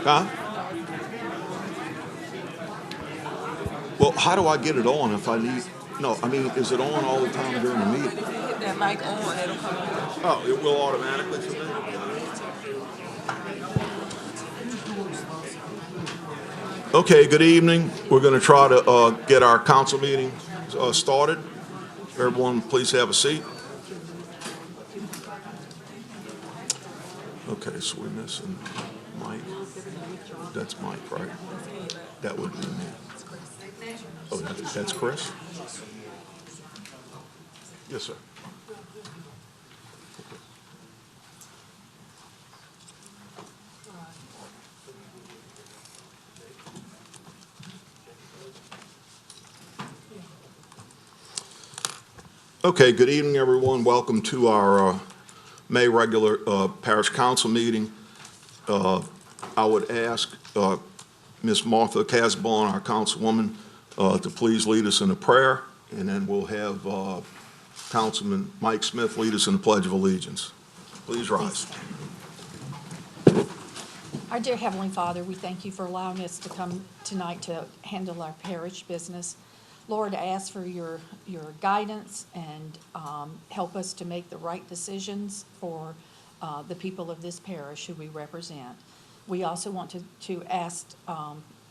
Huh? Well, how do I get it on if I need? No, I mean, is it on all the time during the meeting? Hit that mic on, it'll come on. Oh, it will automatically for me? Okay, good evening. We're going to try to get our council meeting started. Everyone, please have a seat. Okay, so we're missing Mike. That's Mike, right? That would be me. Oh, that's Chris? Yes, sir. Okay, good evening, everyone. Welcome to our May regular Parish Council meeting. I would ask Ms. Martha Casbon, our councilwoman, to please lead us in a prayer, and then we'll have Councilman Mike Smith lead us in the Pledge of Allegiance. Please rise. Our dear Heavenly Father, we thank you for allowing us to come tonight to handle our parish business. Lord, I ask for your guidance and help us to make the right decisions for the people of this parish who we represent. We also want to ask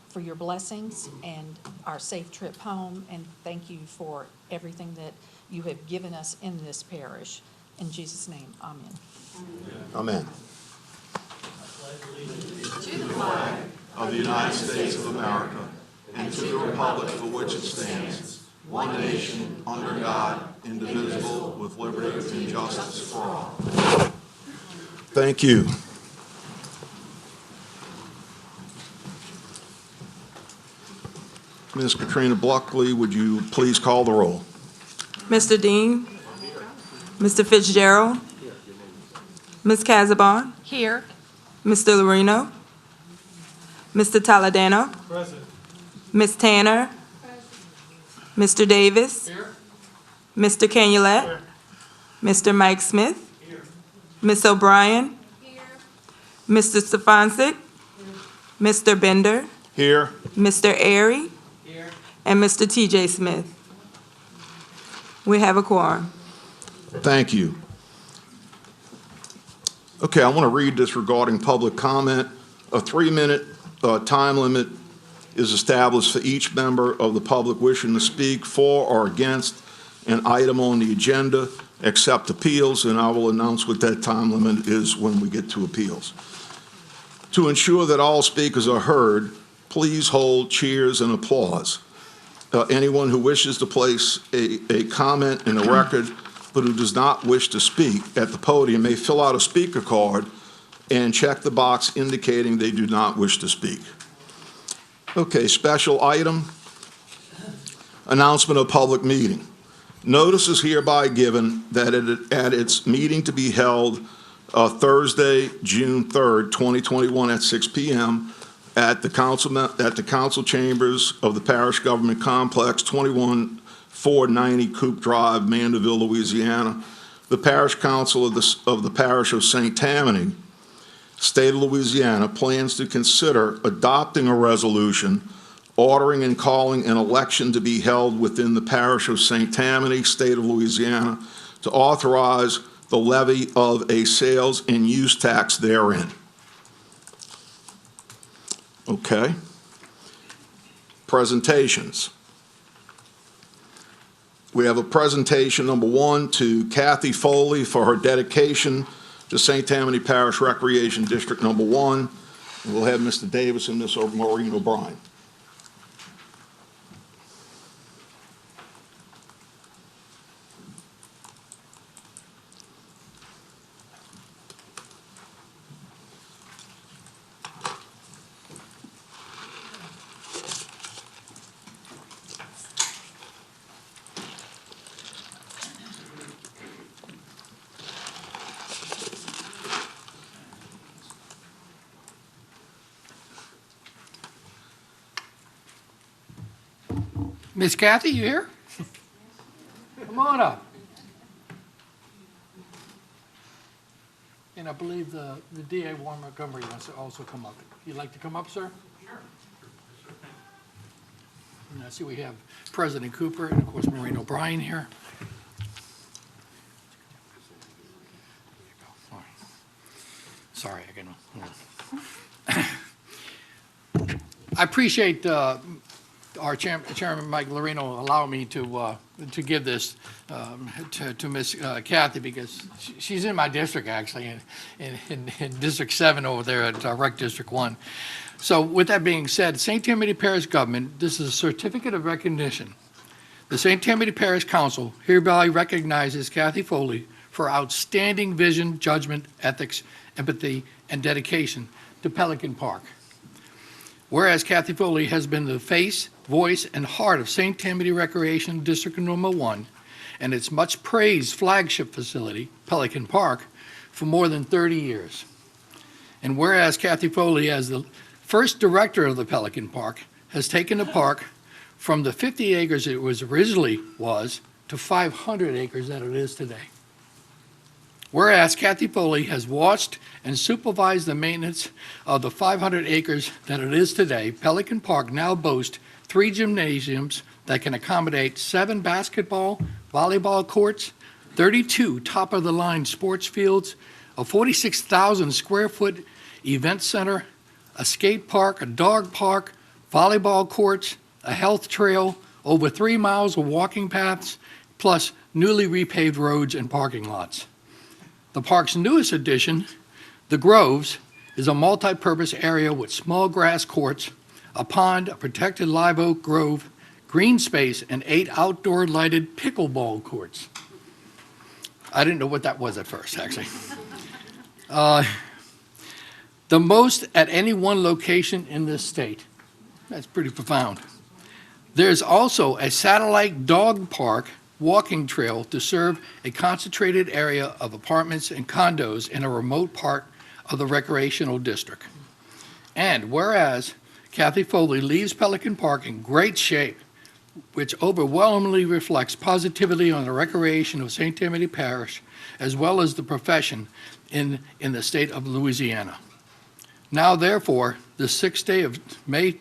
for your blessings and our safe trip home, and thank you for everything that you have given us in this parish. In Jesus' name, amen. Amen. To the flag Of the United States of America, and to the republic for which it stands, one nation, under God, indivisible, with liberty and justice for all. Thank you. Ms. Katrina Buckley, would you please call the roll? Mr. Dean? Mr. Fitzgerald? Ms. Casabon? here. Mr. Lorino? Mr. Taladano? Present. Ms. Tanner? Mr. Davis? Here. Mr. Canulet? Mr. Mike Smith? Here. Ms. O'Brien? Mr. Stefancic? Mr. Bender? Here. Mr. Airy? Here. And Mr. T.J. Smith. We have a quorum. Thank you. Okay, I want to read this regarding public comment. A 3-minute time limit is established for each member of the public wishing to speak for or against an item on the agenda, except appeals, and I will announce what that time limit is when we get to appeals. To ensure that all speakers are heard, please hold cheers and applause. Anyone who wishes to place a comment in the record but who does not wish to speak at the podium may fill out a speaker card and check the box indicating they do not wish to speak. Okay, special item, announcement of public meeting. Notice is hereby given that at its meeting to be held Thursday, June 3rd, 2021 at 6 p.m. at the council chambers of the Parish Government Complex, 21490 Coop Drive, Mandeville, Louisiana. The Parish Council of the Parish of St. Tammany, State of Louisiana, plans to consider adopting a resolution ordering and calling an election to be held within the Parish of St. Tammany, State of Louisiana, to authorize the levy of a sales and use tax therein. Okay. Presentations. We have a presentation number 1 to Kathy Foley for her dedication to St. Tammany Parish Recreation District number 1. We'll have Mr. Davis and Ms. Maureen O'Brien. Miss Kathy, you here? Come on up. And I believe the DA Warren Montgomery wants to also come up. You'd like to come up, sir? Sure. And I see we have President Cooper and, of course, Maureen O'Brien here. Sorry, I appreciate our Chairman Mike Lorino allowing me to give this to Miss Kathy, because she's in my district, actually, in District 7 over there at Rec District 1. So with that being said, St. Tammany Parish Government, this is a certificate of recognition. The St. Tammany Parish Council hereby recognizes Kathy Foley for outstanding vision, judgment, ethics, empathy, and dedication to Pelican Park. Whereas Kathy Foley has been the face, voice, and heart of St. Tammany Recreation District Number 1 and its much praised flagship facility, Pelican Park, for more than 30 years. And whereas Kathy Foley, as the first director of the Pelican Park, has taken the park from the 50 acres it originally was to 500 acres that it is today. Whereas Kathy Foley has watched and supervised the maintenance of the 500 acres that it is today, Pelican Park now boasts 3 gymnasiums that can accommodate 7 basketball, volleyball courts, 32 top-of-the-line sports fields, a 46,000 square foot event center, a skate park, a dog park, volleyball courts, a health trail, over 3 miles of walking paths, plus newly repaved roads and parking lots. The park's newest addition, the Groves, is a multi-purpose area with small grass courts, a pond, a protected live oak grove, green space, and 8 outdoor lighted pickleball courts. I didn't know what that was at first, actually. The most at any one location in this state. That's pretty profound. There's also a satellite dog park walking trail to serve a concentrated area of apartments and condos in a remote part of the recreational district. And whereas Kathy Foley leaves Pelican Park in great shape, which overwhelmingly reflects positively on the recreation of St. Tammany Parish, as well as the profession in the state of Louisiana. Now, therefore, the 6th day of May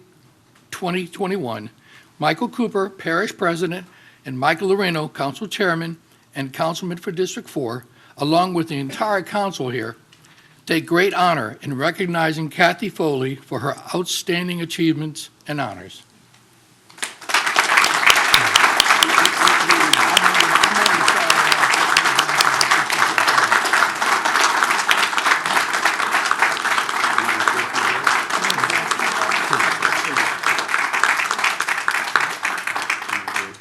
2021, Michael Cooper, Parish President, and Michael Lorino, Council Chairman and Councilman for District 4, along with the entire council here, take great honor in recognizing Kathy Foley for her outstanding achievements and honors.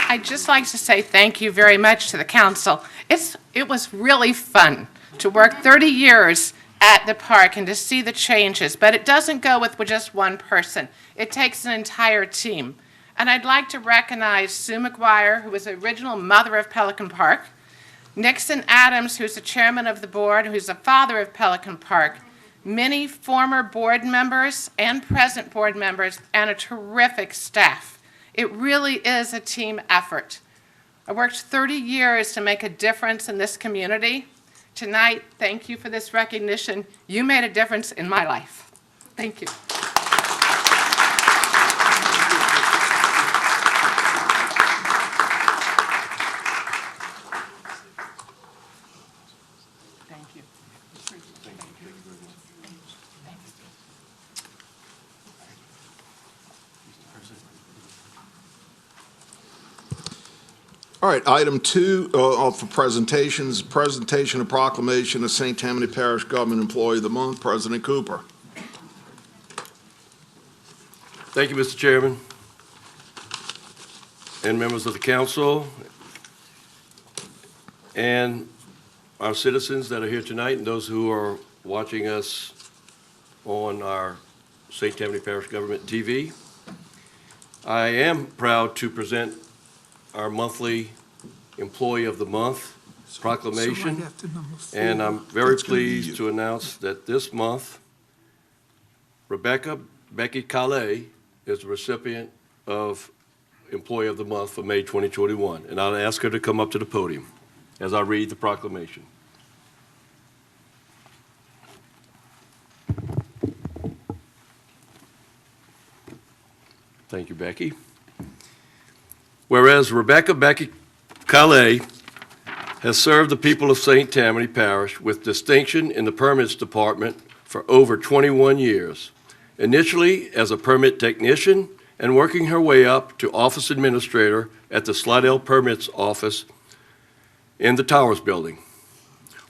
I'd just like to say thank you very much to the council. It was really fun to work 30 years at the park and to see the changes, but it doesn't go with just one person. It takes an entire team. And I'd like to recognize Sue McGuire, who was the original mother of Pelican Park, Nixon Adams, who's the chairman of the board, who's the father of Pelican Park, many former board members and present board members, and a terrific staff. It really is a team effort. I worked 30 years to make a difference in this community. Tonight, thank you for this recognition. You made a difference in my life. Thank you. Thank you. All right, item 2 for presentations, presentation of proclamation of St. Tammany Parish Government Employee of the Month, President Cooper. Thank you, Mr. Chairman, and members of the council, and our citizens that are here tonight, and those who are watching us on our St. Tammany Parish Government TV. I am proud to present our monthly Employee of the Month proclamation, and I'm very pleased to announce that this month, Becky Calais is the recipient of Employee of the Month for May 2021. And I'll ask her to come up to the podium as I read the proclamation. Thank you, Becky. Whereas Rebecca Becky Calais has served the people of St. Tammany Parish with distinction in the Permits Department for over 21 years, initially as a permit technician and working her way up to office administrator at the Slidell Permits Office in the Towers Building.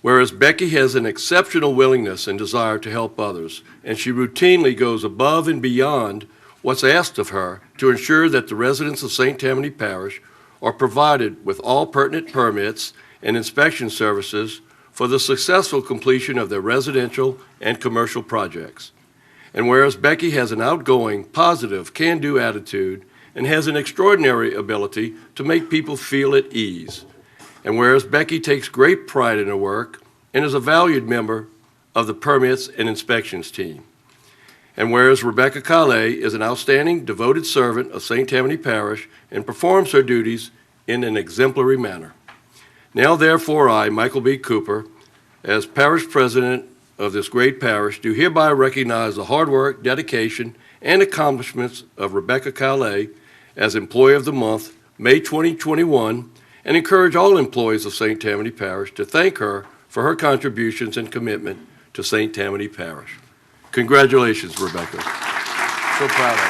Whereas Becky has an exceptional willingness and desire to help others, and she routinely goes above and beyond what's asked of her to ensure that the residents of St. Tammany Parish are provided with all pertinent permits and inspection services for the successful completion of their residential and commercial projects. And whereas Becky has an outgoing, positive, can-do attitude and has an extraordinary ability to make people feel at ease. And whereas Becky takes great pride in her work and is a valued member of the permits and inspections team. And whereas Rebecca Calais is an outstanding, devoted servant of St. Tammany Parish and performs her duties in an exemplary manner. Now therefore I, Michael B. Cooper, as parish president of this great parish, do hereby recognize the hard work, dedication, and accomplishments of Rebecca Calais as Employee of the Month, May 2021, and encourage all employees of St. Tammany Parish to thank her for her contributions and commitment to St. Tammany Parish. Congratulations, Rebecca. So proud of you.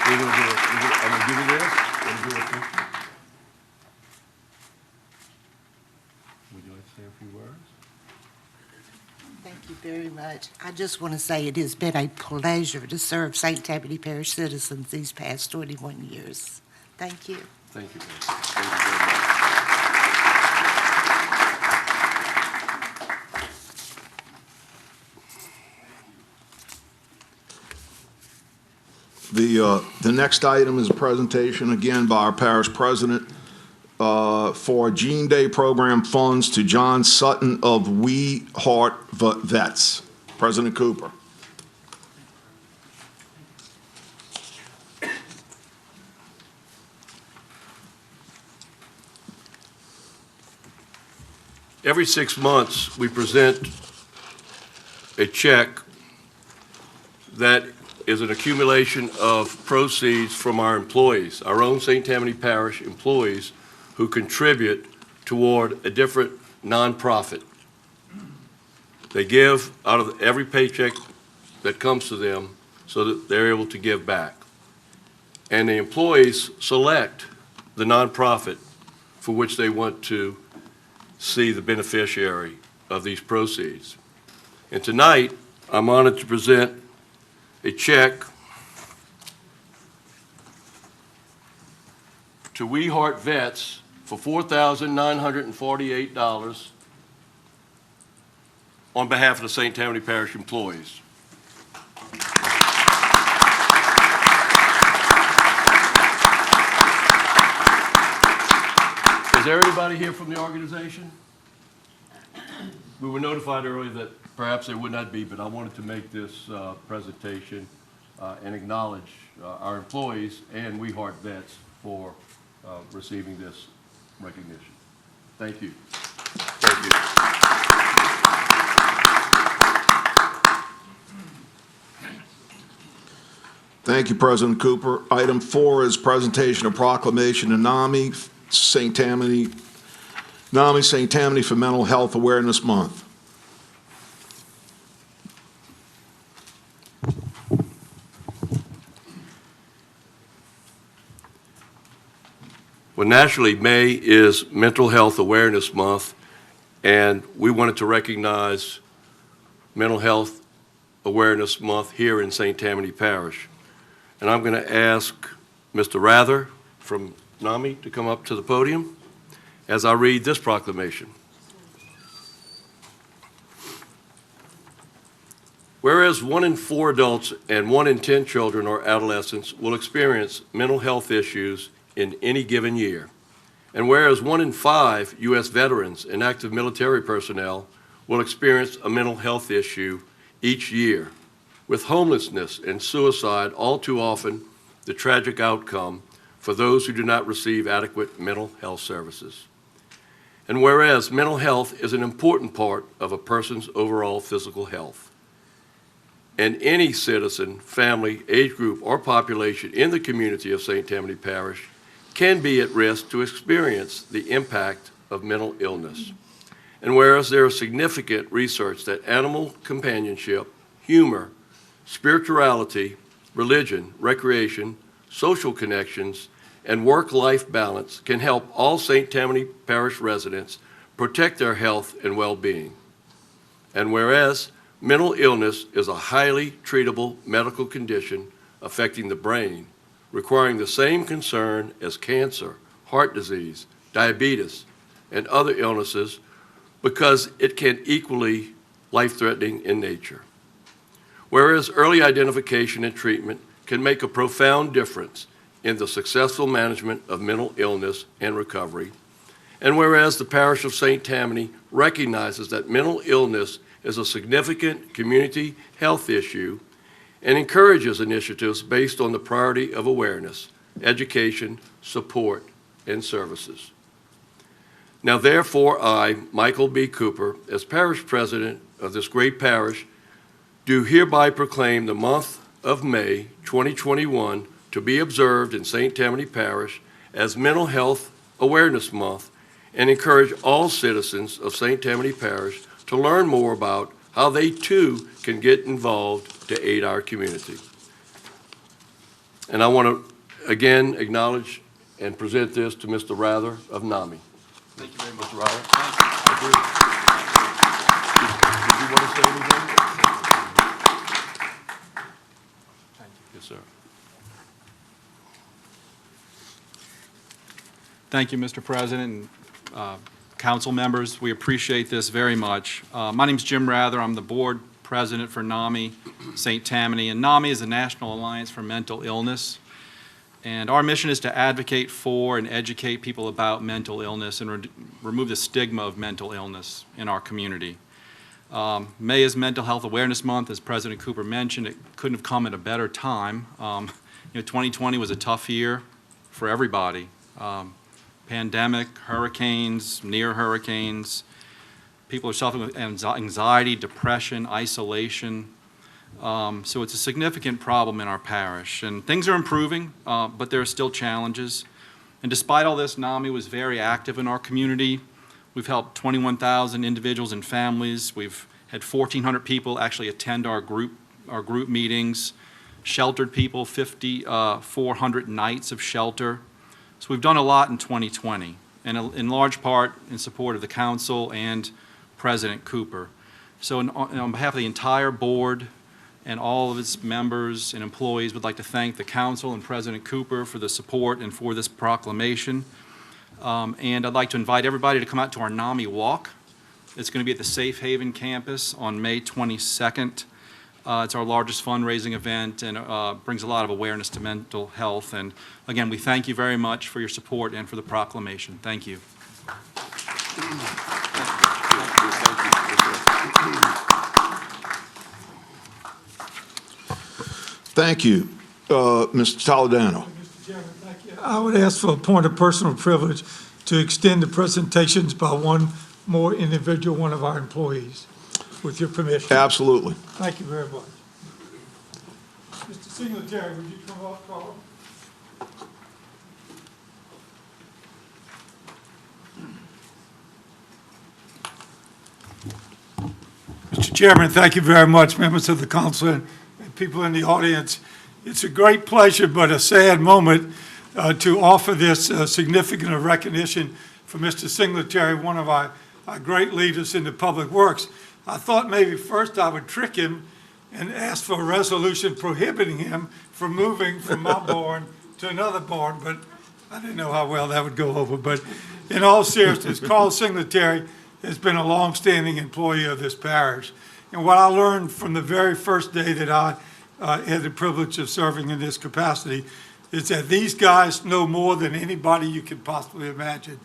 I'm going to give you this. Would you like to say a few words? Thank you very much. I just want to say it has been a pleasure to serve St. Tammany Parish citizens these past 21 years. Thank you. Thank you. Thank you very much. The next item is a presentation, again, by our parish president for Gene Day program funds to John Sutton of We Heart Vets. President Cooper. Every 6 months, we present a check that is an accumulation of proceeds from our employees, our own St. Tammany Parish employees who contribute toward a different nonprofit. They give out of every paycheck that comes to them so that they're able to give back. And the employees select the nonprofit for which they want to see the beneficiary of these proceeds. And tonight, I'm honored to present a check to We Heart Vets for $4,948 on behalf of the St. Tammany Parish employees. Is there anybody here from the organization? We were notified earlier that perhaps there would not be, but I wanted to make this presentation and acknowledge our employees and We Heart Vets for receiving this recognition. Thank you. Thank you. Thank you, President Cooper. Item 4 is presentation of proclamation to NAMI St. Tammany for Mental Health Awareness Month. Well, nationally, May is Mental Health Awareness Month, and we wanted to recognize Mental Health Awareness Month here in St. Tammany Parish. And I'm going to ask Mr. Rather from NAMI to come up to the podium as I read this proclamation. Whereas 1 in 4 adults and 1 in 10 children or adolescents will experience mental health issues in any given year, and whereas 1 in 5 U.S. veterans and active military personnel will experience a mental health issue each year, with homelessness and suicide all too often the tragic outcome for those who do not receive adequate mental health services. And whereas mental health is an important part of a person's overall physical health, and any citizen, family, age group, or population in the community of St. Tammany Parish can be at risk to experience the impact of mental illness. And whereas there is significant research that animal companionship, humor, spirituality, religion, recreation, social connections, and work-life balance can help all St. Tammany Parish residents protect their health and well-being. And whereas mental illness is a highly treatable medical condition affecting the brain, requiring the same concern as cancer, heart disease, diabetes, and other illnesses because it can equally life-threatening in nature. Whereas early identification and treatment can make a profound difference in the successful management of mental illness and recovery, and whereas the Parish of St. Tammany recognizes that mental illness is a significant community health issue and encourages initiatives based on the priority of awareness, education, support, and services. Now therefore I, Michael B. Cooper, as parish president of this great parish, do hereby proclaim the month of May 2021 to be observed in St. Tammany Parish as Mental Health Awareness Month, and encourage all citizens of St. Tammany Parish to learn more about how they too can get involved to aid our community. And I want to again acknowledge and present this to Mr. Rather of NAMI. Thank you very much, Mr. Rather. Thank you. Did you want to say anything? Thank you. Yes, sir. Thank you, Mr. President and council members. We appreciate this very much. My name's Jim Rather. I'm the board president for NAMI St. Tammany, and NAMI is the National Alliance for Mental Illness. And our mission is to advocate for and educate people about mental illness and remove the stigma of mental illness in our community. May is Mental Health Awareness Month. As President Cooper mentioned, it couldn't have come at a better time. 2020 was a tough year for everybody. Pandemic, hurricanes, near hurricanes. People are suffering with anxiety, depression, isolation. So it's a significant problem in our parish. And things are improving, but there are still challenges. And despite all this, NAMI was very active in our community. We've helped 21,000 individuals and families. We've had 1,400 people actually attend our group meetings, sheltered people, 400 nights of shelter. So we've done a lot in 2020, and in large part in support of the council and President Cooper. So on behalf of the entire board and all of its members and employees, would like to thank the council and President Cooper for the support and for this proclamation. And I'd like to invite everybody to come out to our NAMI Walk. It's going to be at the Safe Haven campus on May 22nd. It's our largest fundraising event and brings a lot of awareness to mental health. And again, we thank you very much for your support and for the proclamation. Thank you. Thank you. Mr. Toledano. Mr. Chairman, thank you. I would ask for a point of personal privilege to extend the presentations by one more individual, one of our employees, with your permission. Absolutely. Thank you very much. Mr. Singletary, would you come up, Carl? Mr. Chairman, thank you very much, members of the council and people in the audience. It's a great pleasure, but a sad moment to offer this significant recognition for Mr. Singletary, one of our great leaders in the public works. I thought maybe first I would trick him and ask for a resolution prohibiting him from moving from my barn to another barn, but I didn't know how well that would go over. But in all seriousness, Carl Singletary has been a long-standing employee of this parish. And what I learned from the very first day that I had the privilege of serving in this capacity is that these guys know more than anybody you could possibly imagine.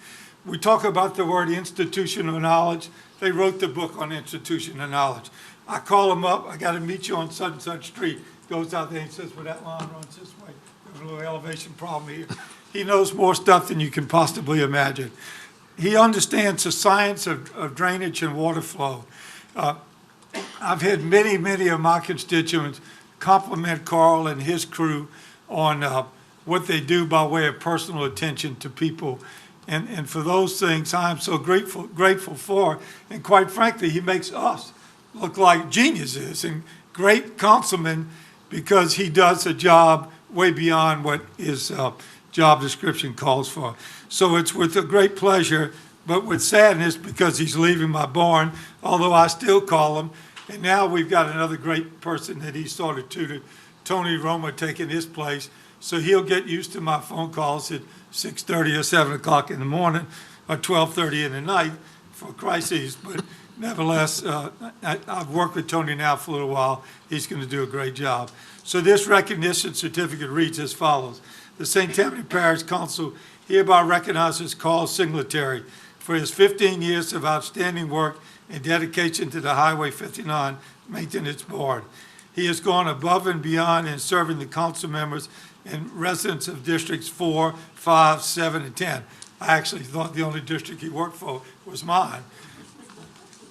We talk about the word institutional knowledge. They wrote the book on institutional knowledge. I call them up, I got to meet you on such and such street. Goes out there and says, well, that line runs this way. a little elevation problem here. He knows more stuff than you can possibly imagine. He understands the science of drainage and water flow. I've had many of my constituents compliment Carl and his crew on what they do by way of personal attention to people. And for those things, I'm so grateful for. And quite frankly, he makes us look like geniuses and great councilmen because he does a job way beyond what his job description calls for. So it's with a great pleasure, but with sadness because he's leaving my barn, although I still call him. And now we've got another great person that he started tutored, Tony Roma, taking his place. So he'll get used to my phone calls at 6:30 or 7 o'clock in the morning or 12:30 in the night for crises. But nevertheless, I've worked with Tony now for a little while. He's going to do a great job. So this recognition certificate reads as follows. The St. Tammany Parish Council hereby recognizes Carl Singletary for his 15 years of outstanding work and dedication to the Highway 59 Maintenance Board. He has gone above and beyond in serving the council members and residents of Districts 4, 5, 7, and 10. I actually thought the only district he worked for was mine.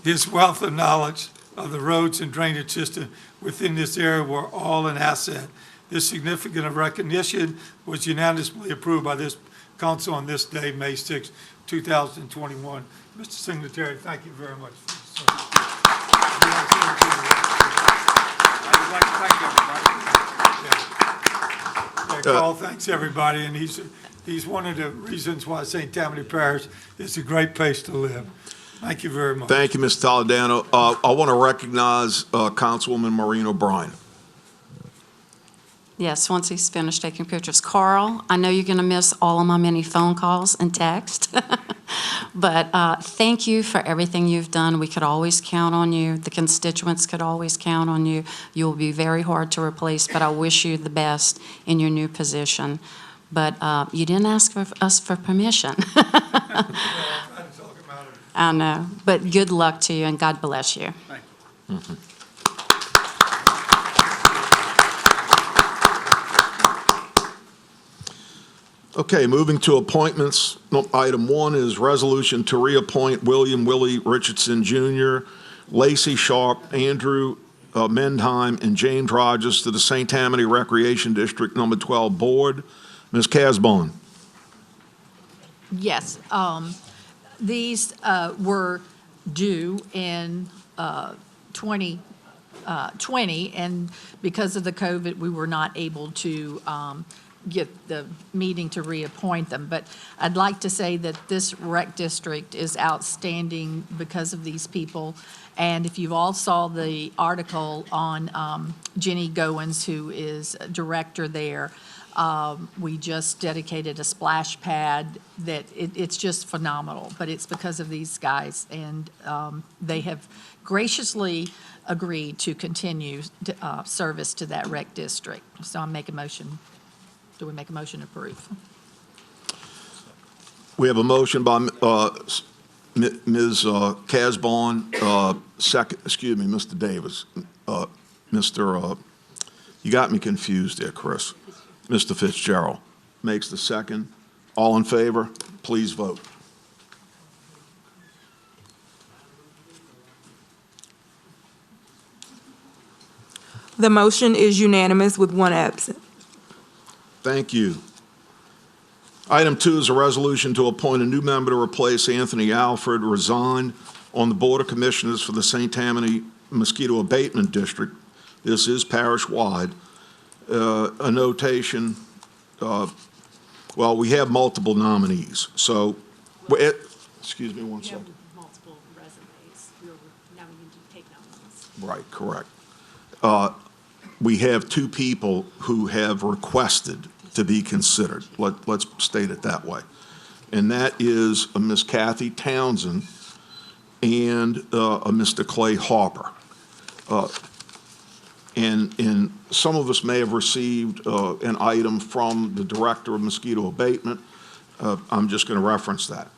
His wealth of knowledge of the roads and drainage system within this area were all an asset. This significant recognition was unanimously approved by this council on this day, May 6, 2021. Mr. Singletary, thank you very much for this service. I'd like to thank everybody. Carl thanks everybody, and he's one of the reasons why St. Tammany Parish is a great place to live. Thank you very much. Thank you, Mr. Toledano. I want to recognize Councilwoman Maureen O'Brien. Yes, once he's finished taking pictures. Carl, I know you're going to miss all of my many phone calls and texts, but thank you for everything you've done. We could always count on you. The constituents could always count on you. You'll be very hard to replace, but I wish you the best in your new position. But you didn't ask us for permission. I know, but good luck to you, and God bless you. Thank you. Okay, moving to appointments. Item 1 is resolution to reappoint William Willie Richardson Jr., Lacey Sharp, Andrew Mendheim, and James Rogers to the St. Tammany Recreation District Number 12 Board. Ms. Casbon. Yes, these were due in 2020, and because of the COVID, we were not able to get the meeting to reappoint them. But I'd like to say that this rec district is outstanding because of these people. And if you all saw the article on Jenny Goins, who is director there, we just dedicated a splash pad that it's just phenomenal, but it's because of these guys. And they have graciously agreed to continue service to that rec district. So I make a motion. Do we make a motion to approve? We have a motion by Ms. Casbon, second, excuse me, Mr. Davis. You got me confused there, Chris. Mr. Fitzgerald makes the second. All in favor, please vote. The motion is unanimous with one absent. Thank you. Item 2 is a resolution to appoint a new member to replace Anthony Alford, resigned on the Board of Commissioners for the St. Tammany Mosquito Abatement District. This is parish-wide. A notation, well, we have multiple nominees, so, excuse me one second. Multiple resumes. Now we need to take nominees. Right, correct. We have 2 people who have requested to be considered. Let's state it that way. And that is a Miss Kathy Townsend and a Mr. Clay Harper. And some of us may have received an item from the Director of Mosquito Abatement. I'm just going to reference that.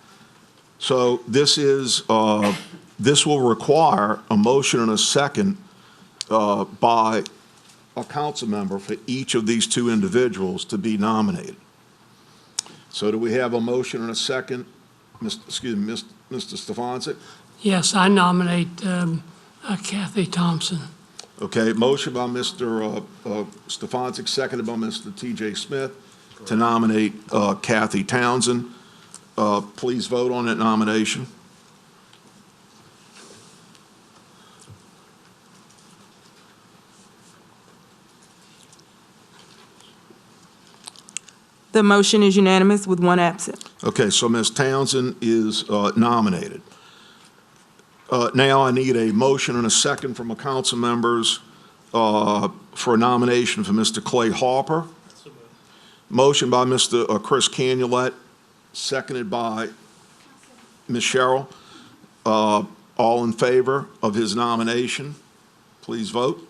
So this will require a motion and a second by a council member for each of these two individuals to be nominated. So do we have a motion and a second? Mr. Stefanczyk? Yes, I nominate Kathy Thompson. Okay, motion by Mr. Stefanczyk, seconded by Mr. T.J. Smith to nominate Kathy Townsend. Please vote on that nomination. The motion is unanimous with one absent. Okay, so Ms. Townsend is nominated. Now I need a motion and a second from the council members for a nomination for Mr. Clay Harper. Motion by Mr. Chris Canulet, seconded by Ms. Cheryl. All in favor of his nomination, please vote.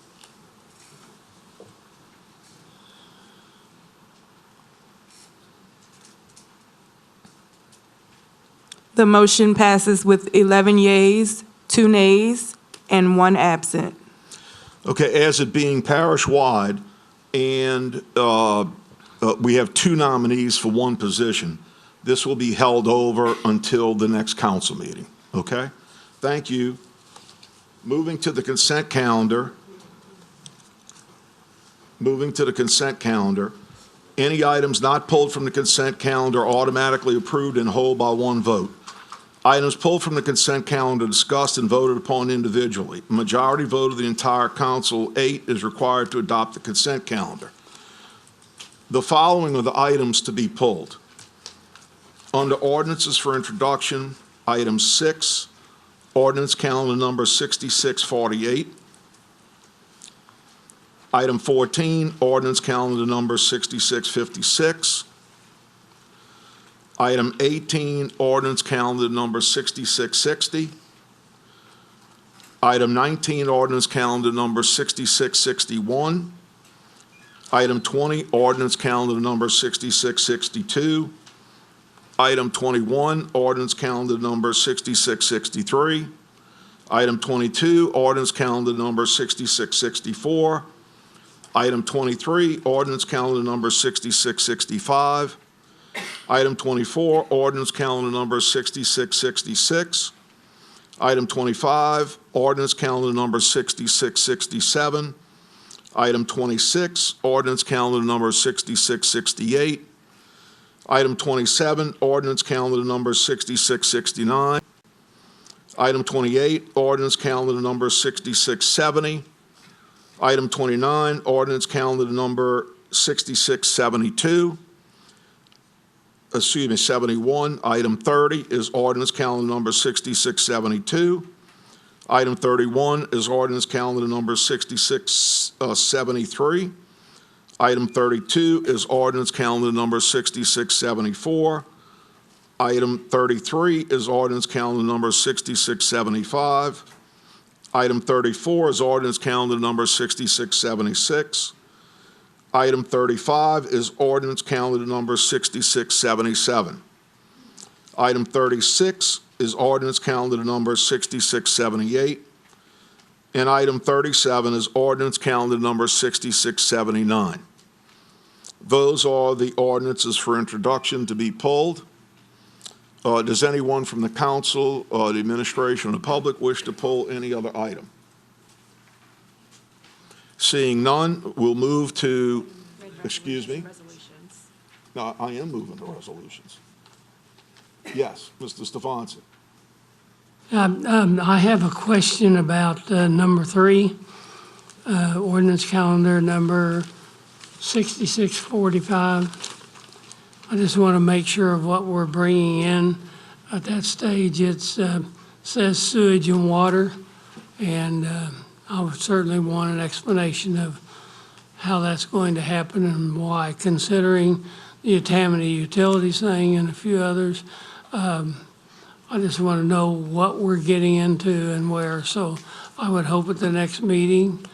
The motion passes with 11 yeas, 2 nays, and 1 absent. Okay, as it being parish-wide, and we have 2 nominees for 1 position, this will be held over until the next council meeting, okay? Thank you. Moving to the consent calendar. Any items not pulled from the consent calendar automatically approved and whole by 1 vote. Items pulled from the consent calendar discussed and voted upon individually. A majority vote of the entire council, 8, is required to adopt the consent calendar. The following are the items to be pulled. Under ordinances for introduction, item 6, ordinance calendar number 6648. Item 14, ordinance calendar number 6656. Item 18, ordinance calendar number 6660. Item 19, ordinance calendar number 6661. Item 20, ordinance calendar number 6662. Item 21, ordinance calendar number 6663. Item 22, ordinance calendar number 6664. Item 23, ordinance calendar number 6665. Item 24, ordinance calendar number 6666. Item 25, ordinance calendar number 6667. Item 26, ordinance calendar number 6668. Item 27, ordinance calendar number 6669. Item 28, ordinance calendar number 6670. Item 29, ordinance calendar number 6672. 71. Item 30 is ordinance calendar number 6672. Item 31 is ordinance calendar number 6673. Item 32 is ordinance calendar number 6674. Item 33 is ordinance calendar number 6675. Item 34 is ordinance calendar number 6676. Item 35 is ordinance calendar number 6677. Item 36 is ordinance calendar number 6678. And item 37 is ordinance calendar number 6679. Those are the ordinances for introduction to be pulled. Does anyone from the council, the administration, or the public wish to pull any other item? Seeing none, we'll move to, excuse me? Resolutions. No, I am moving to resolutions. Yes, Mr. Stefanczyk. I have a question about number 3, ordinance calendar number 6645. I just want to make sure of what we're bringing in. At that stage, it says sewage and water, and I would certainly want an explanation of how that's going to happen and why, considering the Tammany utilities thing and a few others. I just want to know what we're getting into and where. So I would hope at the next meeting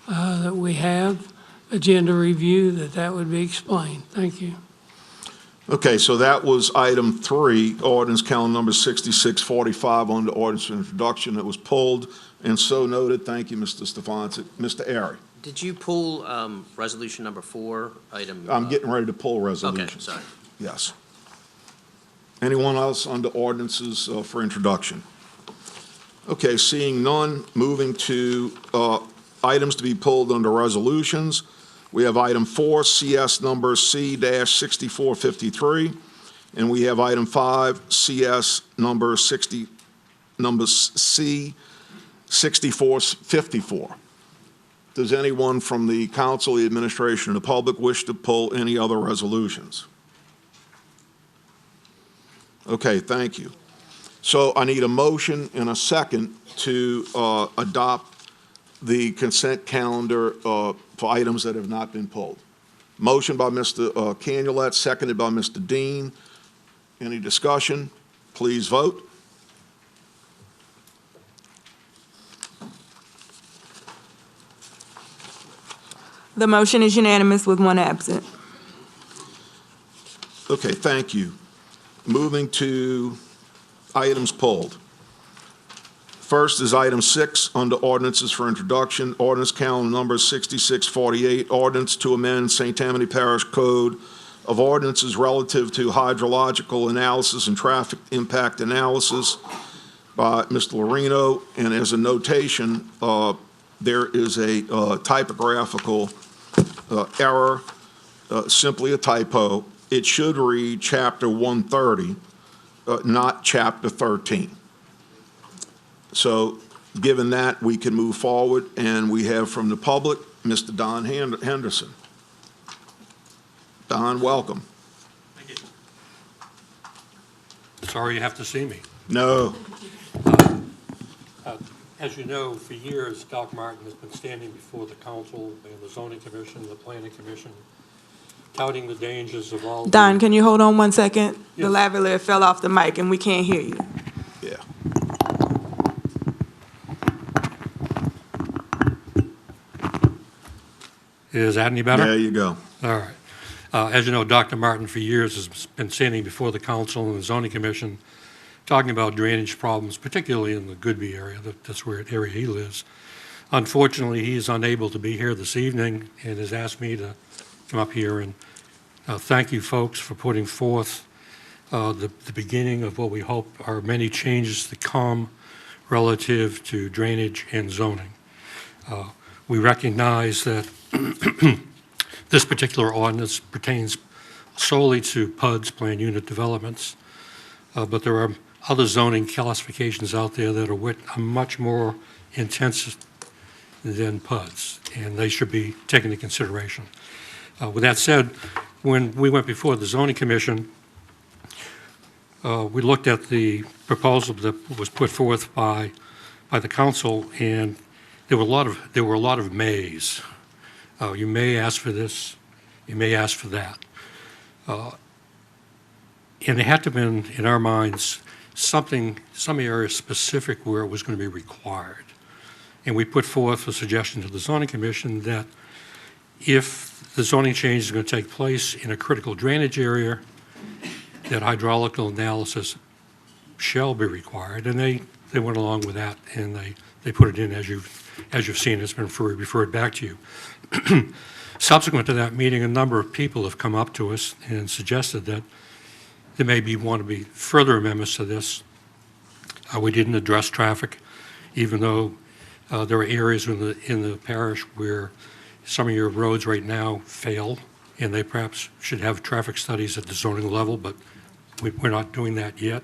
that we have agenda review, that would be explained. Thank you. Okay, so that was item 3, ordinance calendar number 6645 under ordinance for introduction that was pulled, and so noted. Thank you, Mr. Stefanczyk. Mr. Airy. Did you pull resolution number 4, item? I'm getting ready to pull Okay, resolutions. sorry. Yes. Anyone else under ordinances for introduction? Okay, seeing none, moving to items to be pulled under resolutions. We have item 4, CS number C-6453, and we have item 5, CS number C-6454. Does anyone from the council, the administration, and the public wish to pull any other resolutions? Okay, thank you. So I need a motion and a second to adopt the consent calendar for items that have not been pulled. Motion by Mr. Canulet, seconded by Mr. Dean. Any discussion? Please vote. The motion is unanimous with one absent. Okay, thank you. Moving to items pulled. First is item 6 under ordinances for introduction. Ordinance calendar number 6648, ordinance to amend St. Tammany Parish Code of Ordinances relative to hydrological analysis and traffic impact analysis by Mr. Lorino. And as a notation, there is a typographical error, simply a typo. It should read Chapter 130, not Chapter 13. So given that, we can move forward, and we have from the public, Mr. Don Henderson. Don, welcome. Thank you. Sorry you have to see me. No. As you know, for years, Doc Martin has been standing before the council and the zoning commission, the planning commission, touting the dangers of all. Don, can you hold on one second? The Yes. lavalier fell off the mic and we can't hear you. Yeah. Is that any better? There you go. All right. As you know, Dr. Martin for years has been standing before the council and the zoning commission, talking about drainage problems, particularly in the Goodby area. That's where area he lives. Unfortunately, he is unable to be here this evening and has asked me to come up here and thank you folks for putting forth the beginning of what we hope are many changes to come relative to drainage and zoning. We recognize that this particular ordinance pertains solely to PUDs, planned unit developments, but there are other zoning classifications out there that are much more intensive than PUDs, and they should be taken into consideration. With that said, when we went before the zoning commission, we looked at the proposal that was put forth by the council, and there were a lot of mays. You may ask for this, you may ask for that. And there had to have been, in our minds, some area specific where it was going to be required. And we put forth a suggestion to the zoning commission that if the zoning change is going to take place in a critical drainage area, that hydraulical analysis shall be required. And they went along with that, and they put it in as you've seen. It's been referred back to you. Subsequent to that meeting, a number of people have come up to us and suggested that there may want to be further amendments to this. We didn't address traffic, even though there are areas in the parish where some of your roads right now fail, and they perhaps should have traffic studies at the zoning level, but we're not doing that yet.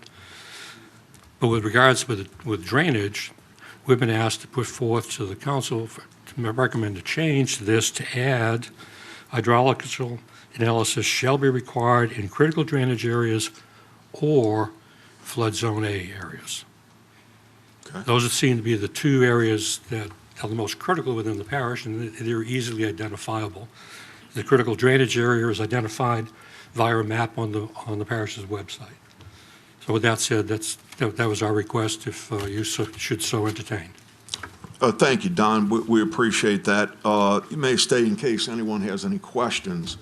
But with regards with drainage, we've been asked to put forth to the council to recommend a change to this to add hydraulical analysis shall be required in critical drainage areas or flood zone A areas. Okay. Those seem to be the two areas that are the most critical within the parish, and they're easily identifiable. The critical drainage area is identified via a map on the parish's website. So with that said, that was our request if you should so entertain. Thank you, Don. We appreciate that. You may stay in case anyone has any questions.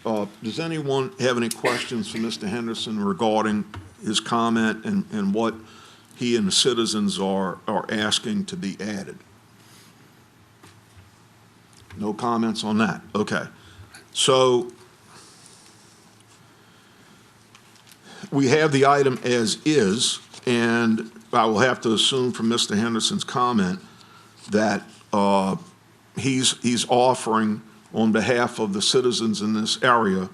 Does anyone have any questions for Mr. Henderson regarding his comment and what he and the citizens are asking to be added? No comments on that, okay. So we have the item as is, and I will have to assume from Mr. Henderson's comment that he's offering on behalf of the citizens in this area,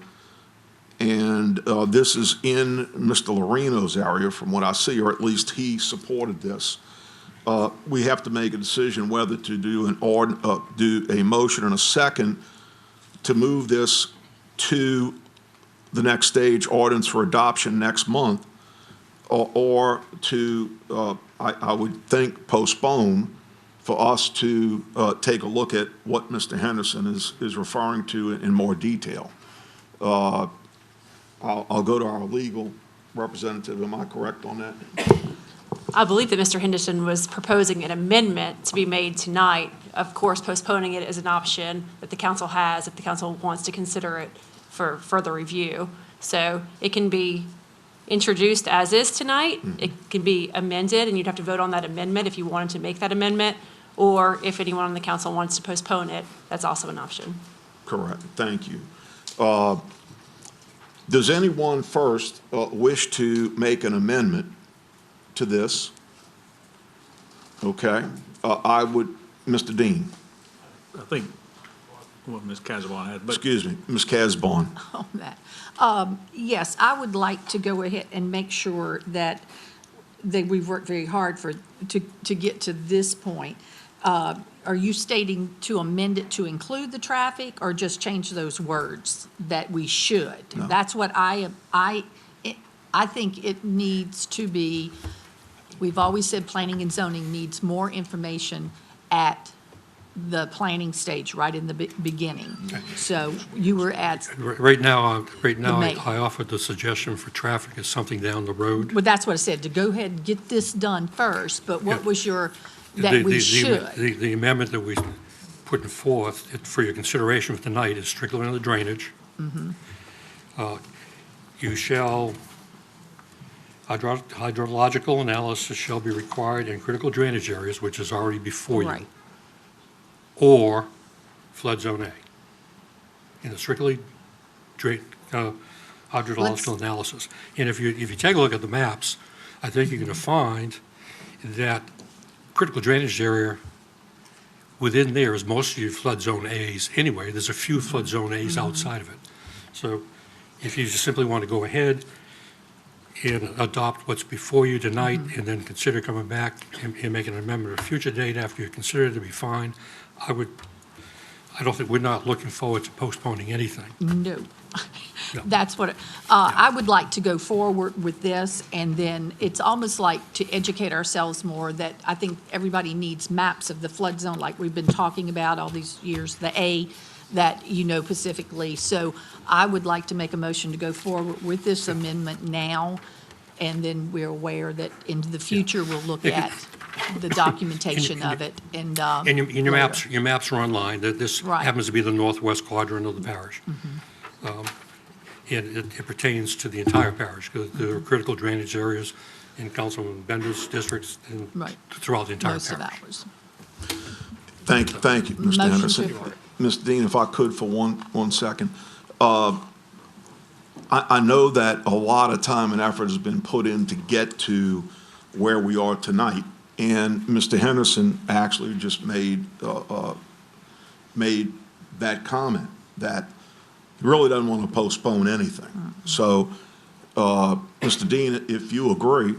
and this is in Mr. Lorino's area from what I see, or at least he supported this. We have to make a decision whether to do do a motion and a second to move this to the next stage, ordinance for adoption next month, or to, I would think, postpone for us to take a look at what Mr. Henderson is referring to in more detail. I'll go to our legal representative. Am I correct on that? I believe that Mr. Henderson was proposing an amendment to be made tonight. Of course, postponing it is an option that the council has if the council wants to consider it for further review. So it can be introduced as is tonight. It can be amended, and you'd have to vote on that amendment if you wanted to make that amendment. Or if anyone on the council wants to postpone it, that's also an option. Correct. Thank you. Does anyone first wish to make an amendment to this? Okay. I would, Mr. Dean. I think what Ms. Casabon had, but Excuse me, Ms. Casbon. On that. Yes, I would like to go ahead and make sure that we've worked very hard to get to this point. Are you stating to amend it to include the traffic, or just change those words that we should? No. That's what I think it needs to be. We've always said planning and zoning needs more information at the planning stage, right in the beginning. So you were at, Right now, May. I offered the suggestion for traffic as something down the road. well, that's what I said, to go ahead and get this done first, but what Yeah. was your, The- that we the- should? The amendment that we put forth for your consideration for tonight is strictly on the drainage. You shall, hydrological analysis shall be required in critical drainage areas, which is already before you. Right. Or flood zone A. In a strictly hydrological analysis. And if you take a look at the maps, I think you're going to find that critical drainage area within there is mostly flood zone A's anyway. There's a few flood zone A's outside of it. So if you just simply want to go ahead and adopt what's before you tonight and then consider coming back and making an amendment at a future date after you consider it to be fine, I don't think, we're not looking forward to postponing anything. No. No. That's what, I would like to go forward with this, and then it's almost like to educate ourselves more, that I think everybody needs maps of the flood zone, like we've been talking about all these years, the A, that you know specifically. So I would like to make a motion to go forward with this amendment now, and then we're aware that into the future, we'll look at the documentation of it, and. And your later. maps are online. This Right. happens to be the northwest quadrant of the parish. And it pertains to the entire parish, because there are critical drainage areas in Councilman Bender's districts and Right. throughout the entire Most of parish. ours. Thank you, Mr. Motion to Henderson. approve. Mr. Dean, if I could for one second. I know that a lot of time and effort has been put in to get to where we are tonight, and Mr. Henderson actually just made that comment, that he really doesn't want to postpone anything. So, Mr. Dean, if you agree,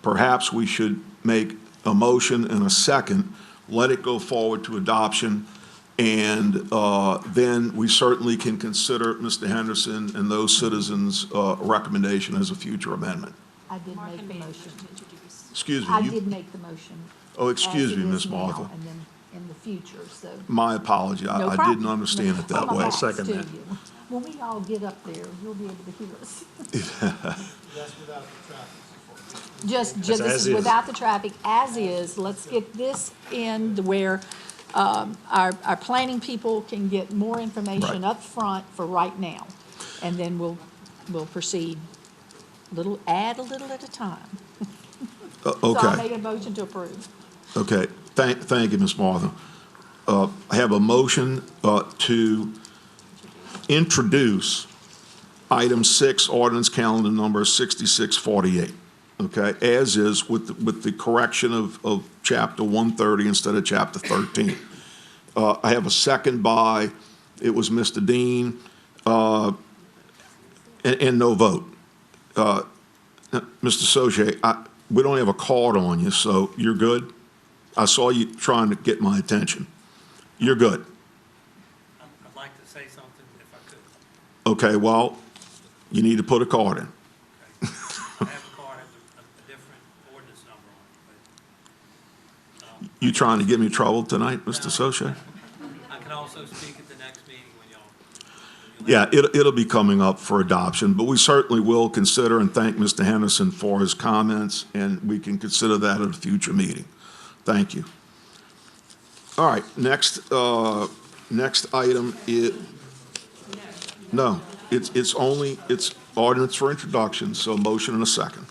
perhaps we should make a motion and a second, let it go forward to adoption, and then we certainly can consider Mr. Henderson and those citizens' recommendation as a future amendment. I did make the motion. Excuse me. I you- did make the motion. Oh, excuse as me, it is Ms. now, Martha. And then in the future, so. My apology. No I problem. didn't understand it that I'm way. about second to that. you. When we all get up there, you'll be able to hear us. Just, as this is is. without the traffic, as is. Let's get this in to where our planning people can get more information Right. up front for right now. And then we'll proceed, add a little at a time. So I Okay, made a motion to approve. okay. Thank you, Ms. Martha. I have a motion to introduce item 6, ordinance calendar number 6648, okay, as is with the correction of chapter 130 instead of chapter 13. I have a second by, it was Mr. Dean, and no vote. Mr. Soche, we don't have a card on you, so you're good? I saw you trying to get my attention. You're good. I'd like to say something if I could. Okay, well, you need to put a card in. I have a card, has a different ordinance number on it, You trying to give me trouble tonight, Mr. Soche? but I can also speak at the next meeting when y'all. Yeah, it'll be coming up for adoption, but we certainly will consider and thank Mr. Henderson for his comments, and we can consider that at a future meeting. Thank you. All right, next item is, no, it's ordinance for introduction, so motion and a second.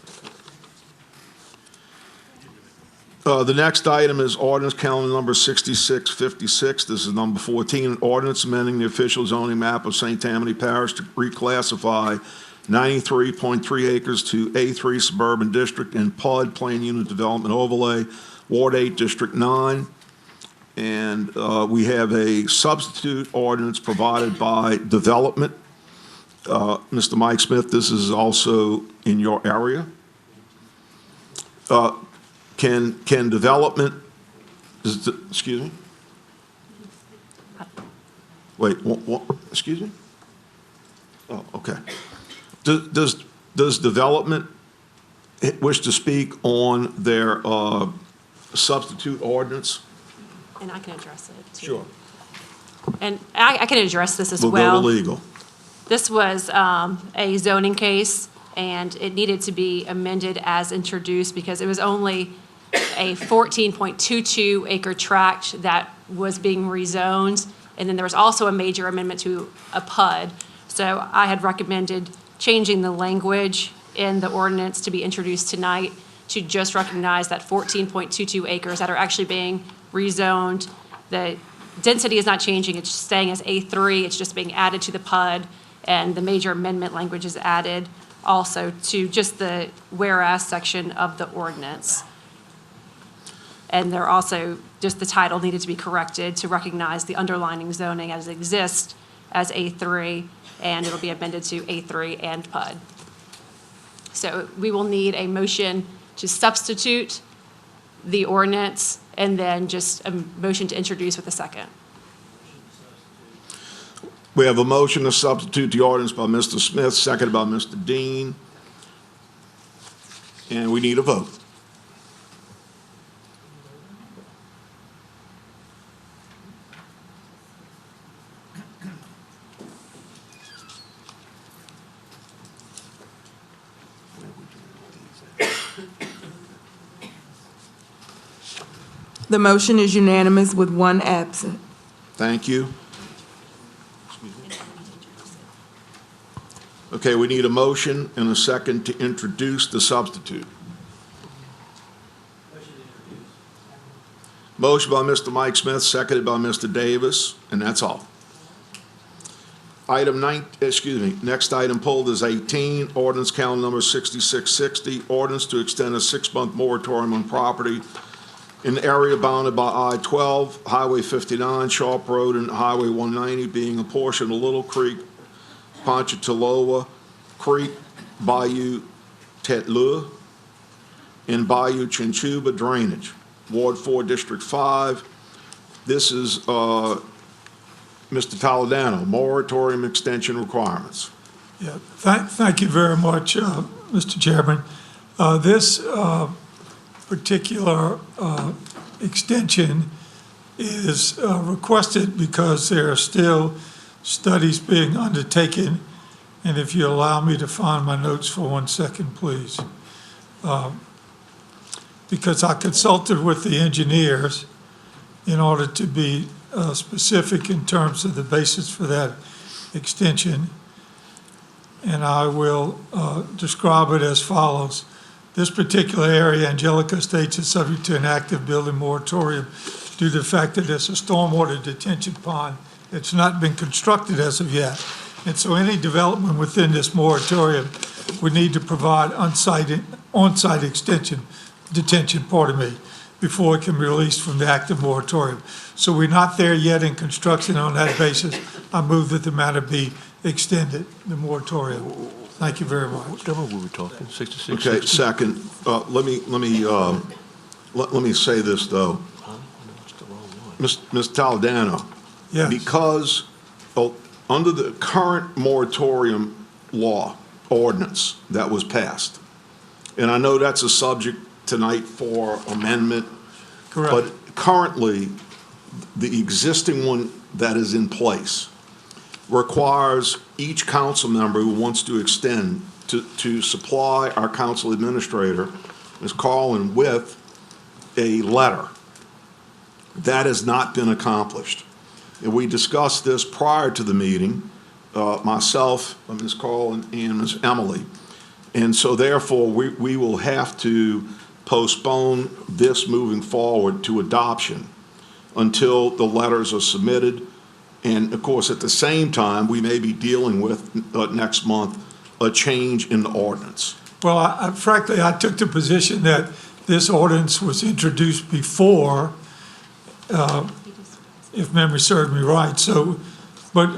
The next item is ordinance calendar number 6656. This is number 14, an ordinance amending the official zoning map of St. Tammany Parish to reclassify 93.3 acres to A3 Suburban District and PUD, Plan Unit Development Overlay, Ward 8, District 9. And we have a substitute ordinance provided by Development. Mr. Mike Smith, this is also in your area. Can Development, excuse me? Wait, what, excuse me? Oh, okay. Does Development wish to speak on their substitute ordinance? And I can address it, too. Sure. And I can address this as well. We'll go to legal. This was a zoning case, and it needed to be amended as introduced because it was only a 14.22 acre tract that was being rezoned, and then there was also a major amendment to a PUD. So I had recommended changing the language in the ordinance to be introduced tonight to just recognize that 14.22 acres that are actually being rezoned. The density is not changing, it's staying as A3, it's just being added to the PUD, and the major amendment language is added also to just the whereas section of the ordinance. And there also, just the title needed to be corrected to recognize the underlining zoning as it exists as A3, and it'll be amended to A3 and PUD. So we will need a motion to substitute the ordinance and then just a motion to introduce with a second. We have a motion to substitute the ordinance by Mr. Smith, seconded by Mr. Dean. And we need a vote. The motion is unanimous with one absent. Thank you. Okay, we need a motion and a second to introduce the substitute. Motion by Mr. Mike Smith, seconded by Mr. Davis, and that's all. Next item pulled is 18, ordinance calendar number 6660, ordinance to extend a 6-month moratorium on property in the area bounded by I-12, Highway 59, Sharp Road, and Highway 190, being a portion of Little Creek, Ponchatoula Creek, Bayou Tetlua, and Bayou Chinchuba drainage, Ward 4, District 5. This is Mr. Toledano, moratorium extension requirements. Yeah, thank you very much, Mr. Chairman. This particular extension is requested because there are still studies being undertaken. And if you allow me to find my notes for 1 second, please. Because I consulted with the engineers in order to be specific in terms of the basis for that extension. And I will describe it as follows. This particular area, Angelica Estates, is subject to an active building moratorium due to the fact that there's a stormwater detention pond that's not been constructed as of yet. And so any development within this moratorium would need to provide on-site detention, before it can be released from the active moratorium. So we're not there yet in construction. On that basis, I move that the matter be extended, the moratorium. Thank you very much. What number were we talking, 66? Okay, second, let me say this, though. Ms. Toledano. Yes. Because under the current moratorium law, ordinance that was passed, and I know that's a subject tonight for amendment. Correct. But currently, the existing one that is in place requires each council member who wants to extend to supply our council administrator, Ms. Carlin, with a letter. That has not been accomplished. And we discussed this prior to the meeting, myself, Ms. Carlin, and Ms. Emily. And so therefore, we will have to postpone this moving forward to adoption until the letters are submitted. And of course, at the same time, we may be dealing with next month a change in the ordinance. Well, frankly, I took the position that this ordinance was introduced before, if memory served me right. So, but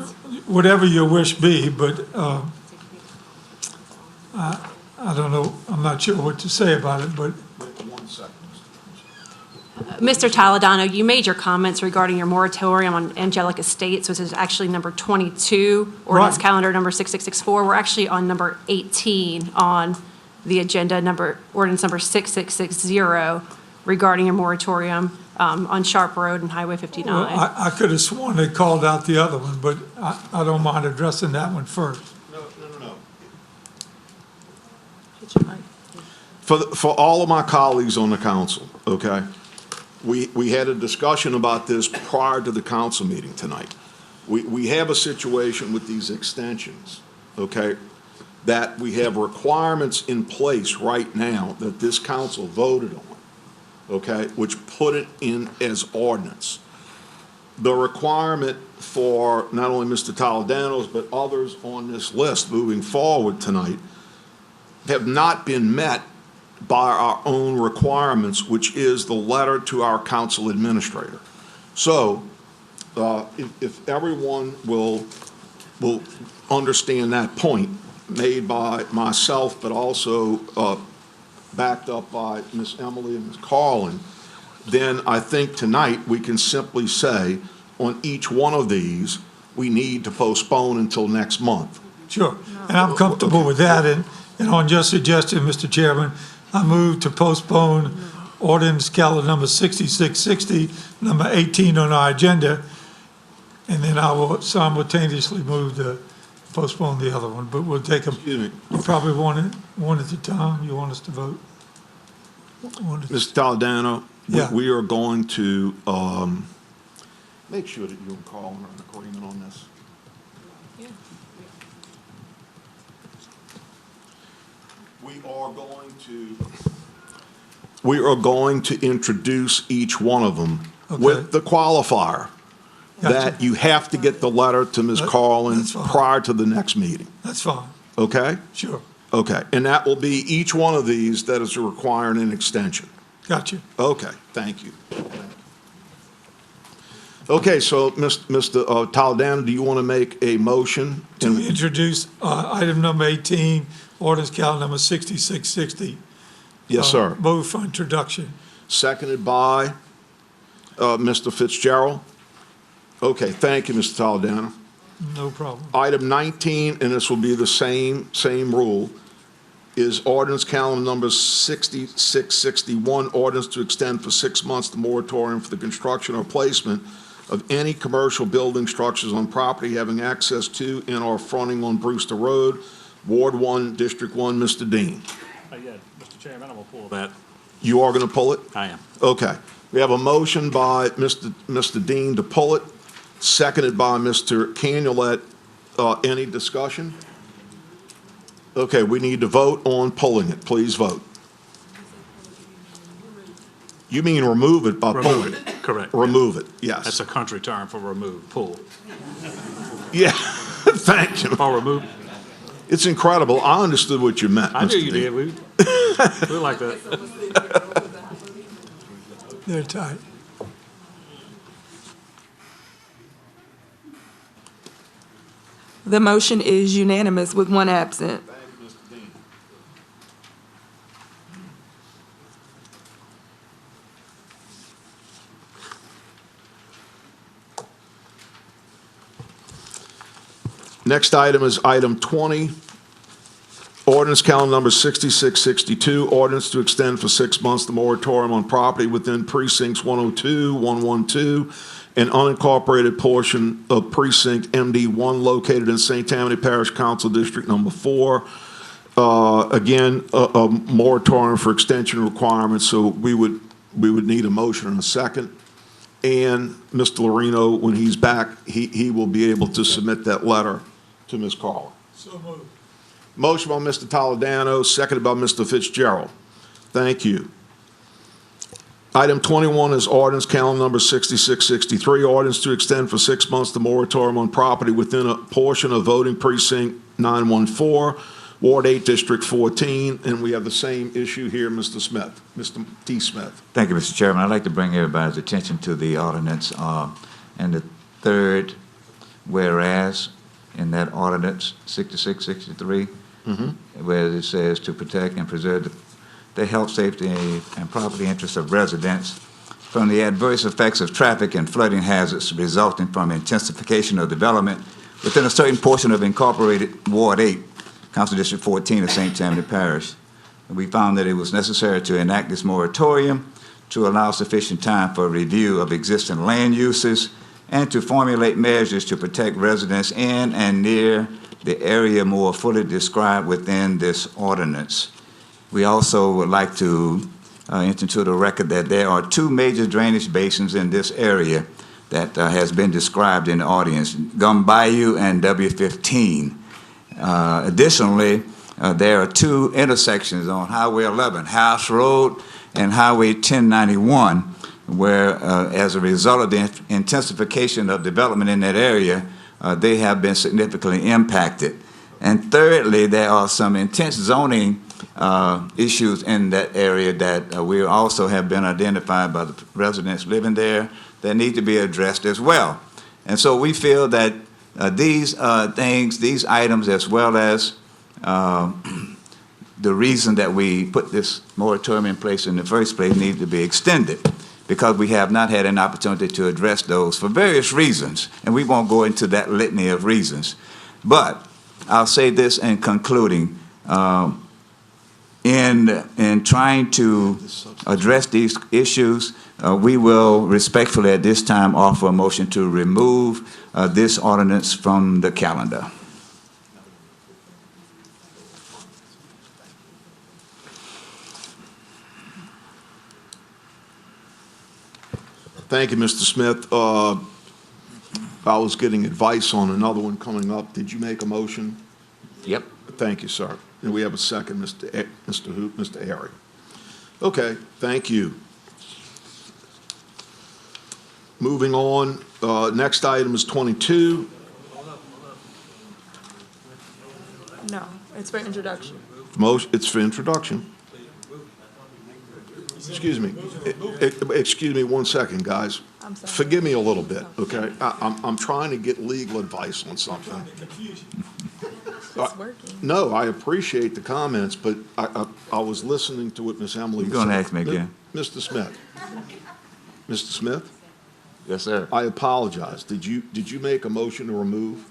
whatever your wish be, but I don't know, I'm not sure what to say about it, but. Mr. Toledano, you made your comments regarding your moratorium on Angelic Estates, which is actually number 22, ordinance Right. calendar number 6664. We're actually on number 18 on the agenda, ordinance number 6660, regarding your moratorium on Sharp Road and Highway 59. Well, I could have sworn they called out the other one, but I don't mind addressing that one first. No. For all of my colleagues on the council, okay, we had a discussion about this prior to the council meeting tonight. We have a situation with these extensions, okay, that we have requirements in place right now that this council voted on, okay, which put it in as ordinance. The requirement for not only Mr. Toledano's, but others on this list moving forward tonight have not been met by our own requirements, which is the letter to our council administrator. So, if everyone will understand that point made by myself, but also backed up by Ms. Emily and Ms. Carlin, then I think tonight we can simply say on each one of these, we need to postpone until next month. Sure, and I'm comfortable with that, and on your suggestion, Mr. Chairman, I move to postpone ordinance calendar number 6660, number 18 on our agenda, and then I will simultaneously move to postpone the other one, but we'll take them. Excuse me. You probably want it one at a time, you want us to vote? Mr. Toledano, Yeah. we are going to make sure that you and Carlin are in agreement on this. We are going to introduce each one of them with the qualifier that you have to get the letter to Ms. Carlin that's fine. prior to the next meeting, That's fine, okay? sure, Okay, and that will be each one of these that is requiring an extension. got you. Okay, thank you. Okay, so, Mr. Toledano, do you want to make a motion? To introduce item number 18, ordinance calendar number 6660. Yes, sir. Move for introduction. Seconded by Mr. Fitzgerald. Okay, thank you, Mr. Toledano. No problem. Item 19, and this will be the same rule, is ordinance calendar number 6661, ordinance to extend for 6 months the moratorium for the construction or placement of any commercial building structures on property having access to and or fronting on Brewster Road, Ward 1, District 1, Mr. Dean. Yeah, Mr. Chairman, I'm going to pull that. You are going to pull it? I am. Okay. We have a motion by Mr. Dean to pull it, seconded by Mr. Canulet. Any discussion? Okay, we need to vote on pulling it. Please vote. You mean remove it by pulling it? Correct. Remove it, That's yes. a country term for remove, pull. Yeah, thank you. Or remove. It's incredible. I understood what you meant, I knew Mr. you Dean. did. We like that. They're tight. The motion is unanimous with one absent. Next item is item 20, ordinance calendar number 6662, ordinance to extend for 6 months the moratorium on property within precincts 102, 112, and unincorporated portion of precinct MD1 located in St. Tammany Parish Council District Number 4. Again, a moratorium for extension requirements, so we would need a motion and a second. And Mr. Lorino, when he's back, he will be able to submit that letter to Ms. Carla. So moved. Motion by Mr. Toledano, seconded by Mr. Fitzgerald. Thank you. Item 21 is ordinance calendar number 6663, ordinance to extend for 6 months the moratorium on property within a portion of voting precinct 914, Ward 8, District 14, and we have the same issue here, Mr. Smith, Mr. D. Smith. Thank you, Mr. Chairman. I'd like to bring everybody's attention to the ordinance and the third whereas in that ordinance 6663, where it says to protect and preserve the health, safety, and property interests of residents from the adverse effects of traffic and flooding hazards resulting from intensification of development within a certain portion of incorporated Ward 8, Council District 14 of St. Tammany Parish. We found that it was necessary to enact this moratorium to allow sufficient time for review of existing land uses and to formulate measures to protect residents in and near the area more fully described within this ordinance. We also would like to enter into the record that there are 2 major drainage basins in this area that has been described in the audience, Gum Bayou and W15. Additionally, there are 2 intersections on Highway 11, House Road and Highway 1091, where as a result of the intensification of development in that area, they have been significantly impacted. And thirdly, there are some intense zoning issues in that area that we also have been identified by the residents living there that need to be addressed as well. And so we feel that these things, these items, as well as the reason that we put this moratorium in place in the first place need to be extended, because we have not had an opportunity to address those for various reasons, and we won't go into that litany of reasons. But I'll say this in concluding, in trying to address these issues, we will respectfully at this time offer a motion to remove this ordinance from the calendar. Thank you, Mr. Smith. I was getting advice on another one coming up. Did you make a motion? Yep. Thank you, sir. And we have a second, Mr. Harry. Okay, thank you. Moving on, next item is 22. No, it's for introduction. It's for introduction. Excuse me. Excuse me 1 second, guys. I'm sorry. Forgive me a little bit, okay? I'm trying to get legal advice on something. It's working. No, I appreciate the comments, but I was listening to what Miss Emily was You're going to saying. ask me again? Mr. Smith. Mr. Smith, Yes, sir. I apologize. Did you make a motion to remove?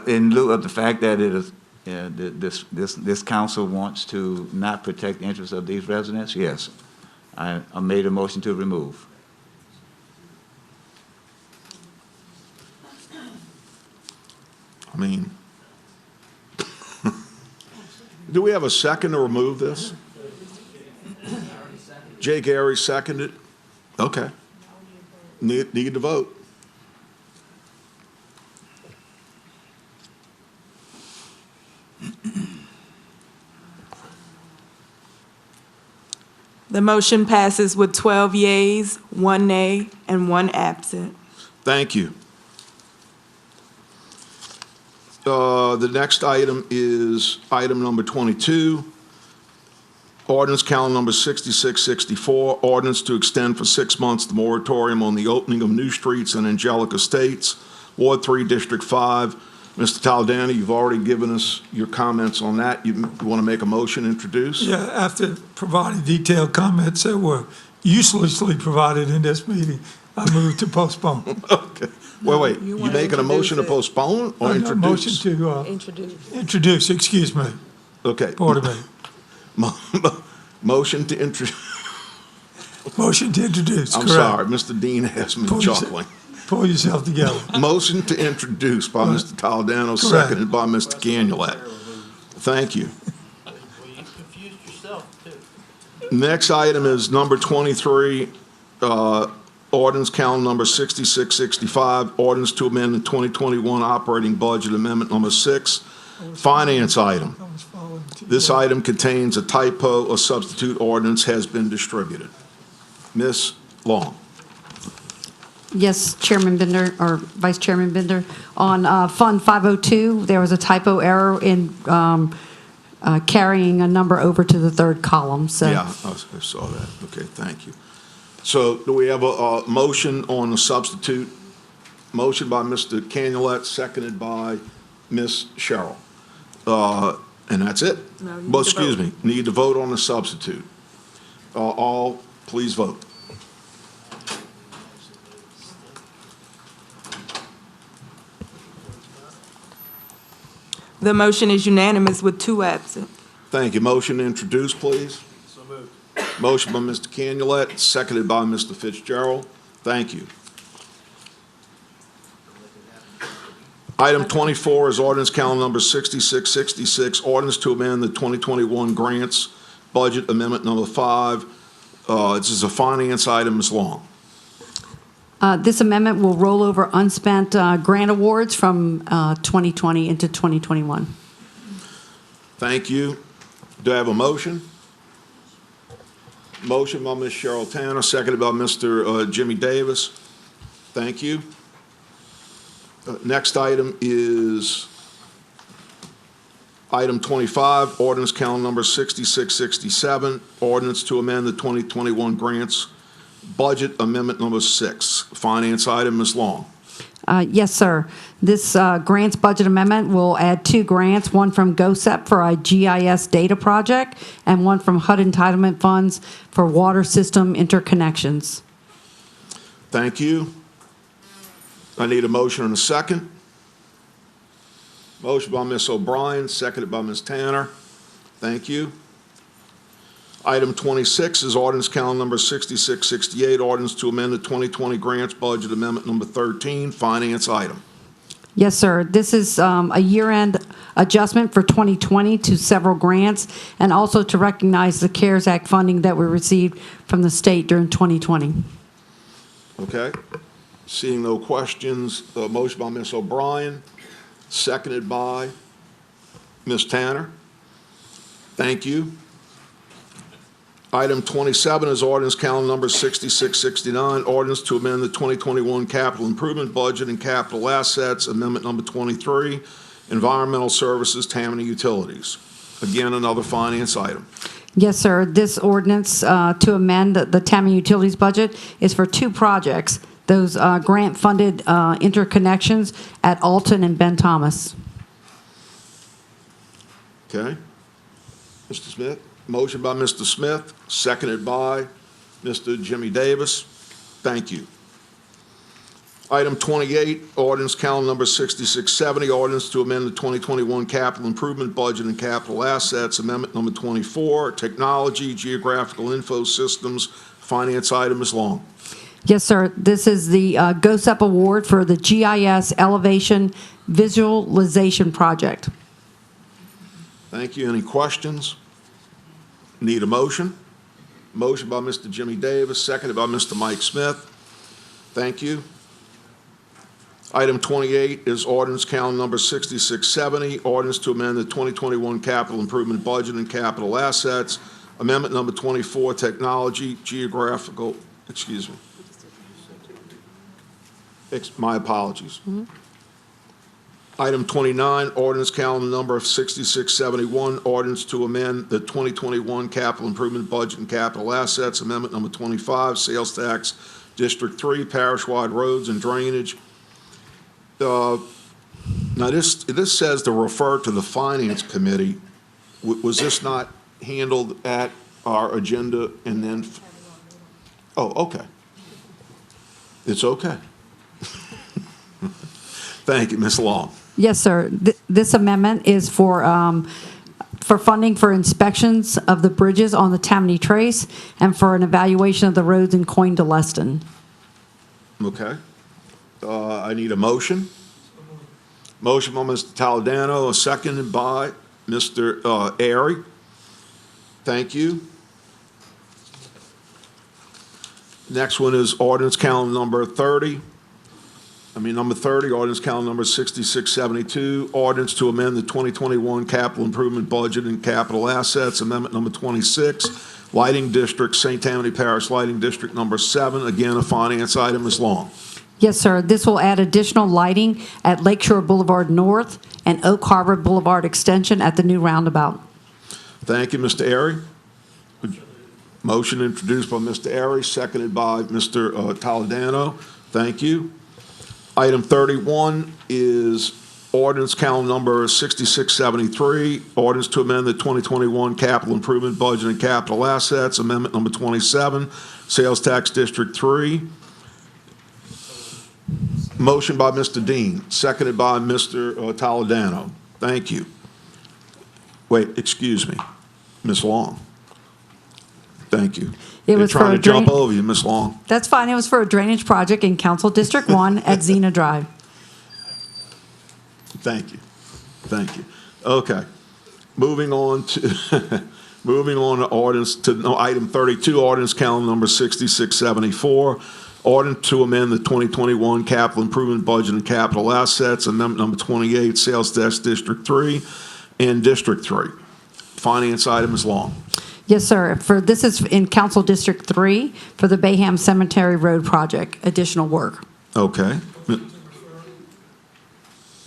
In lieu of the fact that it is, this council wants to not protect the interests of these residents, yes, I made a motion to remove. I mean, do we have a second to remove this? Jay Gary seconded? Okay. Need to vote. The motion passes with 12 yeas, 1 nay, and 1 absent. Thank you. The next item is item number 22, ordinance calendar number 6664, ordinance to extend for 6 months the moratorium on the opening of new streets in Angelica Estates, Ward 3, District 5. Mr. Taldana, you've already given us your comments on that. You want to make a motion, introduce? Yeah, after providing detailed comments that were uselessly provided in this meeting, I move to postpone. Okay. Wait, you making a motion to postpone or introduce? Motion to introduce, excuse me. Okay. Pardon me. Motion to introduce. Motion to introduce, I'm correct. sorry, Mr. Dean has me chuckling. Pull yourself together. Motion to introduce by Mr. Taldano, seconded by Mr. Canulet. Thank you. Well, you confused yourself, too. Next item is number 23, ordinance calendar number 6665, ordinance to amend the 2021 operating budget amendment number 6, finance item. This item contains a typo. A substitute ordinance has been distributed. Ms. Long. Yes, Chairman Bender, or Vice Chairman Bender. On Fund 502, there was a typo error in carrying a number over to the third column, so. Yeah, I saw that. Okay, thank you. So do we have a motion on the substitute? Motion by Mr. Canulet, seconded by Ms. Sherrill. And that's it? No, you need Well, to excuse vote. me, need to vote on the substitute. All, please vote. The motion is unanimous with 2 absent. Thank you. Motion to introduce, please. So moved. Motion by Mr. Canulet, seconded by Mr. Fitzgerald. Thank you. Item 24 is ordinance calendar number 6666, ordinance to amend the 2021 grants budget amendment number 5. This is a finance item. Ms. Long. This amendment will roll over unspent grant awards from 2020 into 2021. Thank you. Do I have a motion? Motion by Ms. Cheryl Tanner, seconded by Mr. Jimmy Davis. Thank you. Next item is item 25, ordinance calendar number 6667, ordinance to amend the 2021 grants budget amendment number 6. Finance item, Ms. Long. Yes, sir. This grants budget amendment will add 2 grants, one from GOSEP for a GIS data project and one from HUD entitlement funds for water system interconnections. Thank you. I need a motion and a second. Motion by Ms. O'Brien, seconded by Ms. Tanner. Thank you. Item 26 is ordinance calendar number 6668, ordinance to amend the 2020 grants budget amendment number 13, finance item. Yes, sir. This is a year-end adjustment for 2020 to several grants and also to recognize the CARES Act funding that we received from the state during 2020. Okay. Seeing no questions, motion by Ms. O'Brien, seconded by Ms. Tanner. Thank you. Item 27 is ordinance calendar number 6669, ordinance to amend the 2021 capital improvement budget and capital assets, amendment number 23, environmental services, Tammany Utilities. Again, another finance item. Yes, sir. This ordinance to amend the Tammany Utilities budget is for 2 projects, those grant-funded interconnections at Alton and Ben Thomas. Okay. Mr. Smith? Motion by Mr. Smith, seconded by Mr. Jimmy Davis. Thank you. Item 28, ordinance calendar number 6670, ordinance to amend the 2021 capital improvement budget and capital assets, amendment number 24, technology, geographical info systems, finance item is long. Yes, sir. This is the GOSEP award for the GIS elevation visualization project. Thank you. Any questions? Need a motion? Motion by Mr. Jimmy Davis, seconded by Mr. Mike Smith. Thank you. Item 28 is ordinance calendar number 6670, ordinance to amend the 2021 capital improvement budget and capital assets, Amendment number 24, technology, my apologies. Item 29, ordinance calendar number 6671, ordinance to amend the 2021 capital improvement budget and capital assets. Amendment number 25, sales tax, District 3, parish-wide roads and drainage. Now, this says to refer to the Finance Committee. Was this not handled at our agenda and then? Oh, okay. It's okay. Thank you, Ms. Long. Yes, sir. This amendment is for funding for inspections of the bridges on the Tammany Trace and for an evaluation of the roads in Coin to Leston. Okay. I need a motion. Motion by Mr. Toledano, seconded by Mr. Airy. Thank you. Next one is ordinance calendar number 30. Number 30, ordinance calendar number 6672, ordinance to amend the 2021 capital improvement budget and capital assets. Amendment number 26, lighting district, St. Tammany Parish Lighting District number 7. Again, a finance item. Ms. Long. Yes, sir. This will add additional lighting at Lakeshore Boulevard North and Oak Harbor Boulevard Extension at the new roundabout. Thank you, Mr. Airy. Motion introduced by Mr. Airy, seconded by Mr. Toledano. Thank you. Item 31 is ordinance calendar number 6673, ordinance to amend the 2021 capital improvement budget and capital assets. Amendment number 27, sales tax District 3. Motion by Mr. Dean, seconded by Mr. Toledano. Thank you. Wait, excuse me, Ms. Long. Thank you. It was They're trying for to jump drain- over you, Ms. Long. That's fine. It was for a drainage project in Council District 1 at Xena Drive. Thank you. Thank you. Okay. Moving on to ordinance item 32, ordinance calendar number 6674, ordinance to amend the 2021 capital improvement budget and capital assets. Amendment number 28, sales tax District 3 and District 3. Finance item is Long. Yes, sir. This is in Council District 3 for the Bayham Cemetery Road project, additional work. Okay.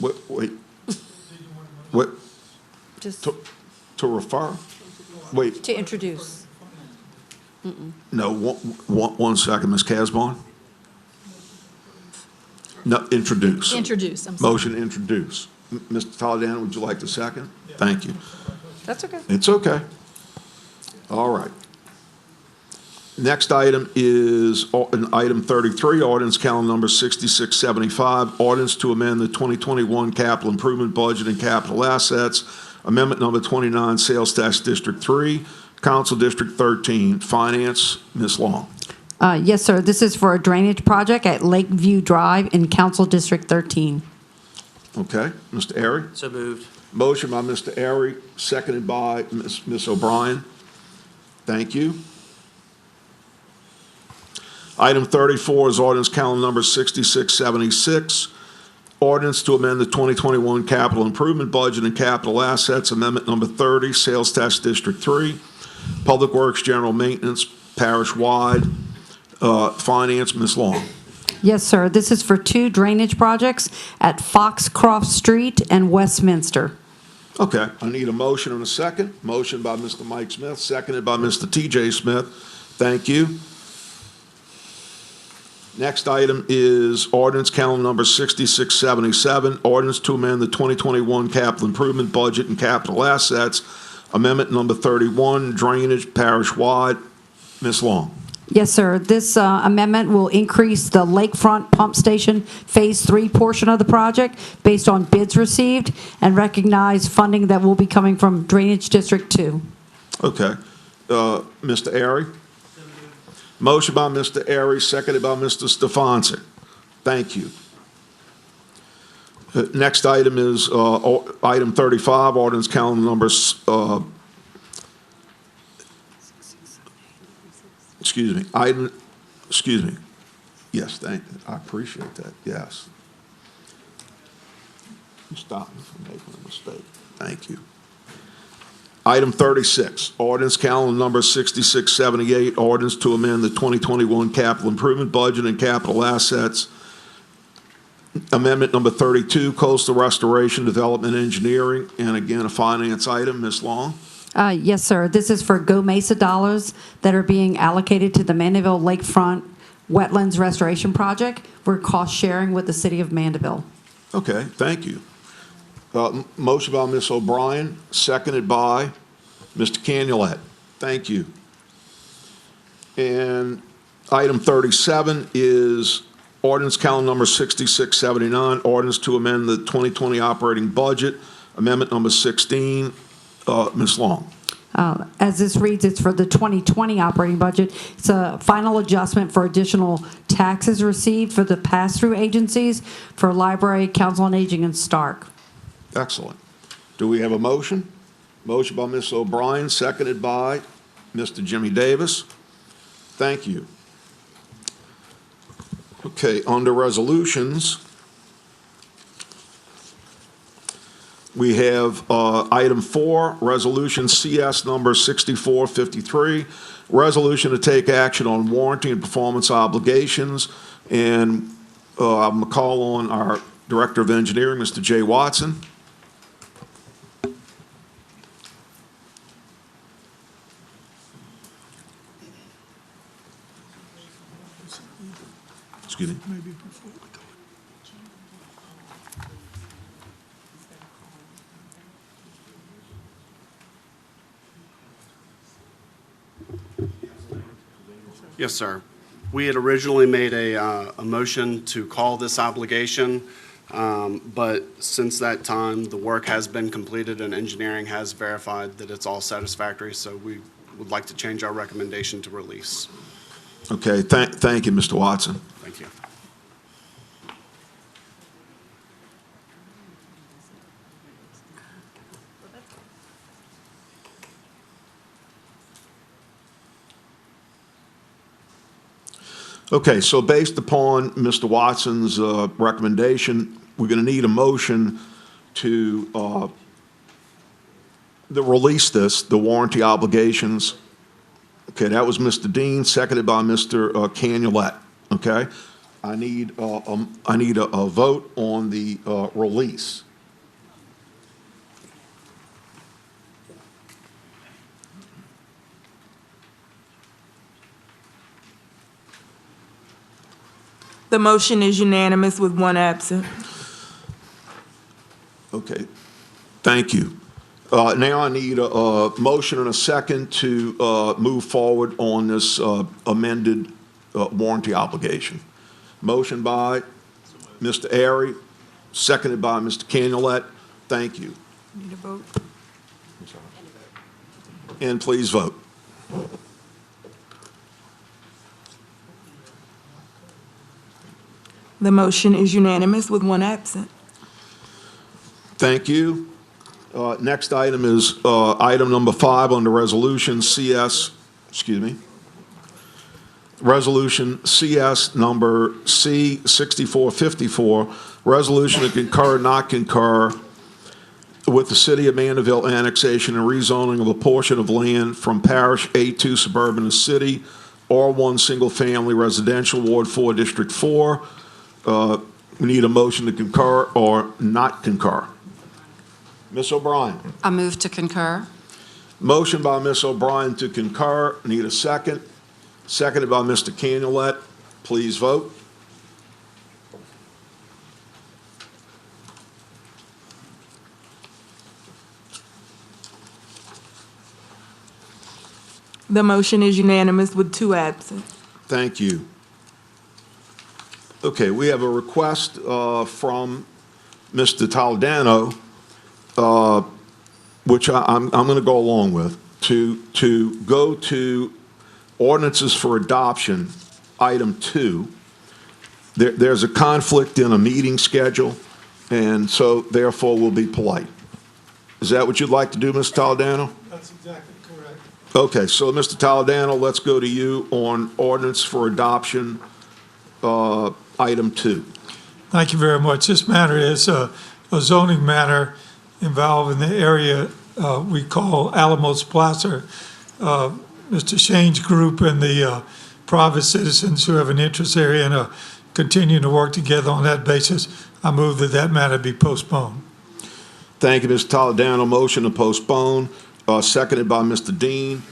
Wait. What? Just To refer? Wait, to introduce. no, one second, Ms. Casbon. No, introduce. Introduce, I'm sorry. Motion to introduce. Mr. Toledano, would you like the second? Thank you. That's okay. It's okay. All right. Next item is item 33, ordinance calendar number 6675, ordinance to amend the 2021 capital improvement budget and capital assets. Amendment number 29, sales tax District 3, Council District 13. Finance, Ms. Long. Yes, sir. This is for a drainage project at Lakeview Drive in Council District 13. Okay. Mr. Airy? So moved. Motion by Mr. Airy, seconded by Ms. O'Brien. Thank you. Item 34 is ordinance calendar number 6676, ordinance to amend the 2021 capital improvement budget and capital assets. Amendment number 30, sales tax District 3, Public Works, General Maintenance, parish-wide. Finance, Ms. Long. Yes, sir. This is for 2 drainage projects at Foxcroft Street and Westminster. Okay, I need a motion and a second. Motion by Mr. Mike Smith, seconded by Mr. T.J. Smith. Thank you. Next item is ordinance calendar number 6677, ordinance to amend the 2021 capital improvement budget and capital assets. Amendment number 31, drainage parish-wide. Ms. Long. Yes, sir. This amendment will increase the lakefront pump station Phase 3 portion of the project based on bids received and recognize funding that will be coming from Drainage District 2. Okay. Mr. Airy? Motion by Mr. Airy, seconded by Mr. Stefanski. Thank you. Next item is item 35, ordinance calendar number, Yes, I appreciate that, yes. You stopped me from making a mistake. Thank you. Item 36, ordinance calendar number 6678, ordinance to amend the 2021 capital improvement budget and capital assets. Amendment number 32, coastal restoration, development, engineering, and again, a finance item. Ms. Long? Yes, sir. This is for Go Mesa dollars that are being allocated to the Mandeville Lakefront Wetlands Restoration Project. We're cost sharing with the city of Mandeville. Okay, thank you. Motion by Ms. O'Brien, seconded by Mr. Canulette. Thank you. And item 37 is ordinance calendar number 6679, ordinance to amend the 2020 operating budget, amendment number 16. Ms. Long. As this reads, it's for the 2020 operating budget. It's a final adjustment for additional taxes received for the pass-through agencies for Library, Council on Aging, and Stark. Excellent. Do we have a motion? Motion by Ms. O'Brien, seconded by Mr. Jimmy Davis. Thank you. Okay, under resolutions, we have item 4, resolution CS number 6453, resolution to take action on warranty and performance obligations. And I'm going to call on our Director of Engineering, Mr. Jay Watson. Excuse me. Yes, sir. We had originally made a motion to call this obligation, but since that time, the work has been completed and engineering has verified that it's all satisfactory, so we would like to change our recommendation to release. Okay, thank you, Mr. Watson. Thank you. Okay, so based upon Mr. Watson's recommendation, we're going to need a motion to release the warranty obligations. Okay, that was Mr. Dean, seconded by Mr. Canulette. Okay, I need a vote on the release. The motion is unanimous with one absent. Okay, thank you. Now I need a motion and a second to move forward on this amended warranty obligation. Motion by Mr. Airy, seconded by Mr. Canulette. Thank you. Need a vote? And please vote. The motion is unanimous with one absent. Thank you. Next item is item number 5 under resolution Resolution CS number C6454, resolution to concur, not concur with the City of Mandeville annexation and rezoning of a portion of land from Parish A2 suburban to city, R1 single-family residential, Ward 4, District 4. We need a motion to concur or not concur. Ms. O'Brien. I move to concur. Motion by Ms. O'Brien to concur. Need a second. Seconded by Mr. Canulette. Please vote. The motion is unanimous with 2 absent. Thank you. Okay, we have a request from Mr. Toledano, which I'm going to go along with, to go to ordinances for adoption, item 2. There's a conflict in a meeting schedule, and so therefore we'll be polite. Is that what you'd like to do, Mr. Toledano? That's exactly correct. Okay, so Mr. Toledano, let's go to you on ordinance for adoption, item 2. Thank you very much. This matter is a zoning matter involving the area we call Alamos Placer. Mr. Shane's group and the private citizens who have an interest area and are continuing to work together on that basis, I move that that matter be postponed. Thank you, Mr. Toledano. Motion to postpone, seconded by Mr. Dean.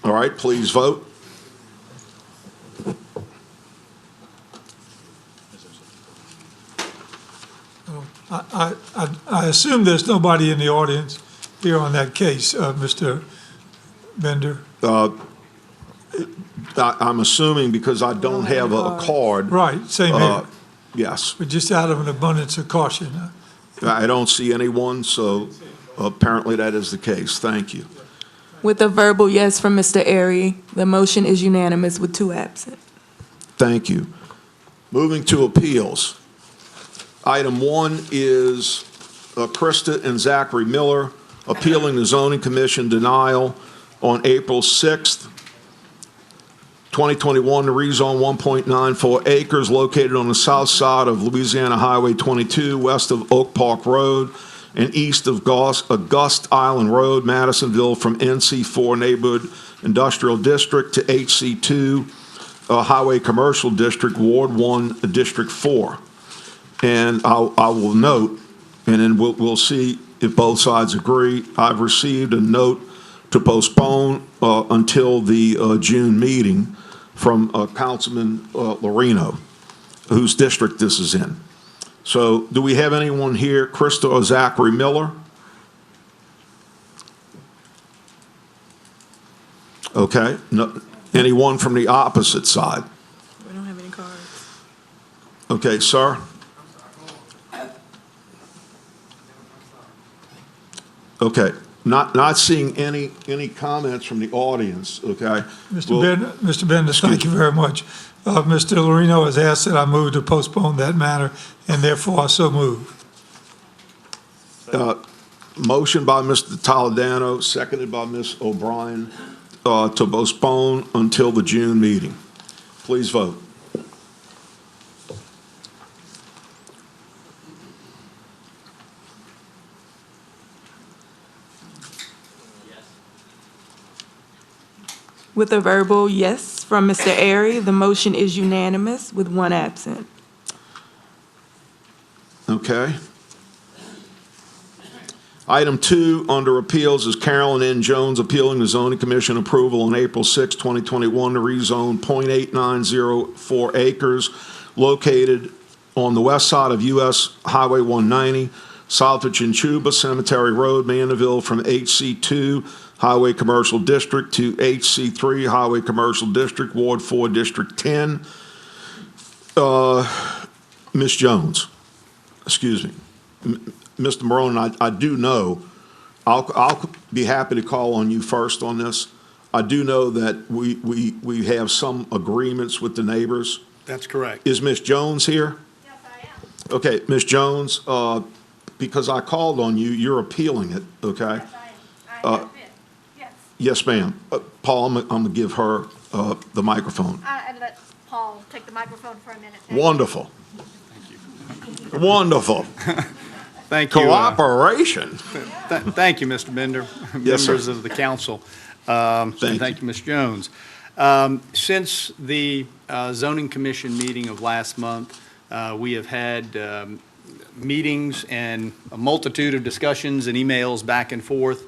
All right, please vote. I assume there's nobody in the audience here on that case, Mr. Bender. I'm assuming because I don't have a card. Right, same here. Yes. But just out of an abundance of caution. I don't see anyone, so apparently that is the case. Thank you. With a verbal yes from Mr. Airy, the motion is unanimous with 2 absent. Thank you. Moving to appeals. Item 1 is Krista and Zachary Miller appealing the zoning commission denial on April 6th, 2021 to rezone 1.94 acres located on the south side of Louisiana Highway 22, west of Oak Park Road and east of August Island Road, Madisonville, from NC4 Neighborhood Industrial District to HC2 Highway Commercial District, Ward 1, District 4. And I will note, and then we'll see if both sides agree, I've received a note to postpone until the June meeting from Councilman Lorino, whose district this is in. So do we have anyone here, Krista or Zachary Miller? Okay. No, anyone from the opposite side? We don't have any cards. Okay, sir? Okay. Not seeing any comments from the audience, okay? Mr. Bender, thank you very much. Mr. Lorino has asked that I move to postpone that matter, and therefore I so move. Motion by Mr. Toledano, seconded by Ms. O'Brien, to postpone until the June meeting. Please vote. With a verbal yes from Mr. Airy, the motion is unanimous with 1 absent. Okay. Item 2 under appeals is Carolyn N. Jones appealing the zoning commission approval on April 6, 2021 to rezone .8904 acres located on the west side of US Highway 190, south of Chinchuba Cemetery Road, Mandeville, from HC2 Highway Commercial District to HC3 Highway Commercial District, Ward 4, District 10. Ms. Jones, excuse me. Mr. Morone, I do know, I'll be happy to call on you first on this. I do know that we have some agreements with the neighbors. That's correct. Is Ms. Jones here? Yes, I am. Okay, Ms. Jones, because I called on you, you're appealing it, okay? Yes, I have been. Yes. Yes, ma'am. Paul, I'm going to give her the microphone. And let Paul take the microphone for a minute. Wonderful. Wonderful. Thank you. Cooperation. Thank you, Mr. Bender. Yes, sir. Members of the council. Thank you, Ms. Jones. Since the zoning commission meeting of last month, we have had meetings and a multitude of discussions and emails back and forth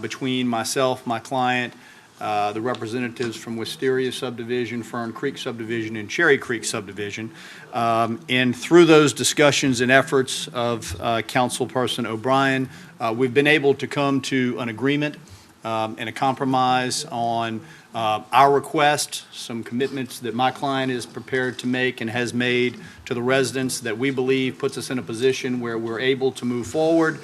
between myself, my client, the representatives from Wisteria Subdivision, Fern Creek Subdivision, and Cherry Creek Subdivision. And through those discussions and efforts of Councilperson O'Brien, we've been able to come to an agreement and a compromise on our request, some commitments that my client is prepared to make and has made to the residents that we believe puts us in a position where we're able to move forward,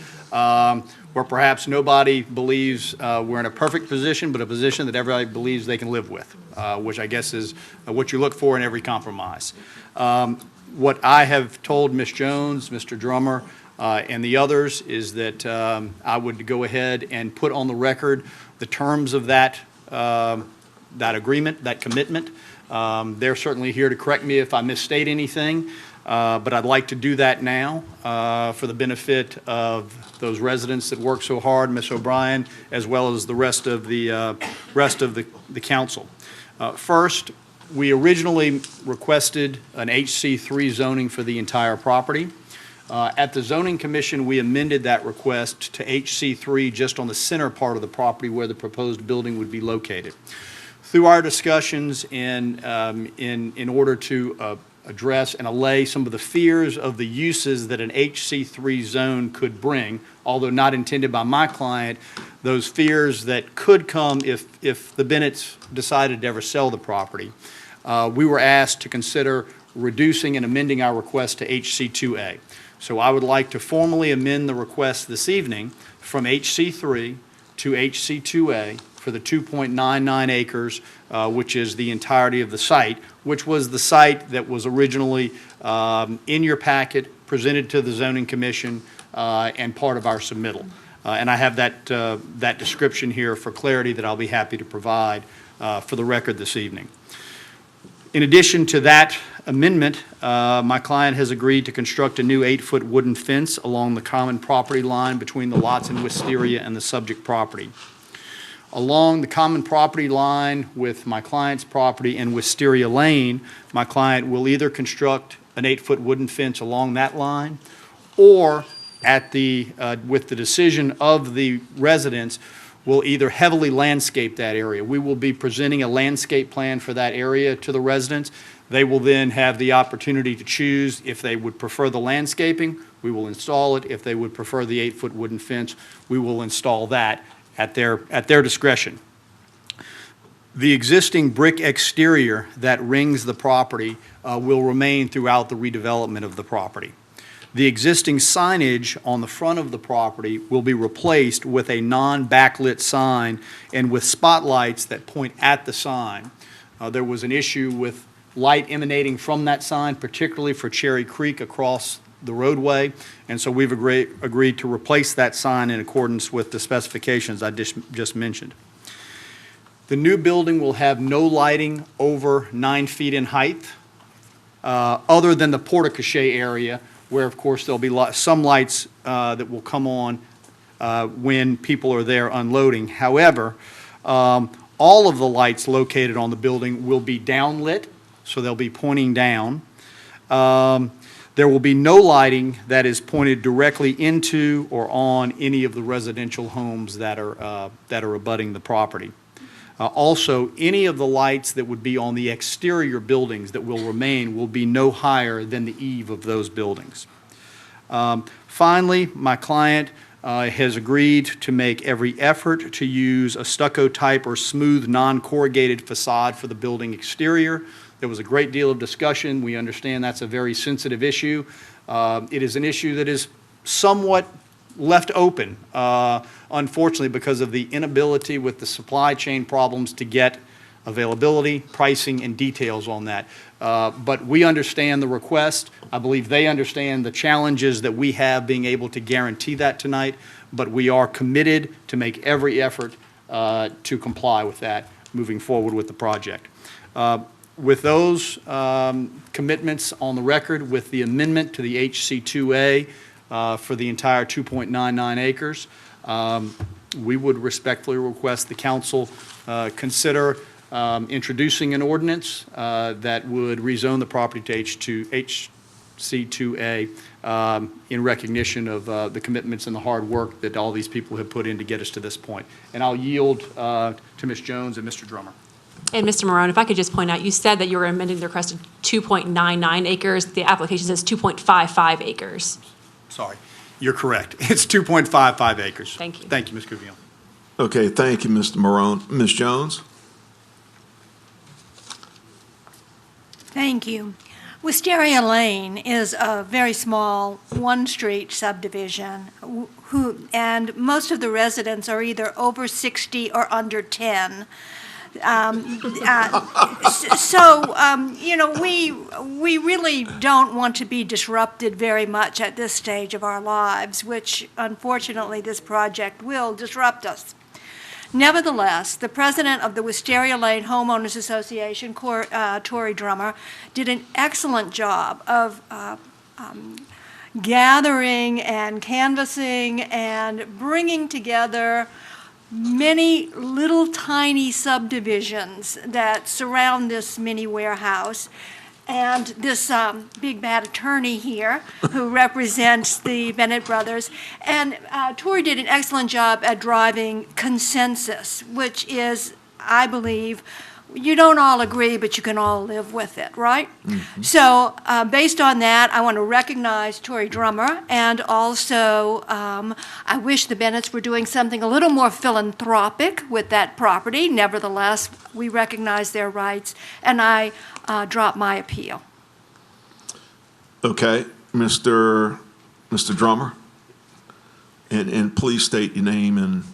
where perhaps nobody believes we're in a perfect position, but a position that everybody believes they can live with, which I guess is what you look for in every compromise. What I have told Ms. Jones, Mr. Drummer, and the others is that I would go ahead and put on the record the terms of that that agreement, that commitment. They're certainly here to correct me if I misstate anything, but I'd like to do that now for the benefit of those residents that work so hard, Ms. O'Brien, as well as the rest of the council. First, we originally requested an HC3 zoning for the entire property. At the Zoning Commission, we amended that request to HC3 just on the center part of the property where the proposed building would be located. Through our discussions in order to address and allay some of the fears of the uses that an HC3 zone could bring, although not intended by my client, those fears that could come if the Bennetts decided to ever sell the property, we were asked to consider reducing and amending our request to HC2A. So I would like to formally amend the request this evening from HC3 to HC2A for the 2.99 acres, which is the entirety of the site, which was the site that was originally in your packet, presented to the Zoning Commission, and part of our submittal. And I have that description here for clarity that I'll be happy to provide for the record this evening. In addition to that amendment, my client has agreed to construct a new 8-foot wooden fence along the common property line between the lots in Wisteria and the subject property. Along the common property line with my client's property in Wisteria Lane, my client will either construct an 8-foot wooden fence along that line, or with the decision of the residents, will either heavily landscape that area. We will be presenting a landscape plan for that area to the residents. They will then have the opportunity to choose if they would prefer the landscaping, we will install it. If they would prefer the 8-foot wooden fence, we will install that at their discretion. The existing brick exterior that rings the property will remain throughout the redevelopment of the property. The existing signage on the front of the property will be replaced with a non-backlit sign and with spotlights that point at the sign. There was an issue with light emanating from that sign, particularly for Cherry Creek across the roadway, and so we've agreed to replace that sign in accordance with the specifications I just mentioned. The new building will have no lighting over 9 feet in height, other than the porte-cochere area, where, of course, there'll be some lights that will come on when people are there unloading. However, all of the lights located on the building will be downlit, so they'll be pointing down. There will be no lighting that is pointed directly into or on any of the residential homes that are abutting the property. Also, any of the lights that would be on the exterior buildings that will remain will be no higher than the eave of those buildings. Finally, my client has agreed to make every effort to use a stucco type or smooth non-corrugated facade for the building exterior. There was a great deal of discussion. We understand that's a very sensitive issue. It is an issue that is somewhat left open, unfortunately, because of the inability with the supply chain problems to get availability, pricing, and details on that. But we understand the request. I believe they understand the challenges that we have being able to guarantee that tonight, but we are committed to make every effort to comply with that moving forward with the project. With those commitments on the record, with the amendment to the HC2A for the entire 2.99 acres, we would respectfully request the council consider introducing an ordinance that would rezone the property to HC2A in recognition of the commitments and the hard work that all these people have put in to get us to this point. And I'll yield to Ms. Jones and Mr. Drummer. And Mr. Marone, if I could just point out, you said that you were amending the request to 2.99 acres. The application says 2.55 acres. Sorry, you're correct. It's 2.55 acres. Thank you. Thank you, Ms. Cuvillon. Okay, thank you, Mr. Marone. Ms. Jones? Thank you. Wisteria Lane is a very small one-street subdivision, and most of the residents are either over 60 or under 10. You know, we really don't want to be disrupted very much at this stage of our lives, which unfortunately this project will disrupt us. Nevertheless, the president of the Wisteria Lane Homeowners Association, Tori Drummer, did an excellent job of gathering and canvassing and bringing together many little tiny subdivisions that surround this mini warehouse. And this big bad attorney here, who represents the Bennett brothers. And Tori did an excellent job at driving consensus, which is, I believe, you don't all agree, but you can all live with it, right? Mm-hmm. So based on that, I want to recognize Tori Drummer, and also I wish the Bennetts were doing something a little more philanthropic with that property. Nevertheless, we recognize their rights, and I drop my appeal. Okay, Mr. Drummer, and please state your name and.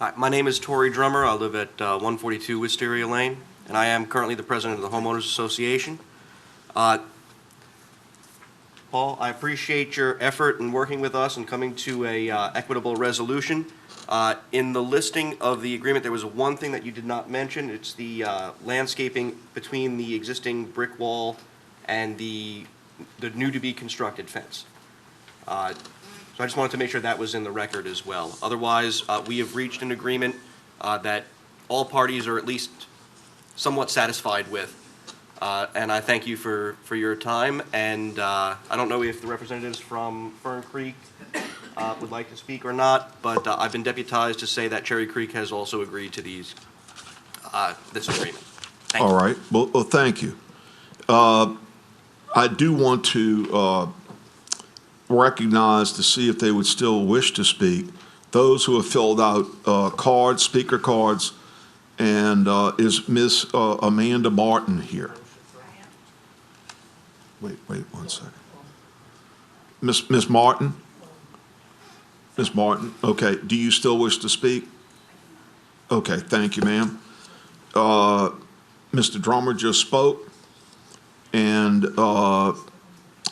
Hi, my name is Tori Drummer. I live at 142 Wisteria Lane, and I am currently the president of the Homeowners Association. Paul, I appreciate your effort in working with us and coming to a equitable resolution. In the listing of the agreement, there was one thing that you did not mention. It's the landscaping between the existing brick wall and the new-to-be constructed fence. So I just wanted to make sure that was in the record as well. Otherwise, we have reached an agreement that all parties are at least somewhat satisfied with. And I thank you for your time. And I don't know if the representatives from Fern Creek would like to speak or not, but I've been deputized to say that Cherry Creek has also agreed to this agreement. Thank you. All right, well, thank you. I do want to recognize to see if they would still wish to speak, those who have filled out cards, speaker cards, and is Ms. Amanda Martin here? Wait 1 second. Ms. Martin? Ms. Martin, okay, do you still wish to speak? Okay, thank you, ma'am. Mr. Drummer just spoke, and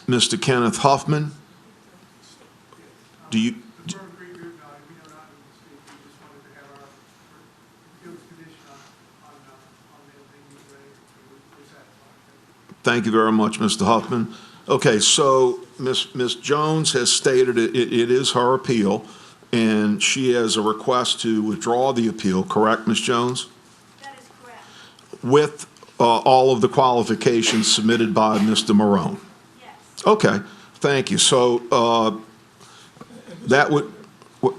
Mr. Kenneth Huffman, do you? Thank you very much, Mr. Huffman. Okay, so Ms. Jones has stated it is her appeal, and she has a request to withdraw the appeal, correct, Ms. Jones? That is correct. With all of the qualifications submitted by Mr. Marone? Yes. Okay, thank you. So that would, The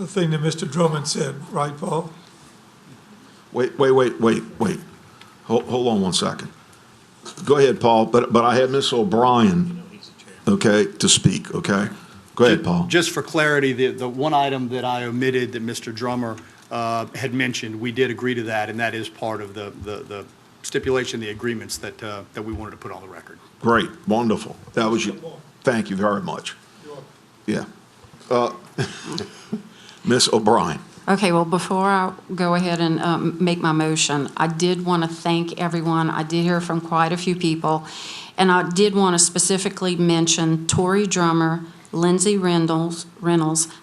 thing that Mr. Drummond said, right, Paul? wait. Hold on 1 second. Go ahead, Paul, but I have Ms. O'Brien, okay, to speak, okay? Go ahead, Paul. Just for clarity, the one item that I omitted that Mr. Drummer had mentioned, we did agree to that, and that is part of the stipulation, the agreements that we wanted to put on the record. Great, wonderful. That was you. Thank you very much. Yeah. Ms. O'Brien. Okay, well, before I go ahead and make my motion, I did want to thank everyone. I did hear from quite a few people, and I did want to specifically mention Tori Drummer, Lindsay Reynolds,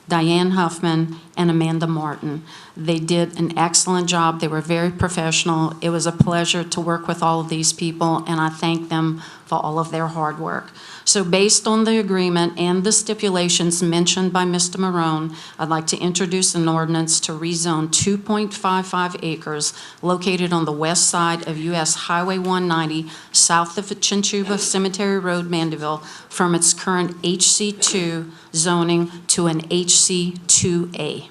Diane Huffman, and Amanda Martin. They did an excellent job. They were very professional. It was a pleasure to work with all of these people, and I thank them for all of their hard work. So based on the agreement and the stipulations mentioned by Mr. Marone, I'd like to introduce an ordinance to rezone 2.55 acres located on the west side of US Highway 190, south of Chinchuba Cemetery Road, Mandeville, from its current HC2 zoning to an HC2A.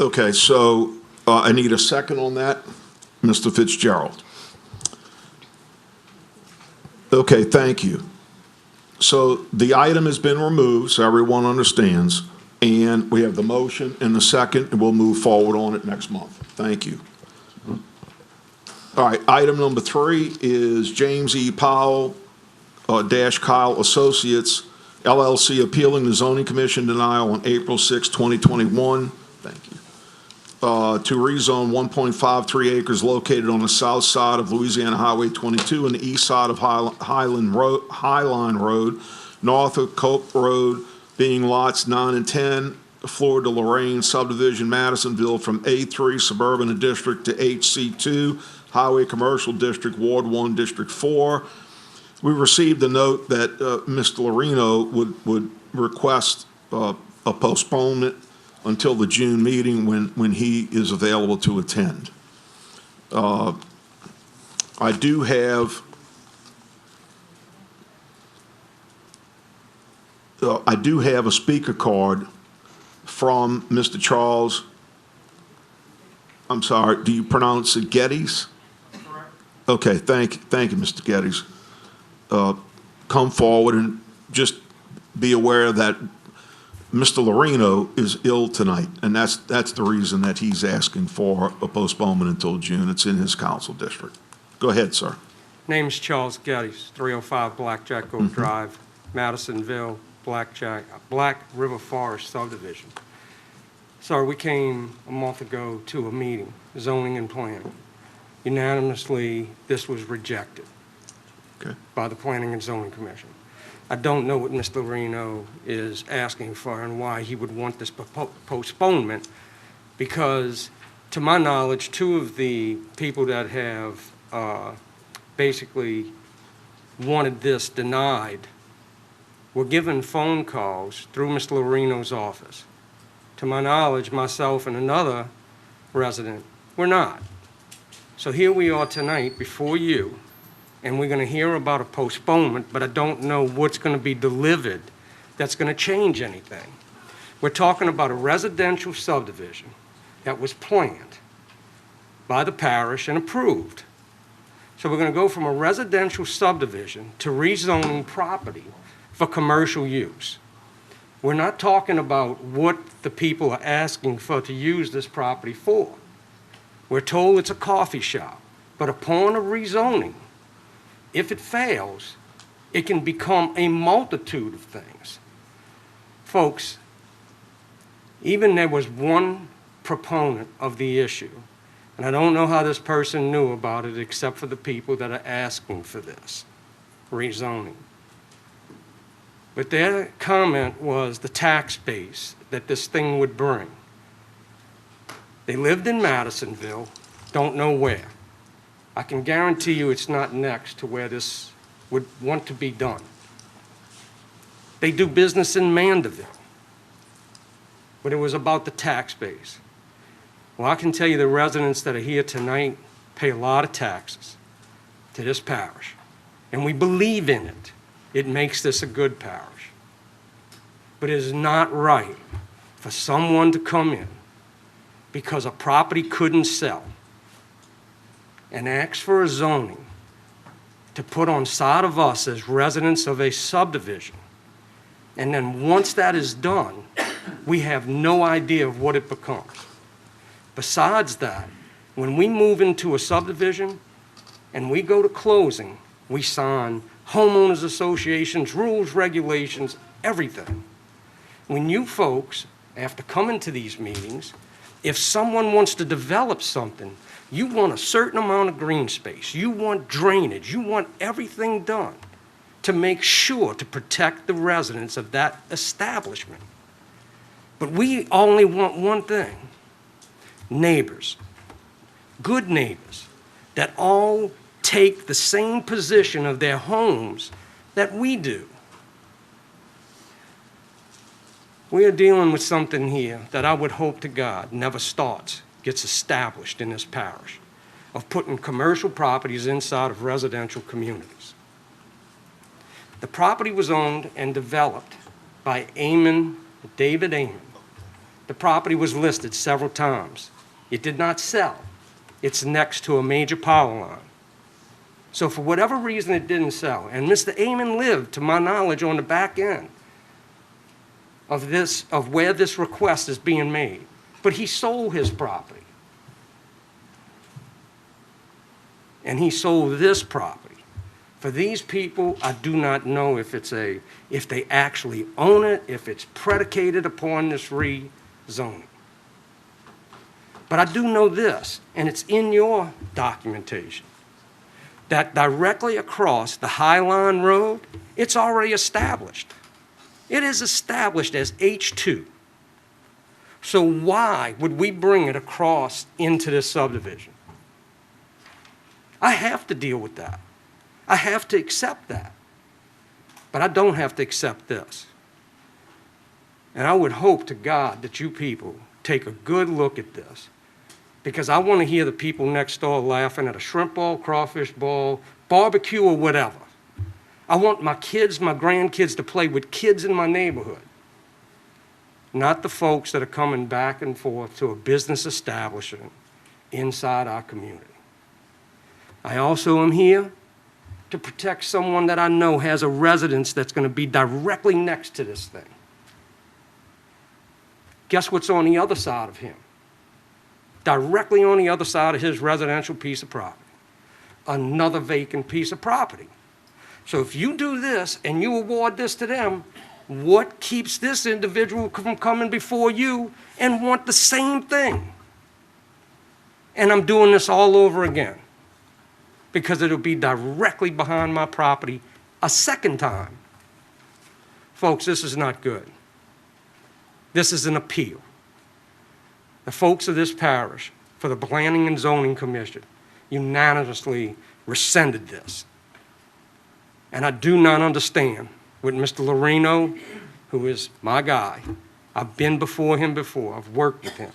Okay, so I need a second on that. Mr. Fitzgerald. Okay, thank you. So the item has been removed, so everyone understands, and we have the motion and the second, and we'll move forward on it next month. Thank you. All right, item number 3 is James E. Powell, Kyle Associates, LLC, appealing the zoning commission denial on April 6, 2021. Thank you. To rezone 1.53 acres located on the south side of Louisiana Highway 22 and the east side of Highline Road, north of Cope Road, being lots 9 and 10, Florida Lorraine subdivision, Madisonville, from A3 Suburban District to HC2, Highway Commercial District, Ward 1, District 4. We received a note that Mr. Lorino would request a postponement until the June meeting when he is available to attend. I do have a speaker card from Mr. Charles, I'm sorry, do you pronounce it Geddes? Correct. Okay, thank you, Mr. Geddes. Come forward and just be aware that Mr. Lorino is ill tonight, and that's the reason that he's asking for a postponement until June. It's in his council district. Go ahead, sir. Name's Charles Geddes, 305 Blackjack Oak Drive, Madisonville, Black River Forest subdivision. Sir, we came a month ago to a meeting, zoning and planning. Unanimously, this was rejected by the Planning and Zoning Commission. I don't know what Mr. Lorino is asking for and why he would want this postponement, because to my knowledge, two of the people that have basically wanted this denied were given phone calls through Mr. Lorino's office. To my knowledge, myself and another resident were not. So here we are tonight before you, and we're going to hear about a postponement, but I don't know what's going to be delivered that's going to change anything. We're talking about a residential subdivision that was planned by the parish and approved. So we're going to go from a residential subdivision to rezoning property for commercial use. We're not talking about what the people are asking for to use this property for. We're told it's a coffee shop, but upon a rezoning, if it fails, it can become a multitude of things. Folks, even there was one proponent of the issue, and I don't know how this person knew about it except for the people that are asking for this rezoning. But their comment was the tax base that this thing would bring. They lived in Madisonville, don't know where. I can guarantee you it's not next to where this would want to be done. They do business in Mandeville, but it was about the tax base. Well, I can tell you the residents that are here tonight pay a lot of taxes to this parish, and we believe in it. It makes this a good parish. But it is not right for someone to come in because a property couldn't sell and ask for a zoning to put on side of us as residents of a subdivision. And then once that is done, we have no idea of what it becomes. Besides that, when we move into a subdivision and we go to closing, we sign homeowners associations, rules, regulations, everything. When you folks, after coming to these meetings, if someone wants to develop something, you want a certain amount of green space, you want drainage, you want everything done to make sure to protect the residents of that establishment. But we only want one thing: neighbors, good neighbors, that all take the same position of their homes that we do. We are dealing with something here that I would hope to God never gets established in this parish, of putting commercial properties inside of residential communities. The property was owned and developed by David Amon. The property was listed several times. It did not sell. It's next to a major power line. So for whatever reason, it didn't sell. And Mr. Amon lived, to my knowledge, on the back end of where this request is being made. But he sold his property. And he sold this property. For these people, I do not know if they actually own it, if it's predicated upon this rezoning. But I do know this, and it's in your documentation, that directly across the High Line Road, it's already established. It is established as H2. So why would we bring it across into this subdivision? I have to deal with that. I have to accept that. But I don't have to accept this. And I would hope to God that you people take a good look at this, because I want to hear the people next door laughing at a shrimp ball, crawfish ball, barbecue, or whatever. I want my kids, my grandkids to play with kids in my neighborhood, not the folks that are coming back and forth to a business establishment inside our community. I also am here to protect someone that I know has a residence that's going to be directly next to this thing. Guess what's on the other side of him? Directly on the other side of his residential piece of property. Another vacant piece of property. So if you do this and you award this to them, what keeps this individual from coming before you and want the same thing? And I'm doing this all over again, because it'll be directly behind my property a second time. Folks, this is not good. This is an appeal. The folks of this parish, for the Planning and Zoning Commission, unanimously rescinded this. And I do not understand with Mr. Lorino, who is my guy. I've been before him before. I've worked with him.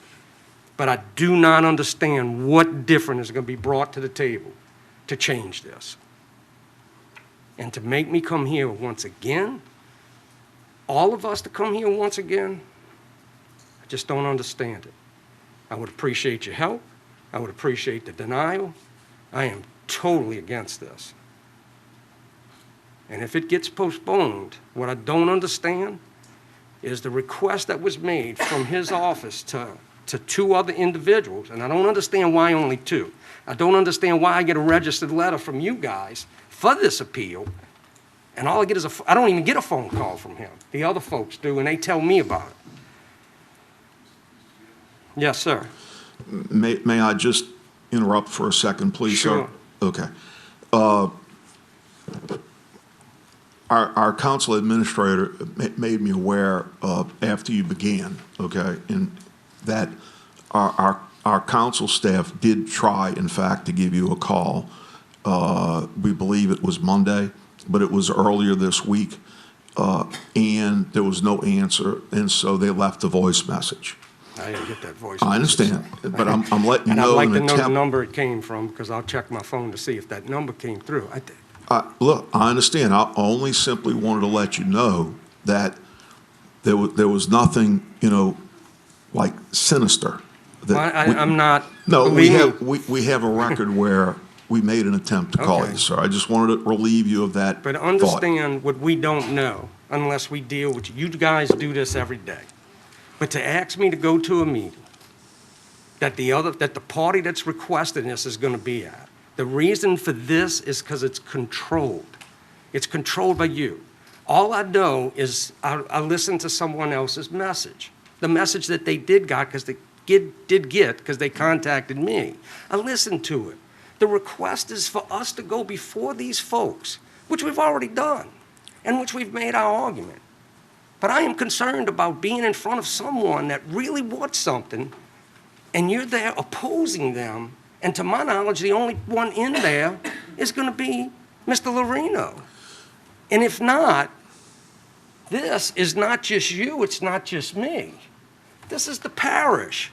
But I do not understand what different is going to be brought to the table to change this. And to make me come here once again, all of us to come here once again, I just don't understand it. I would appreciate your help. I would appreciate the denial. I am totally against this. And if it gets postponed, what I don't understand is the request that was made from his office to two other individuals, and I don't understand why only two. I don't understand why I get a registered letter from you guys for this appeal, and all I get is I don't even get a phone call from him. The other folks do, and they tell me about it. Yes, sir. May I just interrupt for a second, please, Sure. sir? Okay. Our council administrator made me aware after you began, okay, and that our council staff did try, in fact, to give you a call. We believe it was Monday, but it was earlier this week, and there was no answer, and so they left a voice message. I didn't get that voice. I understand, but I'm letting you and know. I'd like an to know the attempt- number it came from, because I'll check my phone to see if that number came through. Look, I understand. I only simply wanted to let you know that there was nothing, like sinister. that I'm not. No, we believing- have a record where we made an attempt to call Okay. you, sir. I just wanted to relieve you of that But thought. understand what we don't know unless we deal with you. You guys do this every day. But to ask me to go to a meeting that the party that's requesting this is going to be at, the reason for this is because it's controlled. It's controlled by you. All I know is I listened to someone else's message, the message that they did get because they contacted me. I listened to it. The request is for us to go before these folks, which we've already done, and which we've made our argument. But I am concerned about being in front of someone that really wants something, and you're there opposing them. And to my knowledge, the only one in there is going to be Mr. Lorino. And if not, this is not just you, it's not just me. This is the parish.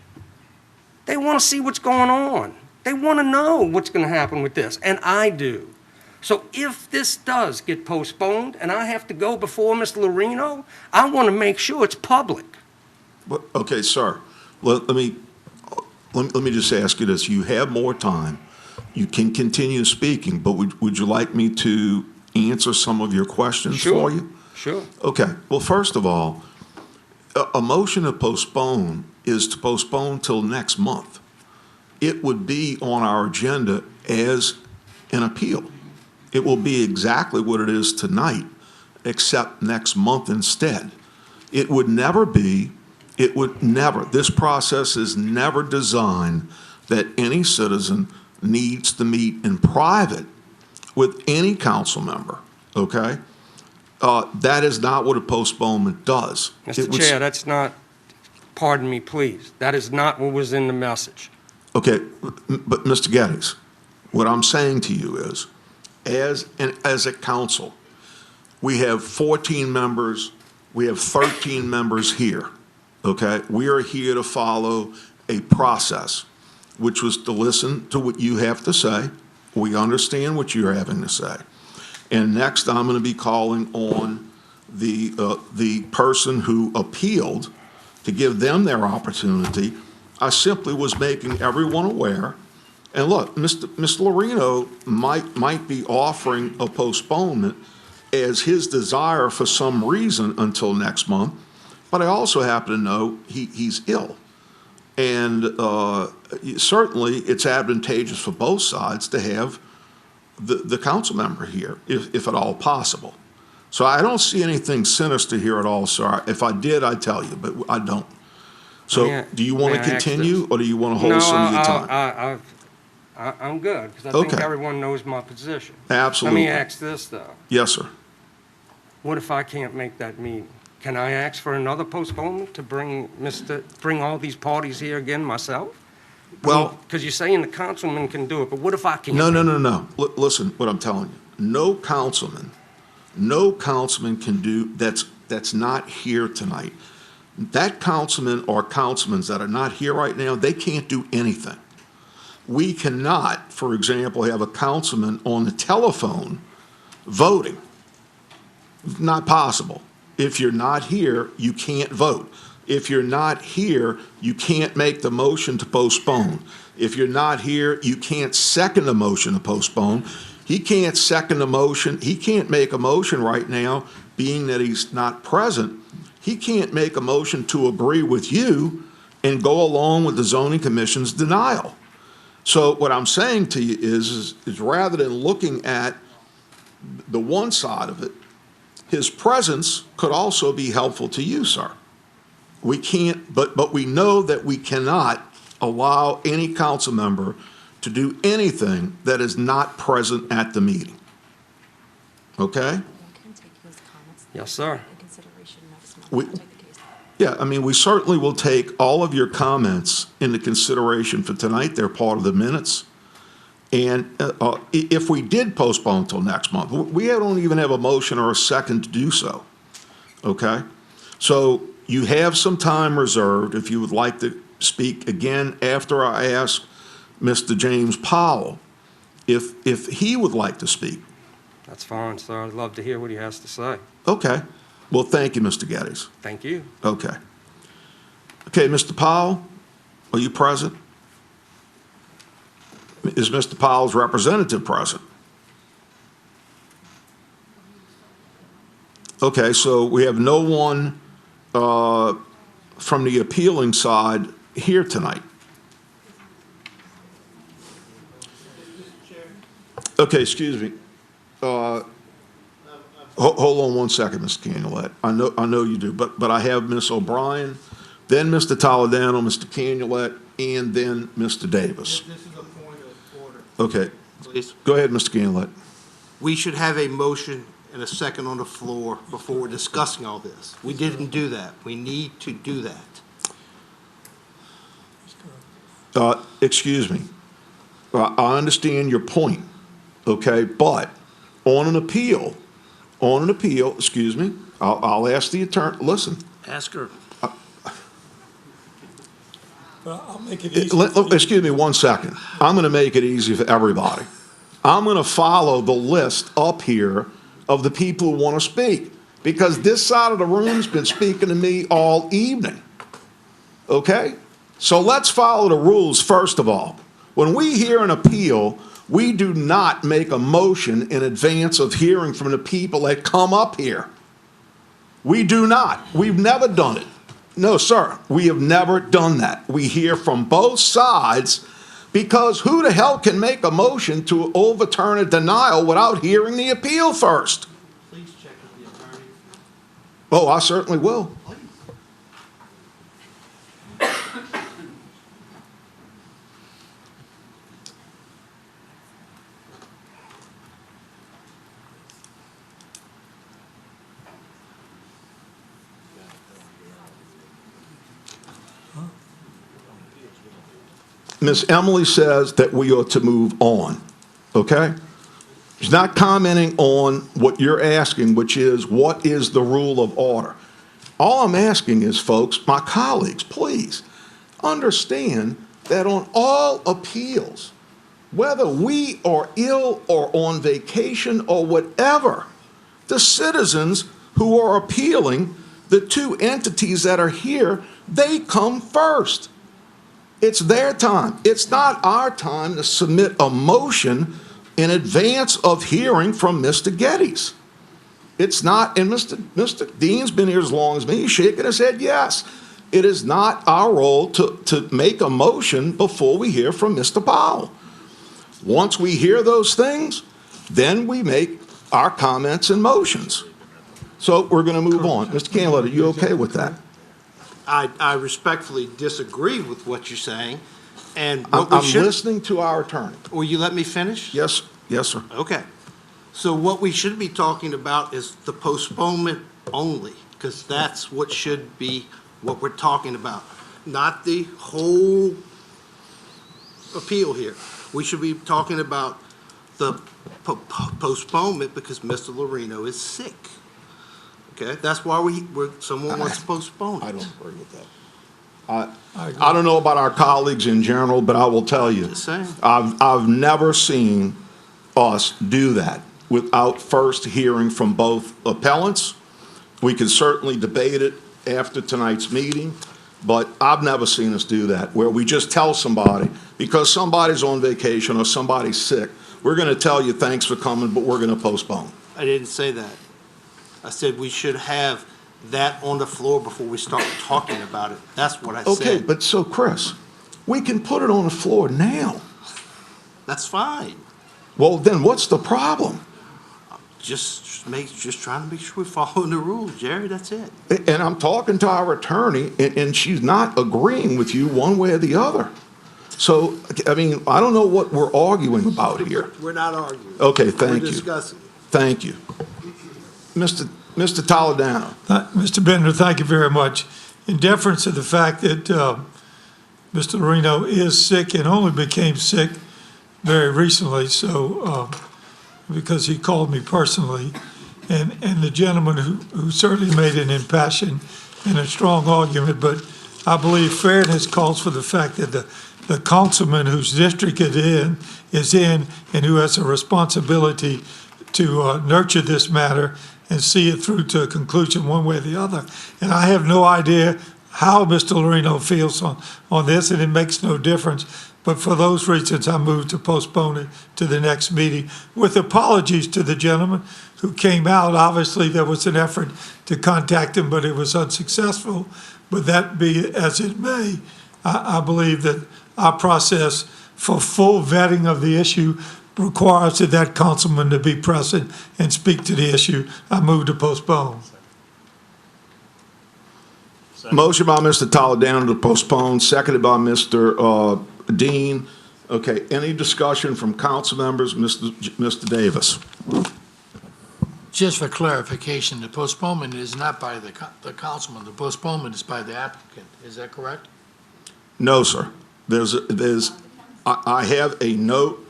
They want to see what's going on. They want to know what's going to happen with this, and I do. So if this does get postponed and I have to go before Mr. Lorino, I want to make sure it's public. But, okay, sir, let me just ask you this. You have more time. You can continue speaking, but would you like me to answer some of your questions for you? Sure. Okay. Well, first of all, a motion to postpone is to postpone till next month. It would be on our agenda as an appeal. It will be exactly what it is tonight, except next month instead. It would never, this process is never designed that any citizen needs to meet in private with any council member, okay? That is not what a postponement does. It Mr. was- Chair, that's not, pardon me, please, that is not what was in the message. Okay, but Mr. Geddes, what I'm saying to you is, as a council, we have 14 members, we have 13 members here, okay? We are here to follow a process, which was to listen to what you have to say. We understand what you're having to say. And next, I'm going to be calling on the person who appealed to give them their opportunity. I simply was making everyone aware. And look, Mr. Lorino might be offering a postponement as his desire for some reason until next month, but I also happen to know he's ill. And certainly, it's advantageous for both sides to have the council member here, if at all possible. So I don't see anything sinister here at all, sir. If I did, I'd tell you, but I don't. So do you want to continue, or do you want to hold some of your time? I'm good, because I think Okay. everyone knows my position. Absolutely. Let me ask this, though. Yes, sir. What if I can't make that meeting? Can I ask for another postponement to bring all these parties here again myself? Well, Because you're saying the councilman can do it, but what if I can't? No. Listen, what I'm telling you, no councilman can do, that's not here tonight. That councilman or councilmans that are not here right now, they can't do anything. We cannot, for example, have a councilman on the telephone voting. Not possible. If you're not here, you can't vote. If you're not here, you can't make the motion to postpone. If you're not here, you can't second the motion to postpone. He can't second the motion. He can't make a motion right now, being that he's not present. He can't make a motion to agree with you and go along with the zoning commission's denial. So what I'm saying to you is rather than looking at the one side of it, his presence could also be helpful to you, sir. We can't, but we know that we cannot allow any council member to do anything that is not present at the meeting. Okay? Yes, sir. Yeah, I mean, we certainly will take all of your comments into consideration for tonight. They're part of the minutes. And if we did postpone until next month, we don't even have a motion or a second to do so. Okay? So you have some time reserved if you would like to speak again after I ask Mr. James Powell if he would like to speak. That's fine, sir. I'd love to hear what he has to say. Okay. Well, thank you, Mr. Geddes. Thank you. Okay. Okay, Mr. Powell, are you present? Is Mr. Powell's representative present? Okay, so we have no one from the appealing side here tonight. Okay, excuse me. Hold on one second, Mr. Canulet. I know you do, but I have Ms. O'Brien, then Mr. Toledano, Mr. Canulet, and then Mr. Davis. This is a point of order. Okay. Please. Go ahead, Mr. Canulet. We should have a motion and a second on the floor before we're discussing all this. We didn't do that. We need to do that. Excuse me. I understand your point, okay, but on an appeal, excuse me, I'll ask the attorney, listen. Ask her. I'll make it easy. Excuse me one second. I'm going to make it easy for everybody. I'm going to follow the list up here of the people who want to speak, because this side of the room's been speaking to me all evening. Okay? So let's follow the rules first of all. When we hear an appeal, we do not make a motion in advance of hearing from the people that come up here. We do not. We've never done it. No, sir, we have never done that. We hear from both sides, because who the hell can make a motion to overturn a denial without hearing the appeal first? Please check with the attorney. Oh, I certainly will. Ms. Emily says that we ought to move on, okay? She's not commenting on what you're asking, which is, what is the rule of order? All I'm asking is, folks, my colleagues, please understand that on all appeals, whether we are ill or on vacation or whatever, the citizens who are appealing, the two entities that are here, they come first. It's their time. It's not our time to submit a motion in advance of hearing from Mr. Geddes. It's not, and Mr. Dean's been here as long as me, he's shaking his head yes. It is not our role to make a motion before we hear from Mr. Powell. Once we hear those things, then we make our comments and motions. So we're going to move on. Mr. Canlett, are you okay with that? I respectfully disagree with what you're saying, and I'm what we should... listening to our attorney. Will you let me finish? Yes, yes, sir. Okay. So what we should be talking about is the postponement only, because that's what should be what we're talking about, not the whole appeal here. We should be talking about the postponement because Mr. Lorino is sick. Okay, that's why someone wants to postpone it. I don't agree with that. I don't know about our colleagues in general, but I will tell you, Just saying. I've never seen us do that without first hearing from both appellants. We can certainly debate it after tonight's meeting, but I've never seen us do that, where we just tell somebody, because somebody's on vacation or somebody's sick, we're going to tell you thanks for coming, but we're going to postpone. I didn't say that. I said we should have that on the floor before we start talking about it. That's what I said. Okay, but so Chris, we can put it on the floor now. That's fine. Well, then what's the problem? Just trying to make sure we're following the rules, Jerry, that's it. And I'm talking to our attorney, and she's not agreeing with you one way or the other. So, I mean, I don't know what we're arguing about here. We're not arguing. Okay, thank We're you. discussing. Thank you. Mr. Toledano. Mr. Bender, thank you very much. In deference to the fact that Mr. Lorino is sick and only became sick very recently, so because he called me personally, and the gentleman who certainly made an impassioned and a strong argument, but I believe fairness calls for the fact that the councilman whose district it is in and who has a responsibility to nurture this matter and see it through to a conclusion one way or the other. And I have no idea how Mr. Lorino feels on this, and it makes no difference. But for those reasons, I move to postpone it to the next meeting, with apologies to the gentleman who came out. Obviously, there was an effort to contact him, but it was unsuccessful. But that be as it may, I believe that our process for full vetting of the issue requires that councilman to be present and speak to the issue. I move to postpone. Motion by Mr. Toledano to postpone, seconded by Mr. Dean. Okay, any discussion from council members? Mr. Davis. Just for clarification, the postponement is not by the councilman. The postponement is by the applicant. Is that correct? No, sir. I have a note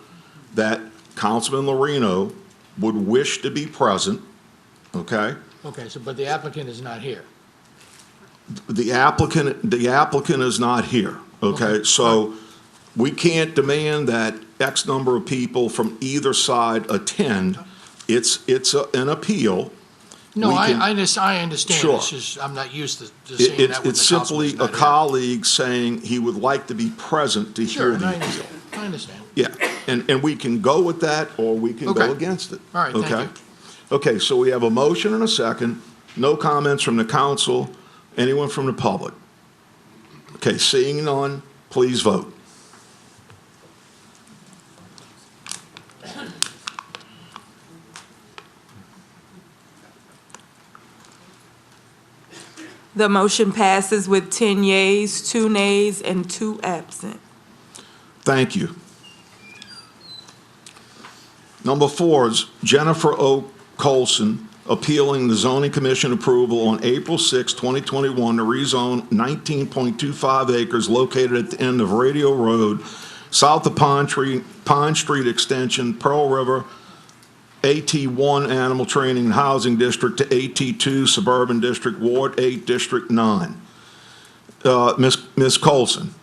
that Councilman Lorino would wish to be present, okay? Okay, so, but the applicant is not here. The applicant is not here, okay? So we can't demand that X number of people from either side attend. It's an appeal. No, I understand. Sure. It's just, I'm not used to seeing that when the councilman's It's simply a not here. colleague saying he would like to be present to Sure, hear and the I appeal. understand. I understand. Yeah, and we can go with that, or we can Okay. go against it. All right, thank Okay? you. Okay, so we have a motion and a second. No comments from the council. Anyone from the public? Okay, seeing none, please vote. The motion passes with 10 yeas, 2 nays, and 2 absent. Thank you. Number 4 is Jennifer O. Colson, appealing the zoning commission approval on April 6, 2021 to rezone 19.25 acres located at the end of Radio Road, south of Pine Street Extension, Pearl River, AT1 Animal Training and Housing District to AT2 Suburban District, Ward 8, District 9. Ms. Colson.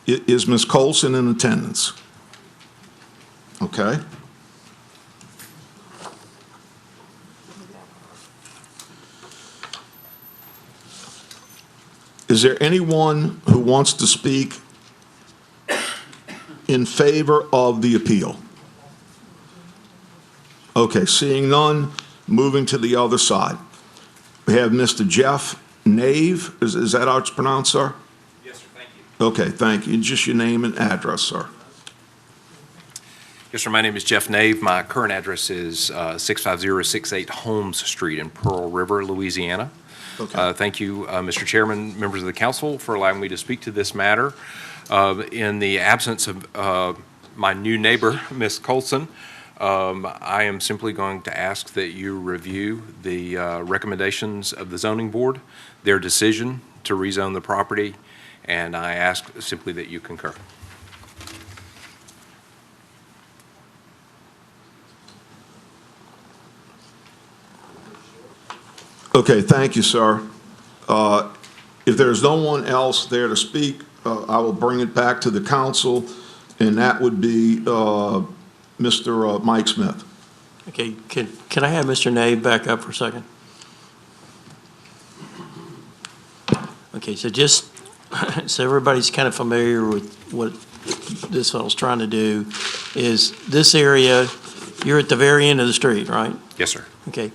Is Ms. Colson in attendance? Okay. Is there anyone who wants to speak in favor of the appeal? Okay, seeing none, moving to the other side. We have Mr. Jeff Nave. Is that how it's pronounced, sir? Yes, sir. Thank you. Okay, thank you. Just your name and address, sir. Yes, sir. My name is Jeff Nave. My current address is 65068 Holmes Street in Pearl River, Louisiana. Okay. Thank you, Mr. Chairman, members of the council, for allowing me to speak to this matter. In the absence of my new neighbor, Ms. Colson, I am simply going to ask that you review the recommendations of the zoning board, their decision to rezone the property, and I ask simply that you concur. Okay, thank you, sir. If there's no one else there to speak, I will bring it back to the council, and that would be Mr. Mike Smith. Okay, can I have Mr. Nave back up for a second? Okay, so just, so everybody's kind of familiar with what this fellow's trying to do, is this area, you're at the very end of the street, right? Yes, sir. Okay.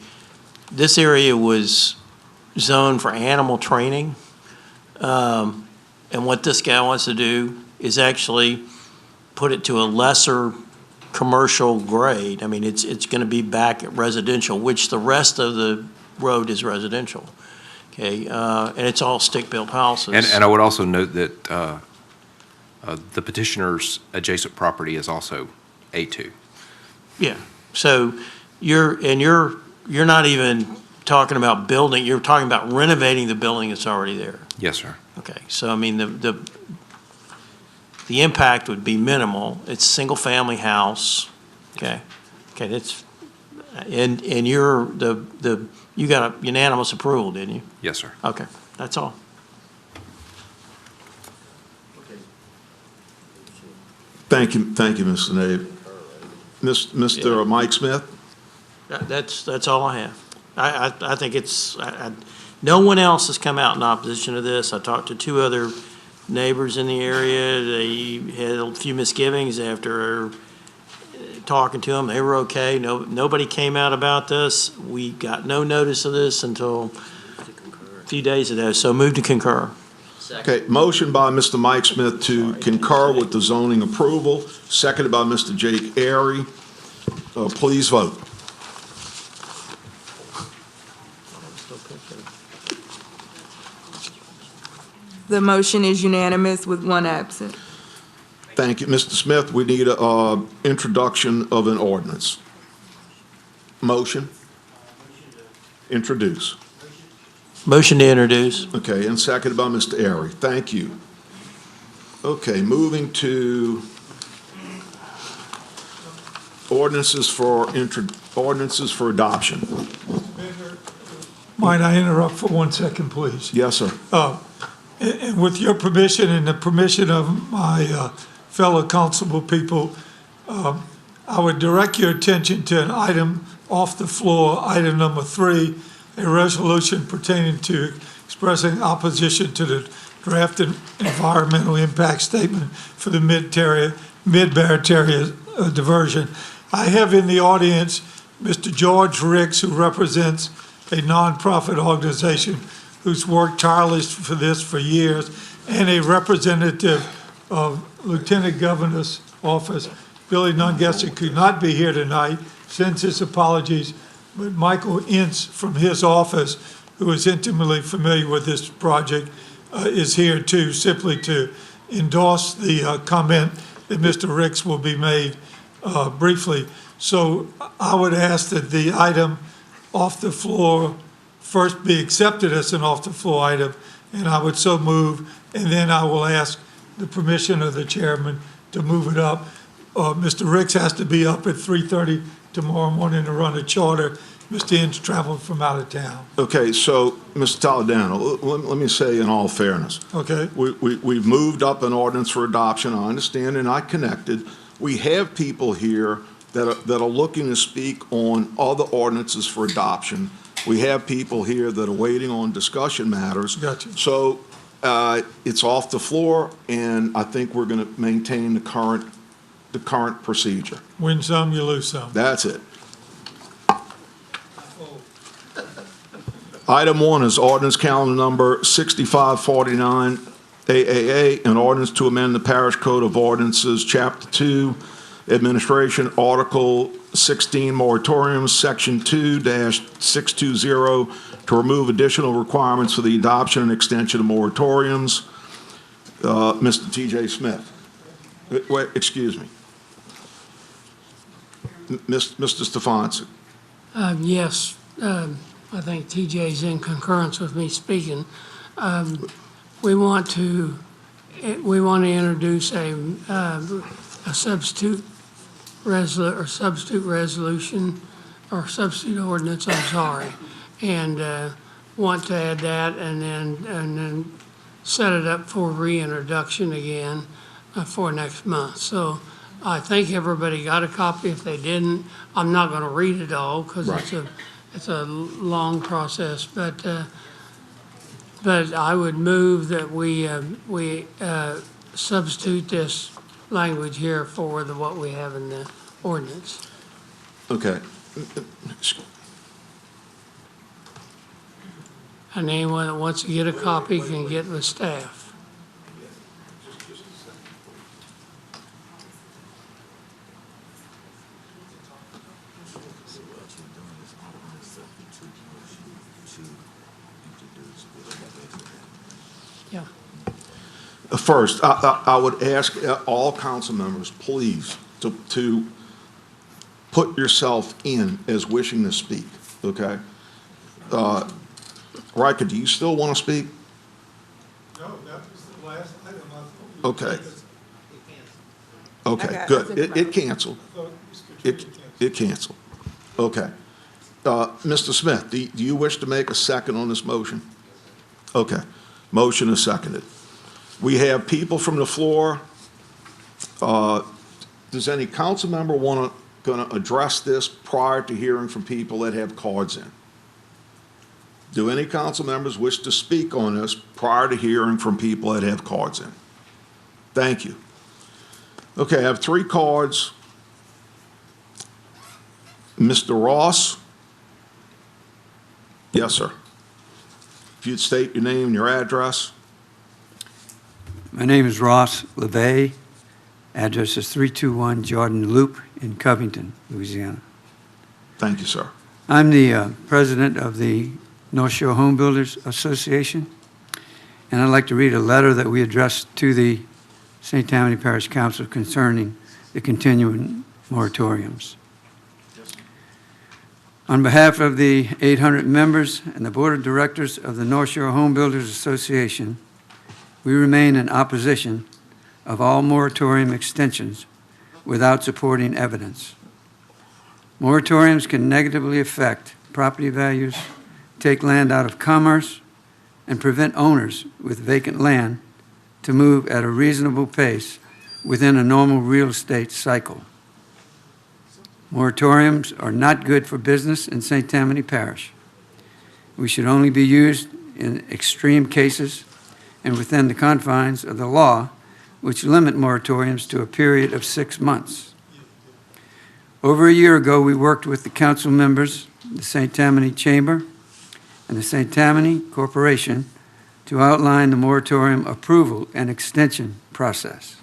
This area was zoned for animal training. And what this guy wants to do is actually put it to a lesser commercial grade. I mean, it's going to be back at residential, which the rest of the road is residential. Okay, and it's all stick-built houses. And I would also note that the petitioner's adjacent property is also A2. Yeah, so you're not even talking about building, you're talking about renovating the building that's already there. Yes, sir. Okay, so I mean, the impact would be minimal. It's a single-family house, okay? Okay, that's, and you got a unanimous approval, didn't you? Yes, sir. Okay, that's all. Thank you, Mr. Nave. Mr. Mike Smith? That's all I have. I think it's, no one else has come out in opposition to this. I talked to two other neighbors in the area. They had a few misgivings after talking to them. They were okay. Nobody came out about this. We got no notice of this until a few days ago, so move to concur. Okay, motion by Mr. Mike Smith to concur with the zoning approval, seconded by Mr. Jake Airy. Please vote. The motion is unanimous with one absent. Thank you. Mr. Smith, we need a introduction of an ordinance. Motion? Introduce. Motion to introduce. Okay, and seconded by Mr. Airy. Thank you. Okay, moving to ordinances for adoption. Might I interrupt for 1 second, please? Yes, sir. And with your permission and the permission of my fellow councilable people, I would direct your attention to an item off the floor, item number 3, a resolution pertaining to expressing opposition to the drafted environmental impact statement for the Mid-Barataria diversion. I have in the audience Mr. George Ricks, who represents a nonprofit organization who's worked tirelessly for this for years, and a representative of Lieutenant Governor's office. Billy Nungesser could not be here tonight, sends his apologies, but Michael Ince from his office, who is intimately familiar with this project, is here too, simply to endorse the comment and Mr. Ricks will be made briefly. So I would ask that the item off the floor first be accepted as an off-the-floor item, and I would so move, and then I will ask the permission of the chairman to move it up. Mr. Ricks has to be up at 3:30 tomorrow morning to run a charter. Mr. Inns traveled from out of town. Okay, so, Mr. Toledano, let me say in all fairness, Okay? we've moved up an ordinance for adoption, I understand, and I connected. We have people here that are looking to speak on other ordinances for adoption. We have people here that are waiting on discussion matters. Gotcha. So, it's off the floor, and I think we're gonna maintain the current procedure. Win some, you lose some. That's it. Item 1 is ordinance calendar number 6549 AAA, an ordinance to amend the Parish Code of Ordinances, Chapter 2, Administration, Article 16, Moratoriums, Section 2-620, to remove additional requirements for the adoption and extension of moratoriums. Mr. T.J. Smith. Wait, excuse me. Mr. Stefanski. Yes, I think TJ's in concurrence with me speaking. We want to introduce a substitute resolution, or substitute ordinance, I'm sorry, and want to add that and then set it up for reintroduction again for next month. So I think everybody got a copy. If they didn't, I'm not going to read it all because it's a long process, but I would move that we substitute this language here for what we have in the ordinance. Okay. And anyone that wants to get a copy can get with staff. Yeah. First, I would ask all council members, please, to put yourself in as wishing to speak, okay? Riker, do you still want to speak? No, that was the last item I thought. Okay. Okay, good. It canceled. It canceled. Okay. Mr. Smith, do you wish to make a second on this motion? Okay. Motion is seconded. We have people from the floor. Does any council member going to address this prior to hearing from people that have cards in? Do any council members wish to speak on this prior to hearing from people that have cards in? Thank you. Okay, I have 3 cards. Mr. Ross? Yes, sir. If you'd state your name and your address. My name is Ross LeVay. Address is 321 Jordan Loop in Covington, Louisiana. Thank you, sir. I'm the president of the North Shore Home Builders Association, and I'd like to read a letter that we addressed to the St. Tammany Parish Council concerning the continuing moratoriums. On behalf of the 800 members and the Board of Directors of the North Shore Home Builders Association, we remain in opposition of all moratorium extensions without supporting evidence. Moratoriums can negatively affect property values, take land out of commerce, and prevent owners with vacant land to move at a reasonable pace within a normal real estate cycle. Moratoriums are not good for business in St. Tammany Parish. We should only be used in extreme cases and within the confines of the law, which limit moratoriums to a period of 6 months. Over a year ago, we worked with the council members, the St. Tammany Chamber, and the St. Tammany Corporation to outline the moratorium approval and extension process.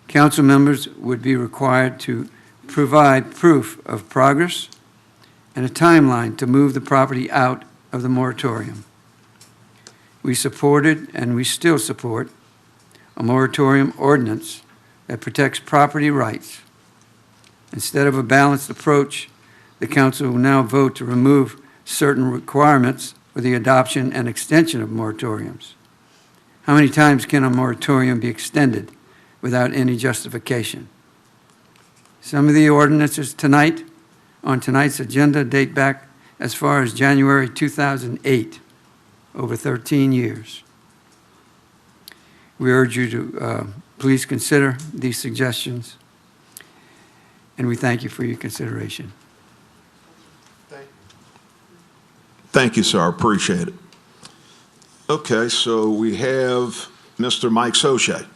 Council members would be required to provide proof of progress and a timeline to move the property out of the moratorium. We supported, and we still support, a moratorium ordinance that protects property rights. Instead of a balanced approach, the council will now vote to remove certain requirements for the adoption and extension of moratoriums. How many times can a moratorium be extended without any justification? Some of the ordinances on tonight's agenda date back as far as January 2008, over 13 years. We urge you to please consider these suggestions, and we thank you for your consideration. Thank you, sir. I appreciate it. Okay, so we have Mr. Mike Soche.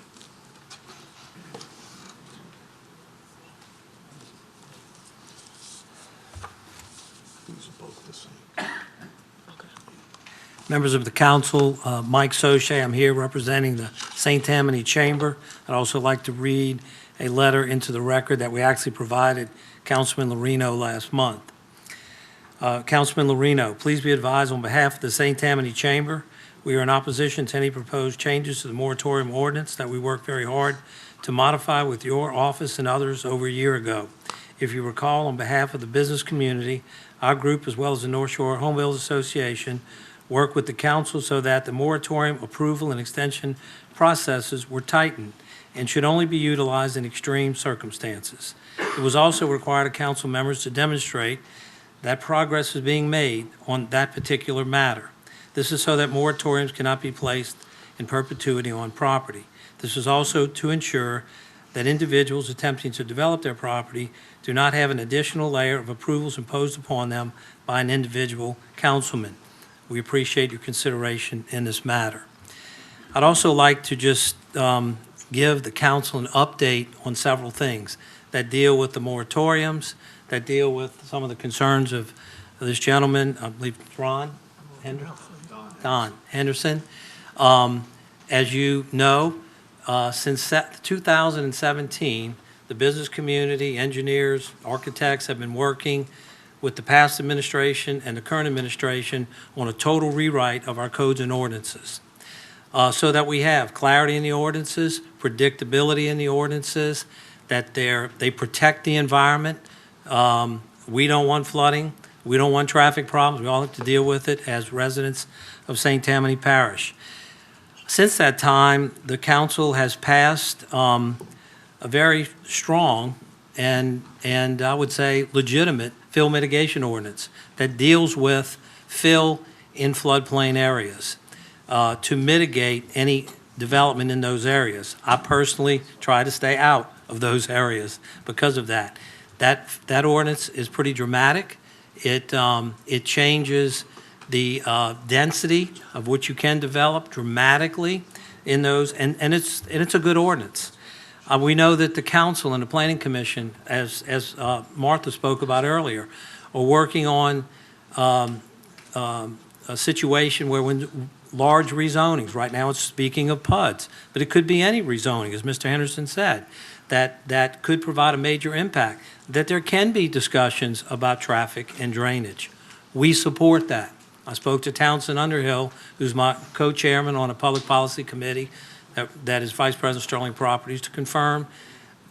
Members of the council, Mike Soche, I'm here representing the St. Tammany Chamber. I'd also like to read a letter into the record that we actually provided Councilman Lorino last month. Councilman Lorino, please be advised on behalf of the St. Tammany Chamber, we are in opposition to any proposed changes to the moratorium ordinance that we worked very hard to modify with your office and others over a year ago. If you recall, on behalf of the business community, our group, as well as the North Shore Home Builders Association, worked with the council so that the moratorium approval and extension processes were tightened and should only be utilized in extreme circumstances. It was also required of council members to demonstrate that progress is being made on that particular matter. This is so that moratoriums cannot be placed in perpetuity on property. This is also to ensure that individuals attempting to develop their property do not have an additional layer of approvals imposed upon them by an individual councilman. We appreciate your consideration in this matter. I'd also like to just give the council an update on several things that deal with the moratoriums, that deal with some of the concerns of this gentleman, I believe Don Henderson. As you know, since 2017, the business community, engineers, architects have been working with the past administration and the current administration on a total rewrite of our codes and ordinances, so that we have clarity in the ordinances, predictability in the ordinances, that they protect the environment. We don't want flooding. We don't want traffic problems. We all have to deal with it as residents of St. Tammany Parish. Since that time, the council has passed a very strong and I would say legitimate fill mitigation ordinance that deals with fill in floodplain areas to mitigate any development in those areas. I personally try to stay out of those areas because of that. That ordinance is pretty dramatic. It changes the density of what you can develop dramatically in those, and it's a good ordinance. We know that the council and the planning commission, as Martha spoke about earlier, are working on a situation where when large rezonings, right now it's speaking of PUDs, but it could be any rezoning, as Mr. Henderson said, that could provide a major impact, that there can be discussions about traffic and drainage. We support that. I spoke to Townsend Underhill, who's my co-chairman on a public policy committee that is Vice President Sterling Properties, to confirm.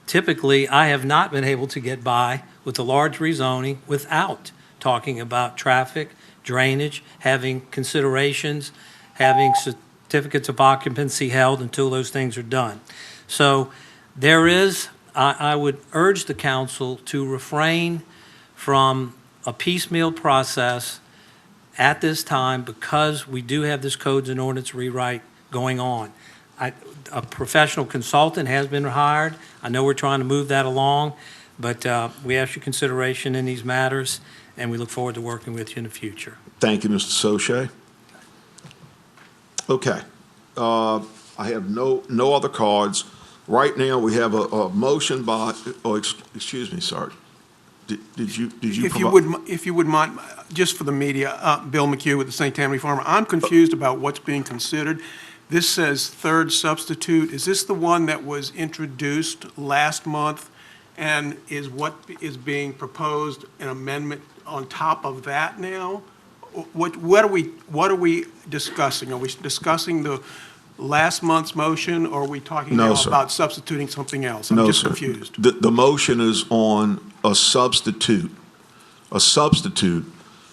Typically, I have not been able to get by with the large rezoning without talking about traffic, drainage, having considerations, having certificates of occupancy held until those things are done. So there is, I would urge the council to refrain from a piecemeal process at this time because we do have this codes and ordinance rewrite going on. A professional consultant has been hired. I know we're trying to move that along, but we ask your consideration in these matters, and we look forward to working with you in the future. Thank you, Mr. Soche. Okay. I have no other cards. Right now, we have a motion by, excuse me, sorry. Did you If you would mind, just for the media, Bill McHugh with the St. Tammany Farmer, I'm confused about what's being considered. This says third substitute. Is this the one that was introduced last month and is what is being proposed, an amendment on top of that now? What are we discussing? Are we discussing last month's motion, or are we talking No, now sir. about substituting something else? I'm No, just sir. confused. The motion is on a substitute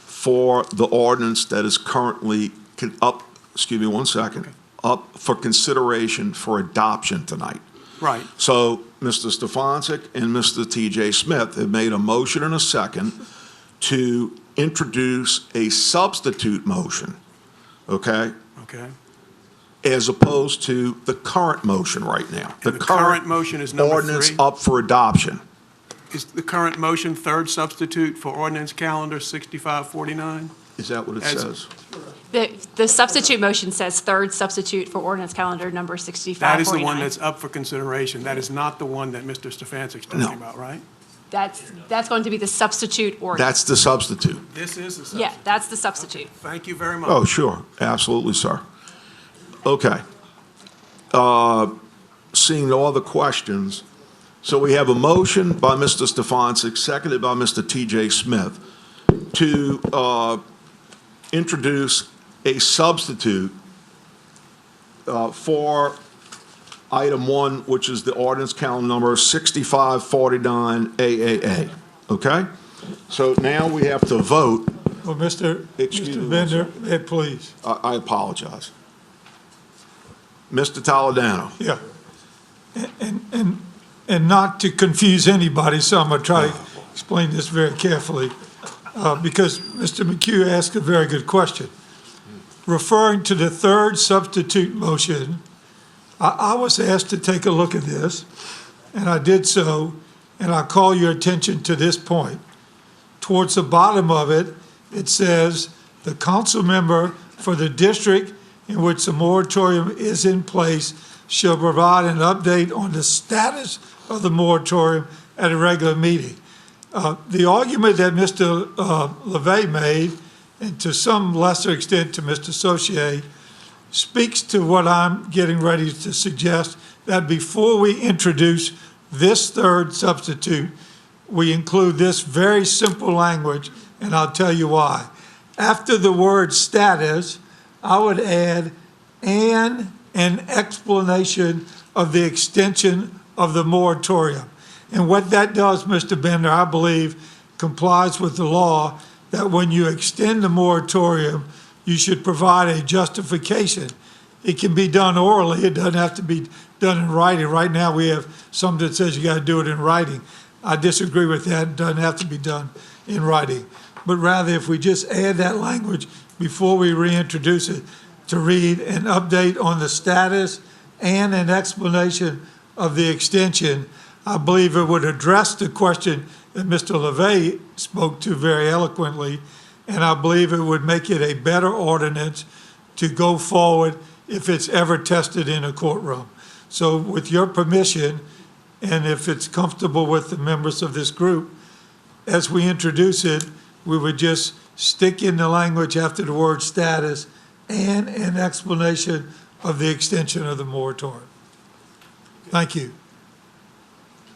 for the ordinance that is currently up, excuse me one second, up for consideration for adoption tonight. Right. So Mr. Stefancic and Mr. TJ Smith have made a motion and a second to introduce a substitute motion, okay, Okay. as opposed to the current motion right now. And the current motion is number ordinance 3? up for adoption. Is the current motion third substitute for ordinance calendar 6549? Is that what it As- says? The substitute motion says third substitute for ordinance calendar number 6549. That is the one that's up for consideration. That is not the one that Mr. Stefancic's talking No. about, right? That's going to be the substitute ordinance. That's the substitute. This is the substitute. Yeah, that's the substitute. Thank you very much. Oh, sure, absolutely, sir. Okay. Seeing no other questions, so we have a motion by Mr. Stefancic, seconded by Mr. TJ Smith, to introduce a substitute for item 1, which is the ordinance calendar number 6549 AAA, okay? So now we have to vote. Well, Mr. Excuse me, Bender, please. I apologize. Mr. Toledano. Yeah. And not to confuse anybody, so I'm going to try to explain this very carefully, because Mr. McHugh asked a very good question. Referring to the third substitute motion, I was asked to take a look at this, and I did so, and I call your attention to this point. Towards the bottom of it, it says, "The council member for the district in which the moratorium is in place shall provide an update on the status of the moratorium at a regular meeting." The argument that Mr. LeVay made, and to some lesser extent to Mr. Saucier, speaks to what I'm getting ready to suggest, that before we introduce this third substitute, we include this very simple language, and I'll tell you why. After the word status, I would add and an explanation of the extension of the moratorium. And what that does, Mr. Bender, I believe, complies with the law that when you extend the moratorium, you should provide a justification. It can be done orally. It doesn't have to be done in writing. Right now, we have something that says you got to do it in writing. I disagree with that. It doesn't have to be done in writing. But rather, if we just add that language before we reintroduce it, to read an update on the status and an explanation of the extension, I believe it would address the question that Mr. LeVay spoke to very eloquently, and I believe it would make it a better ordinance to go forward if it's ever tested in a courtroom. So with your permission, and if it's comfortable with the members of this group, as we introduce it, we would just stick in the language after the word status and an explanation of the extension of the moratorium. Thank you.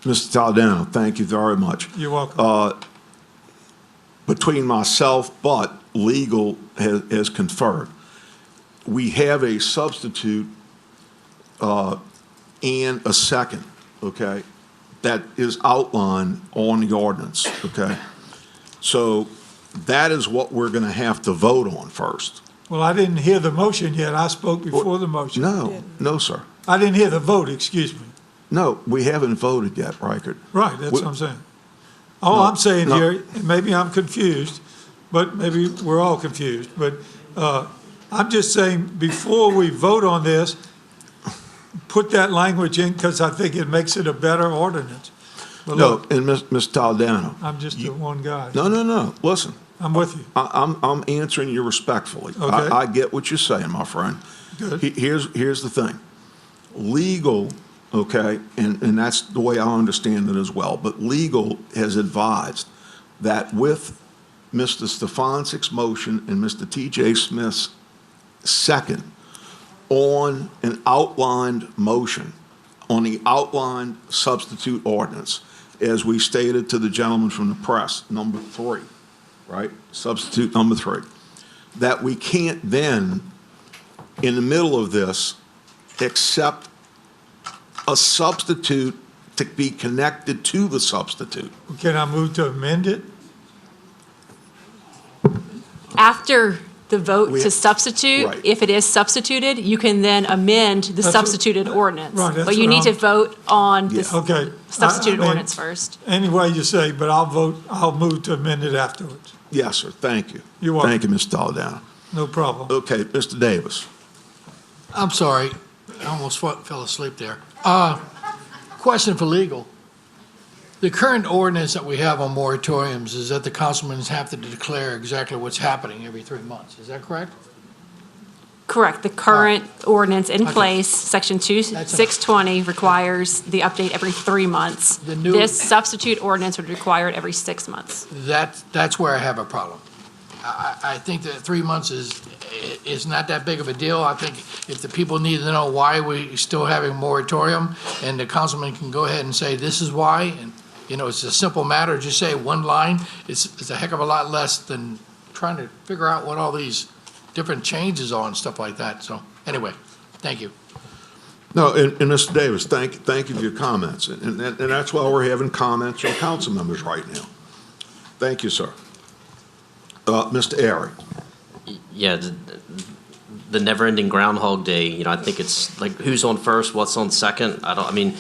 Mr. Toledano, thank you very much. You're welcome. Between myself, but legal has conferred, we have a substitute and a second, okay, that is outlined on the ordinance, okay? So that is what we're going to have to vote on first. Well, I didn't hear the motion yet. I spoke before the motion. No, sir. I didn't hear the vote, excuse me. No, we haven't voted yet, Reichert. Right, that's what I'm saying. All I'm saying here, and maybe I'm confused, but maybe we're all confused, but I'm just saying, before we vote on this, put that language in, because I think it makes it a better ordinance. But No, look, and Ms. Toledano. I'm just the one guy. No, listen. I'm with you. I'm answering you respectfully. Okay. I get what you're saying, my friend. Good. Here's the thing. Legal, okay, and that's the way I understand it as well, but legal has advised that with Mr. Stefancic's motion and Mr. T.J. Smith's second on an outlined motion, on the outlined substitute ordinance, as we stated to the gentleman from the press, number 3, right? Substitute number 3, that we can't then, in the middle of this, accept a substitute to be connected to the substitute. Can I move to amend it? After the vote We- to substitute, Right. if it is substituted, you can then amend the That's what- substituted ordinance. Right, that's But you what need to I'm- vote on the Okay. substituted I mean, ordinance first. Any way you say, but I'll move to amend it afterwards. Yes, sir, thank you. You're welcome. Thank you, Mr. Toledano. No problem. Okay, Mr. Davis. I'm sorry, I almost fell asleep there. Question for legal. The current ordinance that we have on moratoriums is that the councilmen have to declare exactly what's happening every 3 months. Is that correct? Correct. The current ordinance in Okay. place, Section 2620, requires the update every 3 months. The new- This substitute ordinance would require it every 6 months. That's where I have a problem. I think that 3 months is not that big of a deal. I think if the people need to know why we still having a moratorium, and the councilman can go ahead and say, this is why, and, you know, it's a simple matter, just say one line, it's a heck of a lot less than trying to figure out what all these different changes are and stuff like that. So, anyway, thank you. No, and Mr. Davis, thank you for your comments. And that's why we're having comments from council members right now. Thank you, sir. Mr. Airy. Yeah, the never-ending Groundhog Day, you know, I think it's like who's on first, what's on second. I mean,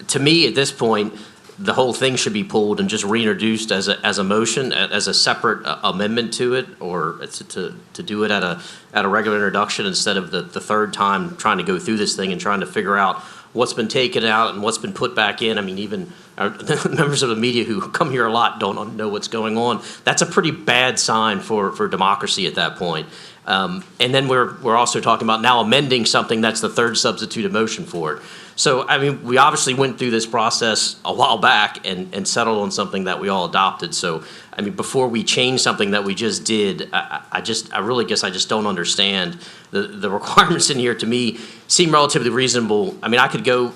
to me, at this point, the whole thing should be pulled and just reintroduced as a motion, as a separate amendment to it, or to do it at a regular introduction instead of the third time trying to go through this thing and trying to figure out what's been taken out and what's been put back in. I mean, even members of the media who come here a lot don't know what's going on. That's a pretty bad sign for democracy at that point. And then we're also talking about now amending something that's the third substituted motion for it. So, I mean, we obviously went through this process a while back and settled on something that we all adopted. So, I mean, before we change something that we just did, I really guess I just don't understand. The requirements in here, to me, seem relatively reasonable. I mean, I could go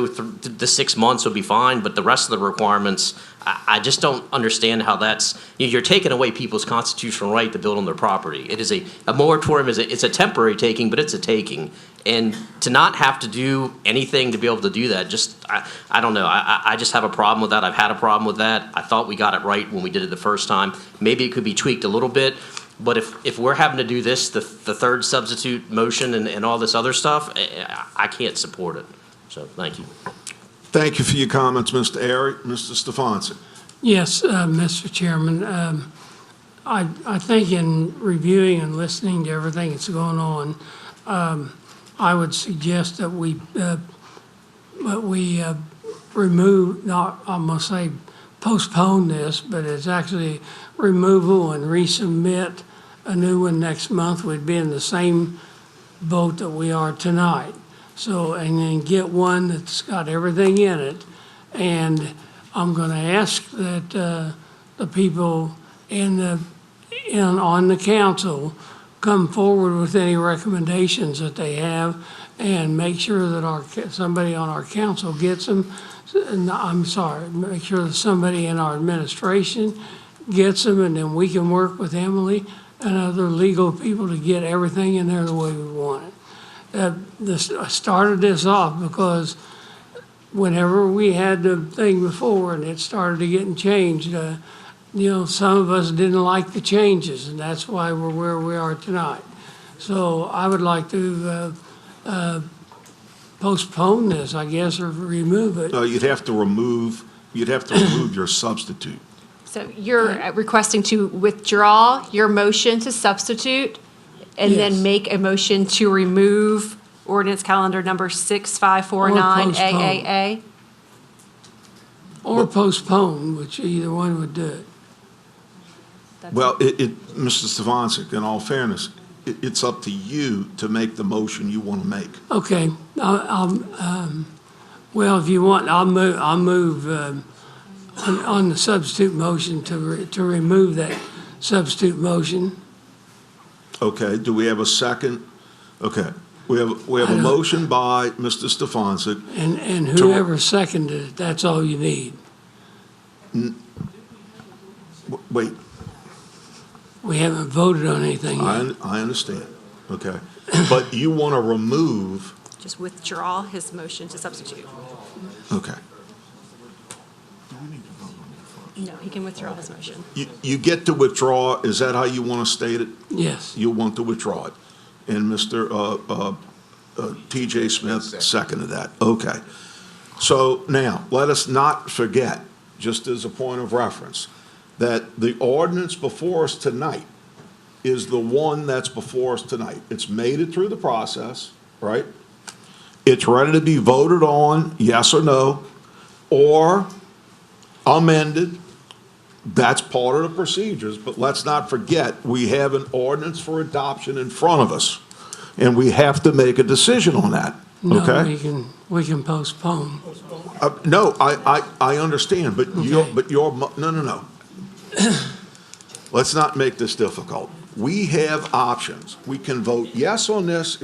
through the 6 months would be fine, but the rest of the requirements, I just don't understand how that's, you're taking away people's constitutional right to build on their property. It is a moratorium it's a temporary taking, but it's a taking. And to not have to do anything to be able to do that, I don't know. I just have a problem with that. I've had a problem with that. I thought we got it right when we did it the first time. Maybe it could be tweaked a little bit. But if we're having to do this, the third substitute motion and all this other stuff, I can't support it. So, thank you. Thank you for your comments, Mr. Airy. Mr. Stefanski. Yes, Mr. Chairman. I think in reviewing and listening to everything that's going on, I would suggest that we remove, not, I'm going to say postpone this, but it's actually removal and resubmit a new one next month. We'd be in the same boat that we are tonight. So, and then get one that's got everything in it. And I'm going to ask that the people on the council come forward with any recommendations that they have and make sure that somebody on our council gets them. I'm sorry, make sure that somebody in our administration gets them, and then we can work with Emily and other legal people to get everything in there the way we want it. I started this off because whenever we had the thing before and it started to getting changed, some of us didn't like the changes, and that's why we're where we are tonight. So I would like to postpone this, I guess, or remove it. You'd have to remove your substitute. So you're requesting to withdraw your motion to substitute and Yes. then make a motion to remove ordinance calendar number 6549 AAA? Or postpone, which either one would do it. Well, Mr. Stefanski, in all fairness, it's up to you to make the motion you want to make. Okay, well, if you want, I'll move on the substitute motion to remove that substitute motion. Okay, do we have a second? Okay, we have a motion by Mr. Stefanski. And whoever seconded it, that's all you need. Wait, We haven't voted on anything yet. I understand, okay. But you want to remove just withdraw his motion to substitute. Okay. No, he can withdraw his motion. You get to withdraw, is that how you want to state it? Yes. You want to withdraw it. And Mr. T.J. Smith seconded that. Okay. So now, let us not forget, just as a point of reference, that the ordinance before us tonight is the one that's before us tonight. It's made it through the process, right? It's ready to be voted on, yes or no, or amended. That's part of the procedures, but let's not forget, we have an ordinance for adoption in front of us, and we have to make a decision on that, okay? No, we can postpone. No, I understand, but no. Let's not make this difficult. We have options. We can vote yes on this,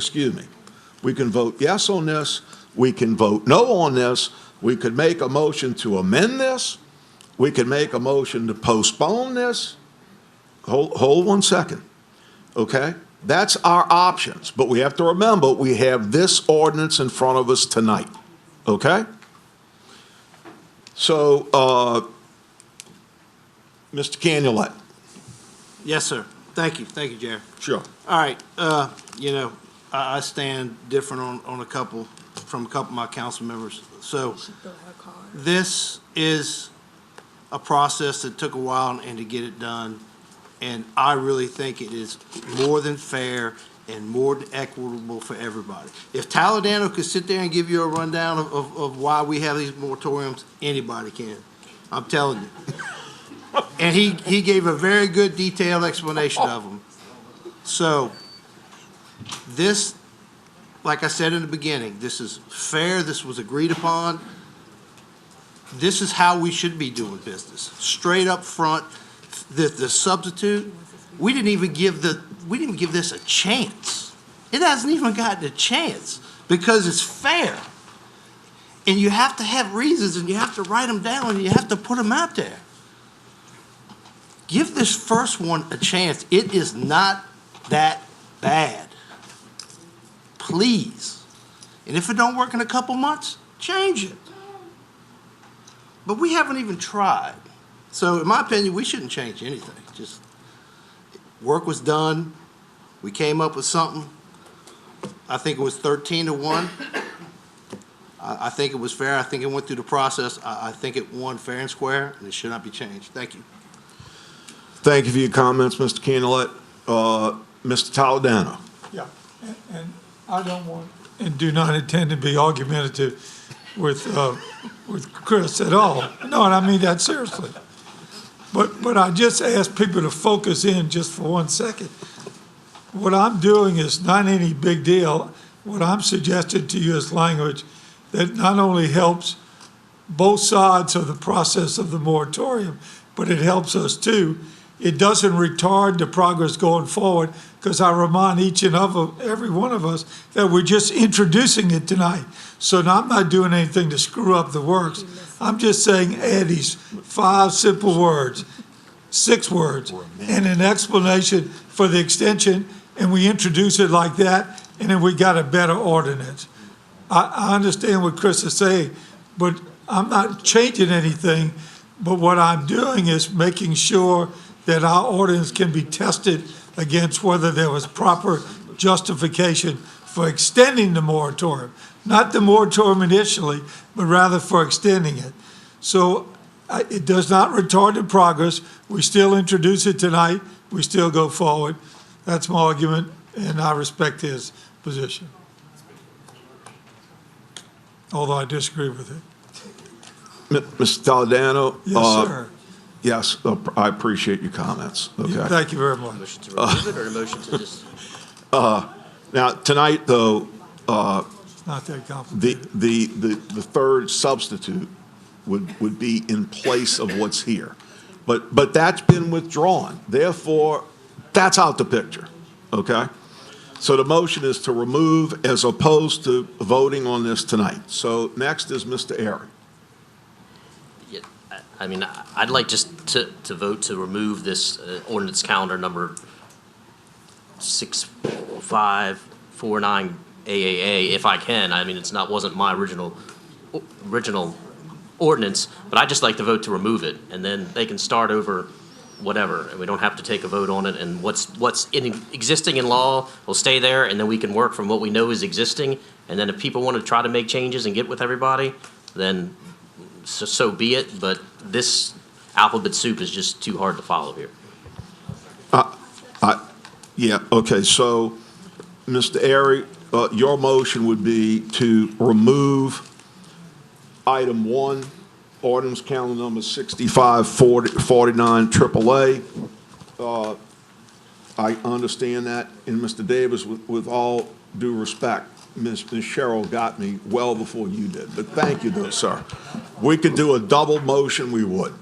we can vote yes on this, we can vote no on this, we could make a motion to amend this, we could make a motion to postpone this. Hold 1 second, okay? That's our options, but we have to remember, we have this ordinance in front of us tonight, okay? So, Mr. Canulet. Yes, sir. Thank you, Jared. Sure. All right, I stand different from a couple of my council members. So this is a process that took a while and to get it done, and I really think it is more than fair and more than equitable for everybody. If Talladano could sit there and give you a rundown of why we have these moratoriums, anybody can. I'm telling you. And he gave a very good detailed explanation of them. So this, like I said in the beginning, this is fair, this was agreed upon. This is how we should be doing business, straight up front. The substitute, we didn't even give this a chance. It hasn't even gotten a chance because it's fair. And you have to have reasons, and you have to write them down, and you have to put them out there. Give this first one a chance. It is not that bad. Please. And if it don't work in a couple months, change it. But we haven't even tried. So in my opinion, we shouldn't change anything. Just work was done. We came up with something. I think it was 13-1. I think it was fair. I think it went through the process. I think it won fair and square, and it should not be changed. Thank you. Thank you for your comments, Mr. Canulet. Mr. Toledano. Yeah, and I don't want, and do not intend to be argumentative with Chris at all. No, and I mean that seriously. But I just ask people to focus in just for 1 second. What I'm doing is not any big deal. What I'm suggesting to you is language that not only helps both sides of the process of the moratorium, but it helps us too. It doesn't retard the progress going forward, because I remind each and every one of us that we're just introducing it tonight. So now I'm not doing anything to screw up the works. I'm just saying add these 5 simple words, 6 words, and an explanation for the extension, and we introduce it like that, and then we got a better ordinance. I understand what Chris is saying, but I'm not changing anything, but what I'm doing is making sure that our ordinance can be tested against whether there was proper justification for extending the moratorium. Not the moratorium initially, but rather for extending it. So it does not retard the progress. We still introduce it tonight. We still go forward. That's my argument, and I respect his position. Although I disagree with it. Mr. Toledano? Yes, sir. Yes, I appreciate your comments. Okay. Thank you very much. Motion to remove it or a motion to just? Now, tonight, though, Not that complicated. the third substitute would be in place of what's here. But that's been withdrawn. Therefore, that's out the picture, okay? So the motion is to remove as opposed to voting on this tonight. So next is Mr. Airy. Yeah, I mean, I'd like just to vote to remove this ordinance calendar number 6549 AAA if I can. I mean, wasn't my original ordinance, but I just like to vote to remove it, and then they can start over whatever, and we don't have to take a vote on it, and what's existing in law will stay there, and then we can work from what we know is existing, and then if people want to try to make changes and get with everybody, then so be it, but this alphabet soup is just too hard to follow here. Yeah, okay, so, Mr. Airy, your motion would be to remove item 1, ordinance calendar number 6549 AAA. I understand that, and Mr. Davis, with all due respect, Ms. Cheryl got me well before you did, but thank you though, sir. We could do a double motion, we would.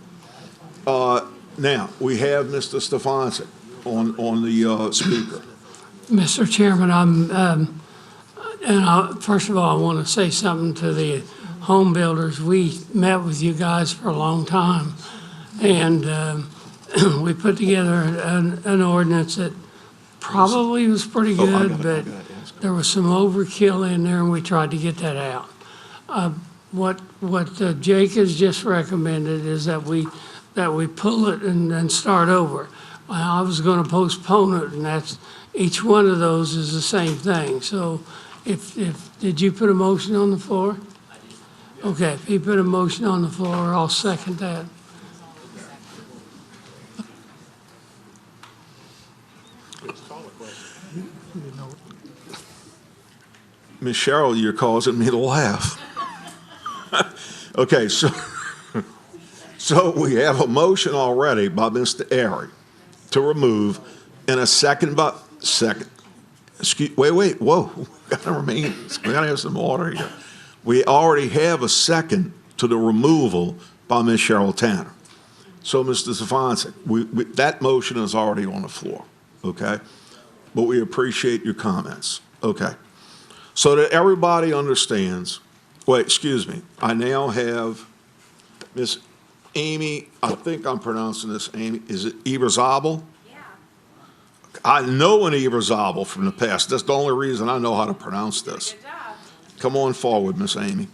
Now, we have Mr. Stefanczyk on the speaker. Mr. Chairman, first of all, I want to say something to the home builders. We met with you guys for a long time, and we put together an ordinance that probably was pretty good, but there was some overkill in there, and we tried to get that out. What Jake has just recommended is that we pull it and then start over. Well, I was going to postpone it, and each one of those is the same thing. So did you put a motion on the floor? Okay, if you put a motion on the floor, I'll second that. Ms. Cheryl, you're causing me to laugh. Okay, so we have a motion already by Mr. Airy to remove, and a second wait, whoa, we gotta have some order here. We already have a second to the removal by Ms. Cheryl Tanner. So, Mr. Stefanczyk, that motion is already on the floor, okay? But we appreciate your comments, okay? So that everybody understands, wait, excuse me, I now have Miss Amy, I think I'm pronouncing this, Amy, is it Eberzabel? Yeah. I know an Eberzabel from the past. That's the only reason I know how to pronounce this. Good job. Come on forward, Miss Amy,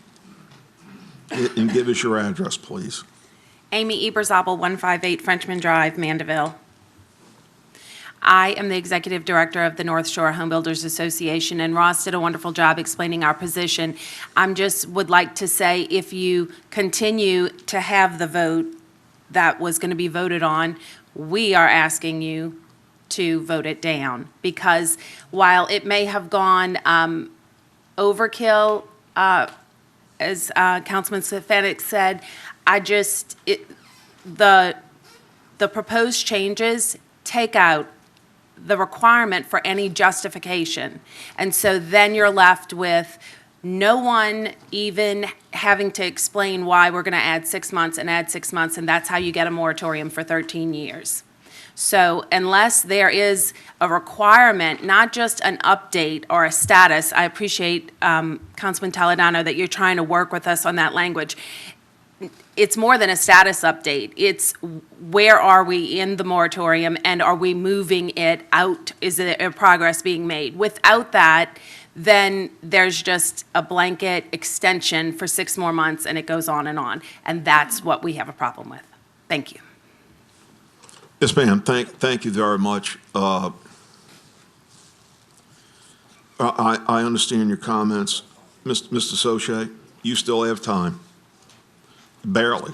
and give us your address, please. Amy Eberzabel, 158 Frenchman Drive, Mandeville. I am the Executive Director of the North Shore Home Builders Association, and Ross did a wonderful job explaining our position. I just would like to say, if you continue to have the vote that was going to be voted on, we are asking you to vote it down, because while it may have gone overkill, as Councilman Stefanczyk said, the proposed changes take out the requirement for any justification. And so then you're left with no one even having to explain why we're going to add 6 months and add 6 months, and that's how you get a moratorium for 13 years. So unless there is a requirement, not just an update or a status, I appreciate, Councilman Toledano, that you're trying to work with us on that language. It's more than a status update. It's where are we in the moratorium, and are we moving it out? Is there a progress being made? Without that, then there's just a blanket extension for 6 more months, and it goes on. And that's what we have a problem with. Thank you. Yes, ma'am. Thank you very much. I understand your comments. Mr. Soche, you still have time. Barely.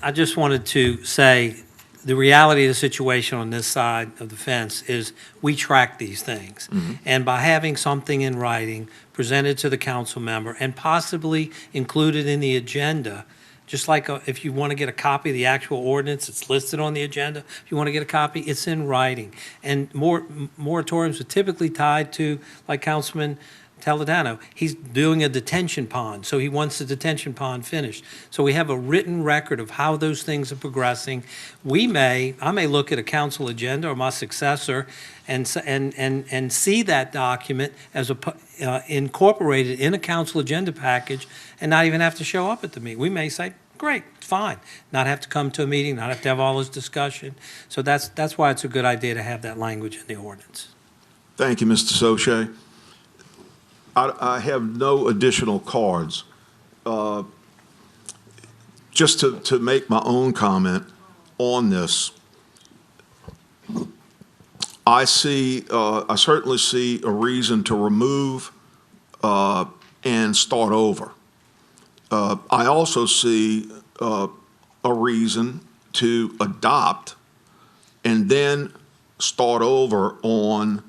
I just wanted to say, the reality of the situation on this side of the fence is we track these things. Mm-hmm. And by having something in writing presented to the council member and possibly included in the agenda, just like if you want to get a copy of the actual ordinance, it's listed on the agenda. If you want to get a copy, it's in writing. And moratoriums are typically tied to, like Councilman Toledano, he's doing a detention pond, so he wants the detention pond finished. So we have a written record of how those things are progressing. I may look at a council agenda or my successor and see that document as incorporated in a council agenda package and not even have to show up at the meeting. We may say, great, fine, not have to come to a meeting, not have to have all this discussion. So that's why it's a good idea to have that language in the ordinance. Thank you, Mr. Soche. I have no additional cards. Just to make my own comment on this, I certainly see a reason to remove and start over. I also see a reason to adopt and then start over on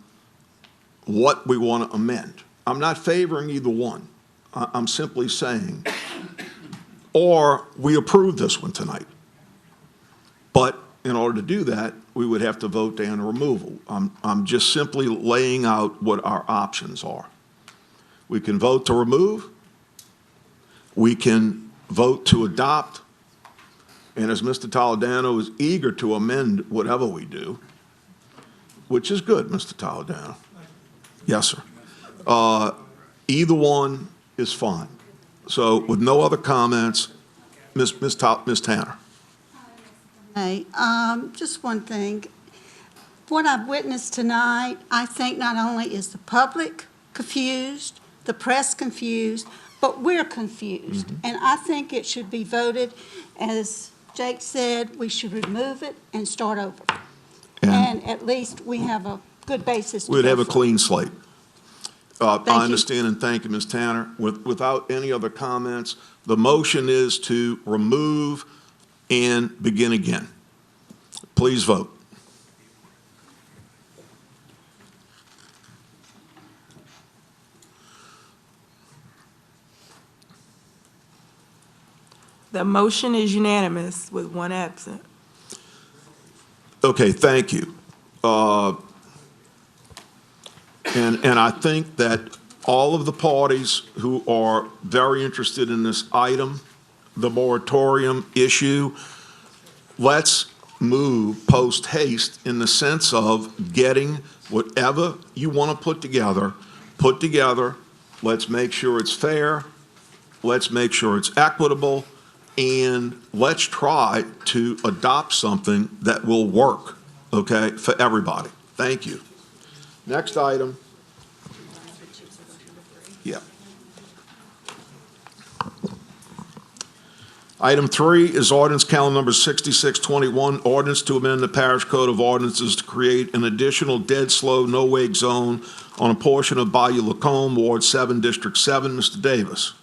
what we want to amend. I'm not favoring either one. I'm simply saying, or we approve this one tonight. But in order to do that, we would have to vote down a removal. I'm just simply laying out what our options are. We can vote to remove. We can vote to adopt. And as Mr. Toledano is eager to amend whatever we do, which is good, Mr. Toledano. Yes, sir. Either one is fine. So with no other comments, Ms. Tanner. Hey, just one thing. What I've witnessed tonight, I think not only is the public confused, the press confused, but we're confused. Mm-hmm. And I think it should be voted, as Jake said, we should remove it and start over. And at least we have a good basis to We'd go have a from. clean slate. Thank I you. understand and thank you, Ms. Tanner. Without any other comments, the motion is to remove and begin again. Please vote. The motion is unanimous with one absent. Okay, thank you. And I think that all of the parties who are very interested in this item, the moratorium issue, let's move post haste in the sense of getting whatever you want to put together. Let's make sure it's fair. Let's make sure it's equitable. And let's try to adopt something that will work, okay, for everybody. Thank you. Next item. Yeah. Item 3 is ordinance calendar number 6621, ordinance to amend the Parish Code of Ordinances to create an additional dead slow no-wake zone on a portion of Bayou Lacombe, Ward 7, District 7. Mr. Davis.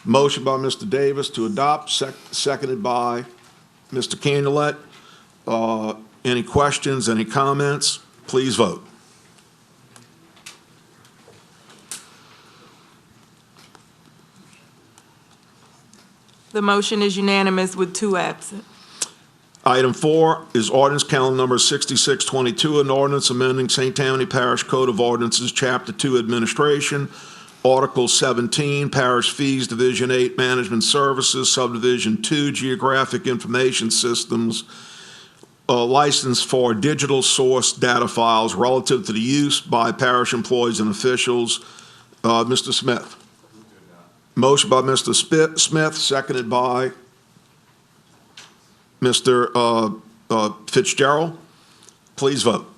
Motion by Mr. Davis to adopt, seconded by Mr. Candelet. Any questions, any comments? Please vote. The motion is unanimous with 2 absent. Item 4 is ordinance calendar number 6622, an ordinance amending St. Tammany Parish Code of Ordinances, Chapter 2 Administration, Article 17, Parish Fees, Division 8, Management Services, Subdivision 2, Geographic Information Systems, license for digital source data files relative to the use by parish employees and officials. Mr. Smith. Motion by Mr. Smith, seconded by Mr. Fitzgerald. Please vote.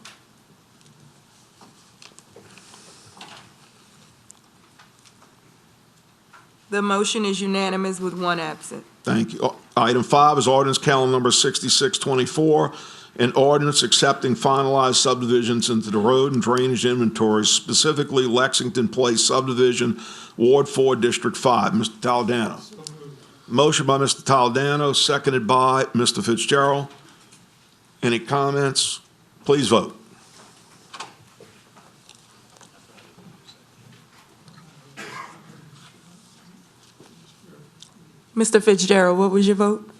The motion is unanimous with 1 absent. Thank you. Item 5 is ordinance calendar number 6624, an ordinance accepting finalized subdivisions into the road and drainage inventories, specifically Lexington Place subdivision, Ward 4, District 5. Mr. Toledano. Motion by Mr. Toledano, seconded by Mr. Fitzgerald. Any comments? Please vote. Mr. Fitzgerald, what was your vote?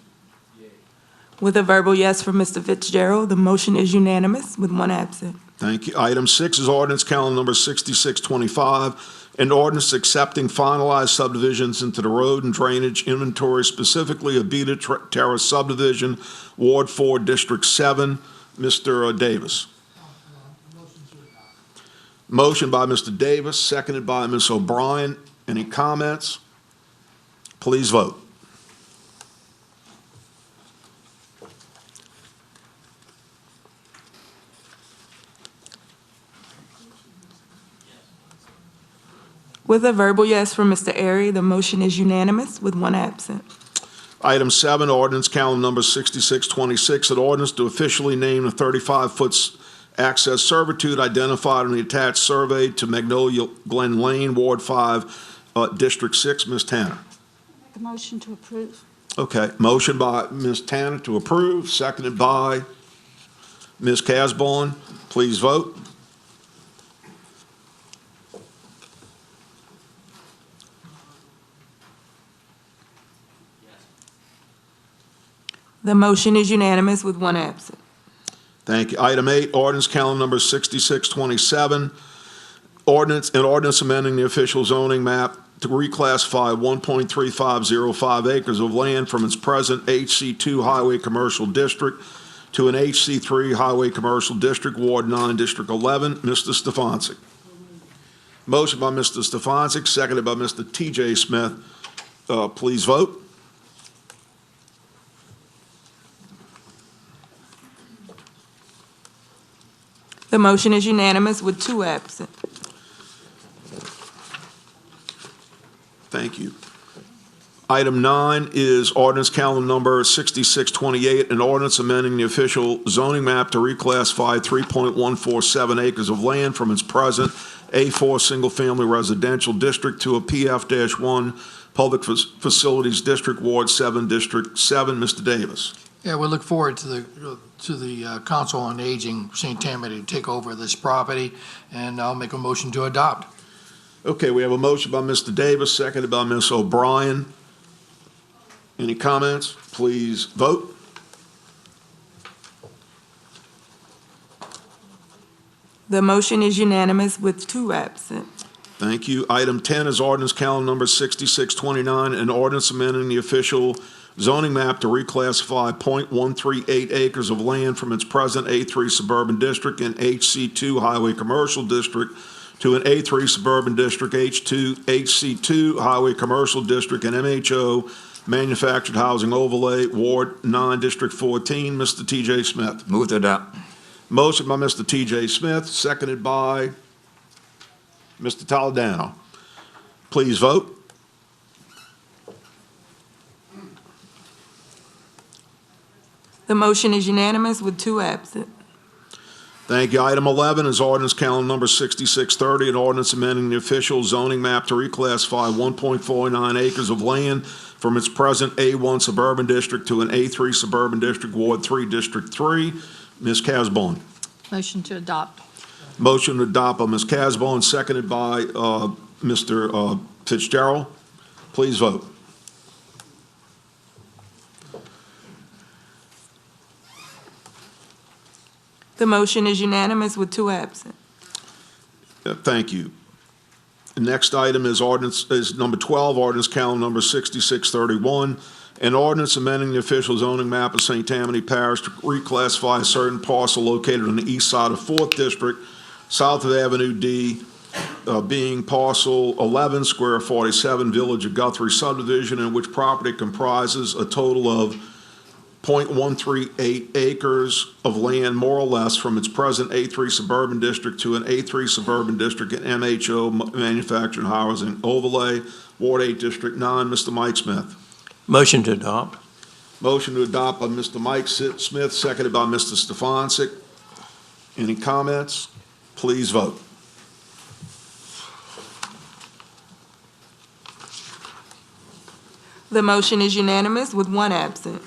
With a verbal yes from Mr. Fitzgerald, the motion is unanimous with 1 absent. Thank you. Item 6 is ordinance calendar number 6625, an ordinance accepting finalized subdivisions into the road and drainage inventory, specifically Abita Terrace subdivision, Ward 4, District 7. Mr. Davis. Motion by Mr. Davis, seconded by Ms. O'Brien. Any comments? Please vote. With a verbal yes from Mr. Airy, the motion is unanimous with one absent. Item 7, ordinance calendar number 6626, an ordinance to officially name the 35-foot access servitude identified in the attached survey to Magnolia Glen Lane, Ward 5, District 6. Ms. Tanner. Make a motion to approve. Okay, motion by Ms. Tanner to approve, seconded by Ms. Casborn. Please vote. The motion is unanimous with one absent. Thank you. Item 8, ordinance calendar number 6627, an ordinance amending the official zoning map to reclassify 1.3505 acres of land from its present HC2 Highway Commercial District to an HC3 Highway Commercial District, Ward 9, District 11. Mr. Stefanczyk. Motion by Mr. Stefanczyk, seconded by Mr. T.J. Smith. Please vote. The motion is unanimous with two absent. Thank you. Item 9 is ordinance calendar number 6628, an ordinance amending the official zoning map to reclassify 3.147 acres of land from its present A4 single-family residential district to a PF-1 Public Facilities District, Ward 7, District 7. Mr. Davis. Yeah, we look forward to the Council on Aging, St. Tammany, to take over this property, and I'll make a motion to adopt. Okay, we have a motion by Mr. Davis, seconded by Ms. O'Brien. Any comments? Please vote. The motion is unanimous with two absent. Thank you. Item 10 is ordinance calendar number 6629, an ordinance amending the official zoning map to reclassify .138 acres of land from its present A3 suburban district and HC2 Highway Commercial District to an A3 suburban district, HC2 Highway Commercial District, and MHO Manufactured Housing Overlay, Ward 9, District 14. Mr. T.J. Smith. Move to adopt. Motion by Mr. T.J. Smith, seconded by Mr. Toledano. Please vote. The motion is unanimous with two absent. Thank you. Item 11 is ordinance calendar number 6630, an ordinance amending the official zoning map to reclassify 1.49 acres of land from its present A1 suburban district to an A3 suburban district, Ward 3, District 3. Ms. Casborn. Motion to adopt. Motion to adopt by Ms. Casborn, seconded by Mr. Fitzgerald. Please vote. The motion is unanimous with two absent. Thank you. The next item is number 12, ordinance calendar number 6631, an ordinance amending the official zoning map of St. Tammany Parish to reclassify a certain parcel located on the east side of 4th District, south of Avenue D, being parcel 11, square 47, Village of Guthrie subdivision, in which property comprises a total of .138 acres of land, more or less, from its present A3 suburban district to an A3 suburban district and MHO Manufactured Housing Overlay, Ward 8, District 9. Mr. Mike Smith. Motion to adopt. Motion to adopt by Mr. Mike Smith, seconded by Mr. Stefanczyk. Any comments? Please vote. The motion is unanimous with one absent.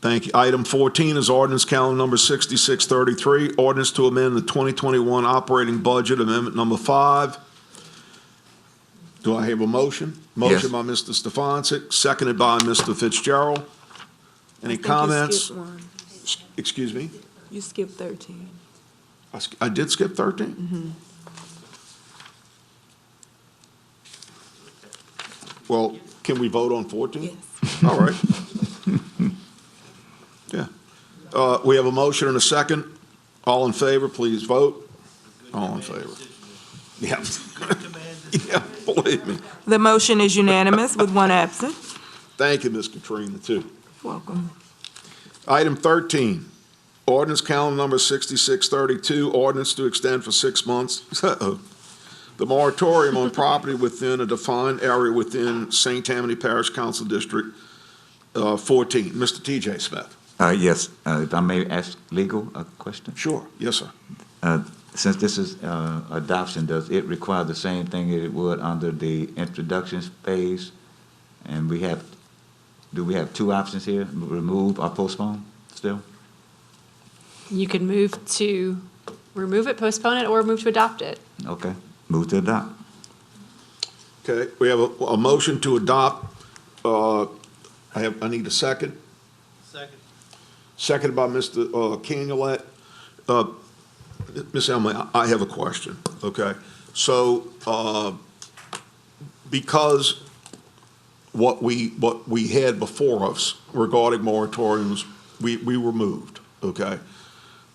Thank you. Item 14 is ordinance calendar number 6633, ordinance to amend the 2021 operating budget, amendment number 5. Do I have a motion? Motion by Mr. Stefanczyk, seconded by Mr. Fitzgerald. Any comments? Excuse me? You skipped 13. I did skip 13? Well, can we vote on 14? Yes. All right. Yeah. We have a motion and a second. All in favor, please vote. All in favor. Yeah. Yeah, believe me. The motion is unanimous with one absent. Thank you, Ms. Katrina, too. Welcome. Item 13, ordinance calendar number 6632, ordinance to extend for 6 months. the moratorium on property within a defined area within St. Tammany Parish Council District 14. Mr. T.J. Smith. Yes, if I may ask legal a question? Sure. Yes, sir. Since this is adoption, does it require the same thing that it would under the introduction phase? And do we have two options here, remove or postpone still? You can move to remove it, postpone it, or move to adopt it. Okay, move to adopt. Okay, we have a motion to adopt. I need a second. Second. Seconded by Mr. Canulette. Ms. Emily, I have a question, okay? So, because what we had before us regarding moratoriums, we removed, okay?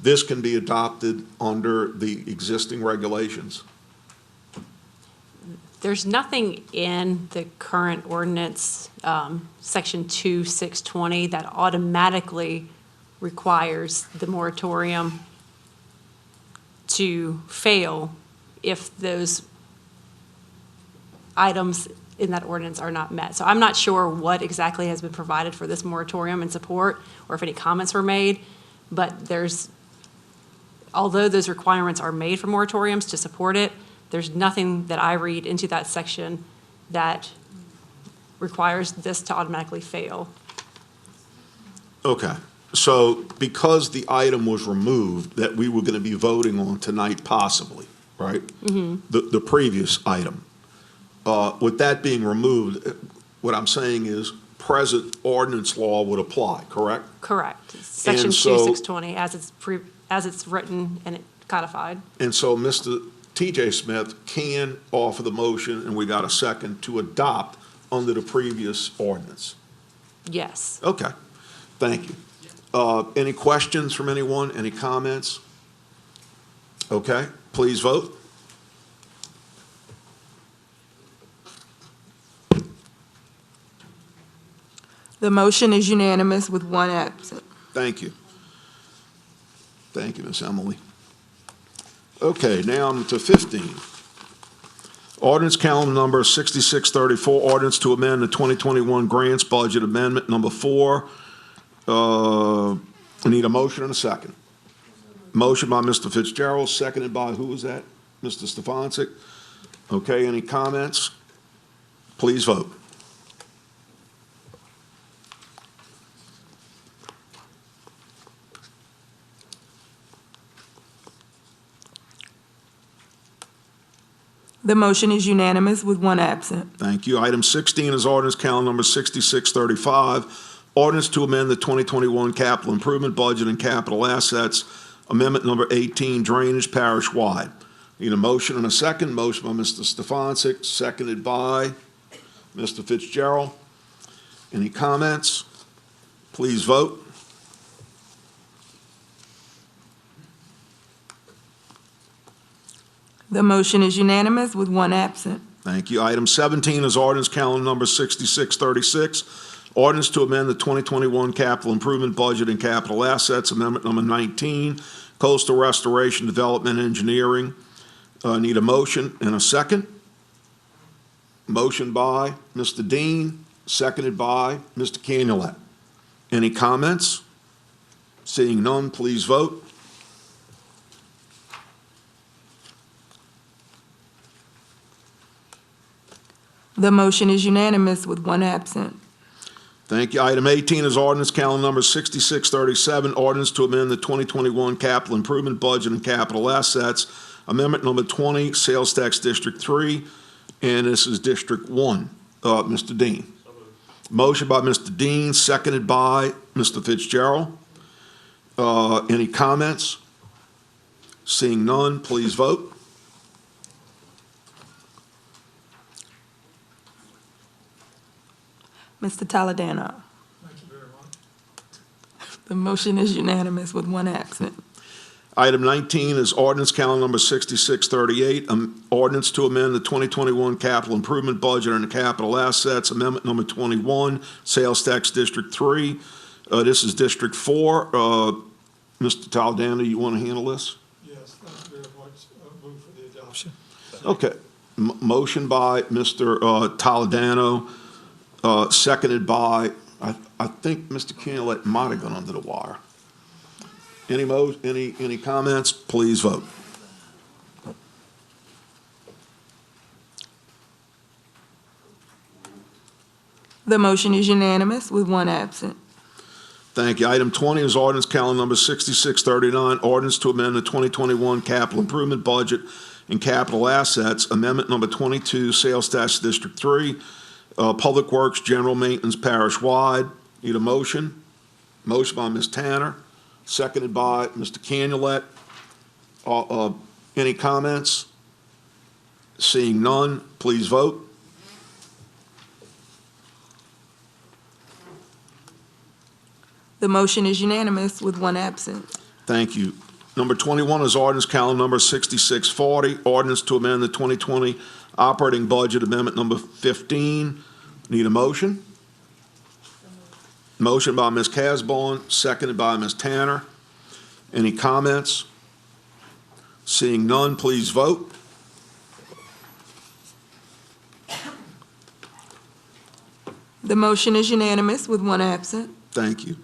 This can be adopted under the existing regulations. There's nothing in the current ordinance, Section 2620, that automatically requires the moratorium to fail if those items in that ordinance are not met. So I'm not sure what exactly has been provided for this moratorium and support, or if any comments were made, but although those requirements are made for moratoriums to support it, there's nothing that I read into that section that requires this to automatically fail. Okay, so because the item was removed that we were going to be voting on tonight possibly, right? The previous item. With that being removed, what I'm saying is present ordinance law would apply, correct? Correct. Section And so- 2620, as it's written and codified. And so Mr. T.J. Smith can offer the motion, and we got a second, to adopt under the previous ordinance. Yes. Okay, thank you. Any questions from anyone? Any comments? Okay, please vote. The motion is unanimous with one absent. Thank you. Thank you, Ms. Emily. Okay, now I'm to 15. Ordinance calendar number 6634, ordinance to amend the 2021 grants budget amendment number 4. I need a motion and a second. Motion by Mr. Fitzgerald, seconded by, who was that? Mr. Stefanczyk. Okay, any comments? Please vote. The motion is unanimous with one absent. Thank you. Item 16 is ordinance calendar number 6635, ordinance to amend the 2021 capital improvement budget and capital assets, amendment number 18, drainage parish-wide. Need a motion and a second. Motion by Mr. Stefanczyk, seconded by Mr. Fitzgerald. Any comments? Please vote. The motion is unanimous with one absent. Thank you. Item 17 is ordinance calendar number 6636, ordinance to amend the 2021 capital improvement budget and capital assets, amendment number 19, coastal restoration, development, engineering. Need a motion and a second. Motion by Mr. Dean, seconded by Mr. Canulette. Any comments? Seeing none, please vote. The motion is unanimous with one absent. Thank you. Item 18 is ordinance calendar number 6637, ordinance to amend the 2021 capital improvement budget and capital assets, amendment number 20, sales tax District 3, and this is District 1. Mr. Dean. Motion by Mr. Dean, seconded by Mr. Fitzgerald. Any comments? Seeing none, please vote. Mr. Toledano. Thank you very much. The motion is unanimous with one absent. Item 19 is ordinance calendar number 6638, ordinance to amend the 2021 capital improvement budget and the capital assets, amendment number 21, sales tax District 3. This is District 4. Mr. Toledano, you want to handle this? Yes, thank you very much. Move for the adoption. Okay. Motion by Mr. Toledano, seconded by, I think Mr. Canulette might have gone under the wire. Any comments? Please vote. The motion is unanimous with one absent. Thank you. Item 20 is ordinance calendar number 6639, ordinance to amend the 2021 capital improvement budget and capital assets, amendment number 22, sales tax District 3, Public Works, General Maintenance, Parish-wide. Need a motion? Motion by Ms. Tanner, seconded by Mr. Canulette. Any comments? Seeing none, please vote. The motion is unanimous with one absent. Thank you. Number 21 is ordinance calendar number 6640, ordinance to amend the 2020 operating budget, amendment number 15. Need a motion? Motion by Ms. Casborn, seconded by Ms. Tanner. Any comments? Seeing none, please vote. The motion is unanimous with one absent. Thank you.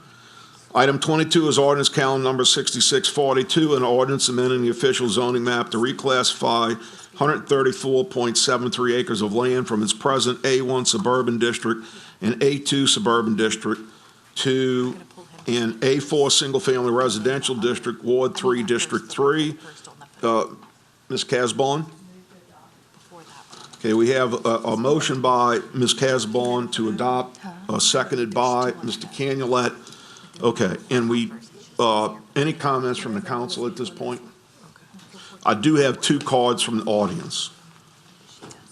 Item 22 is ordinance calendar number 6642, an ordinance amending the official zoning map to reclassify 134.73 acres of land from its present A1 suburban district and A2 suburban district to an A4 single-family residential district, Ward 3, District 3. Ms. Casborn? Okay, we have a motion by Ms. Casborn to adopt, seconded by Mr. Canulette. Okay, and any comments from the council at this point? I do have two cards from the audience.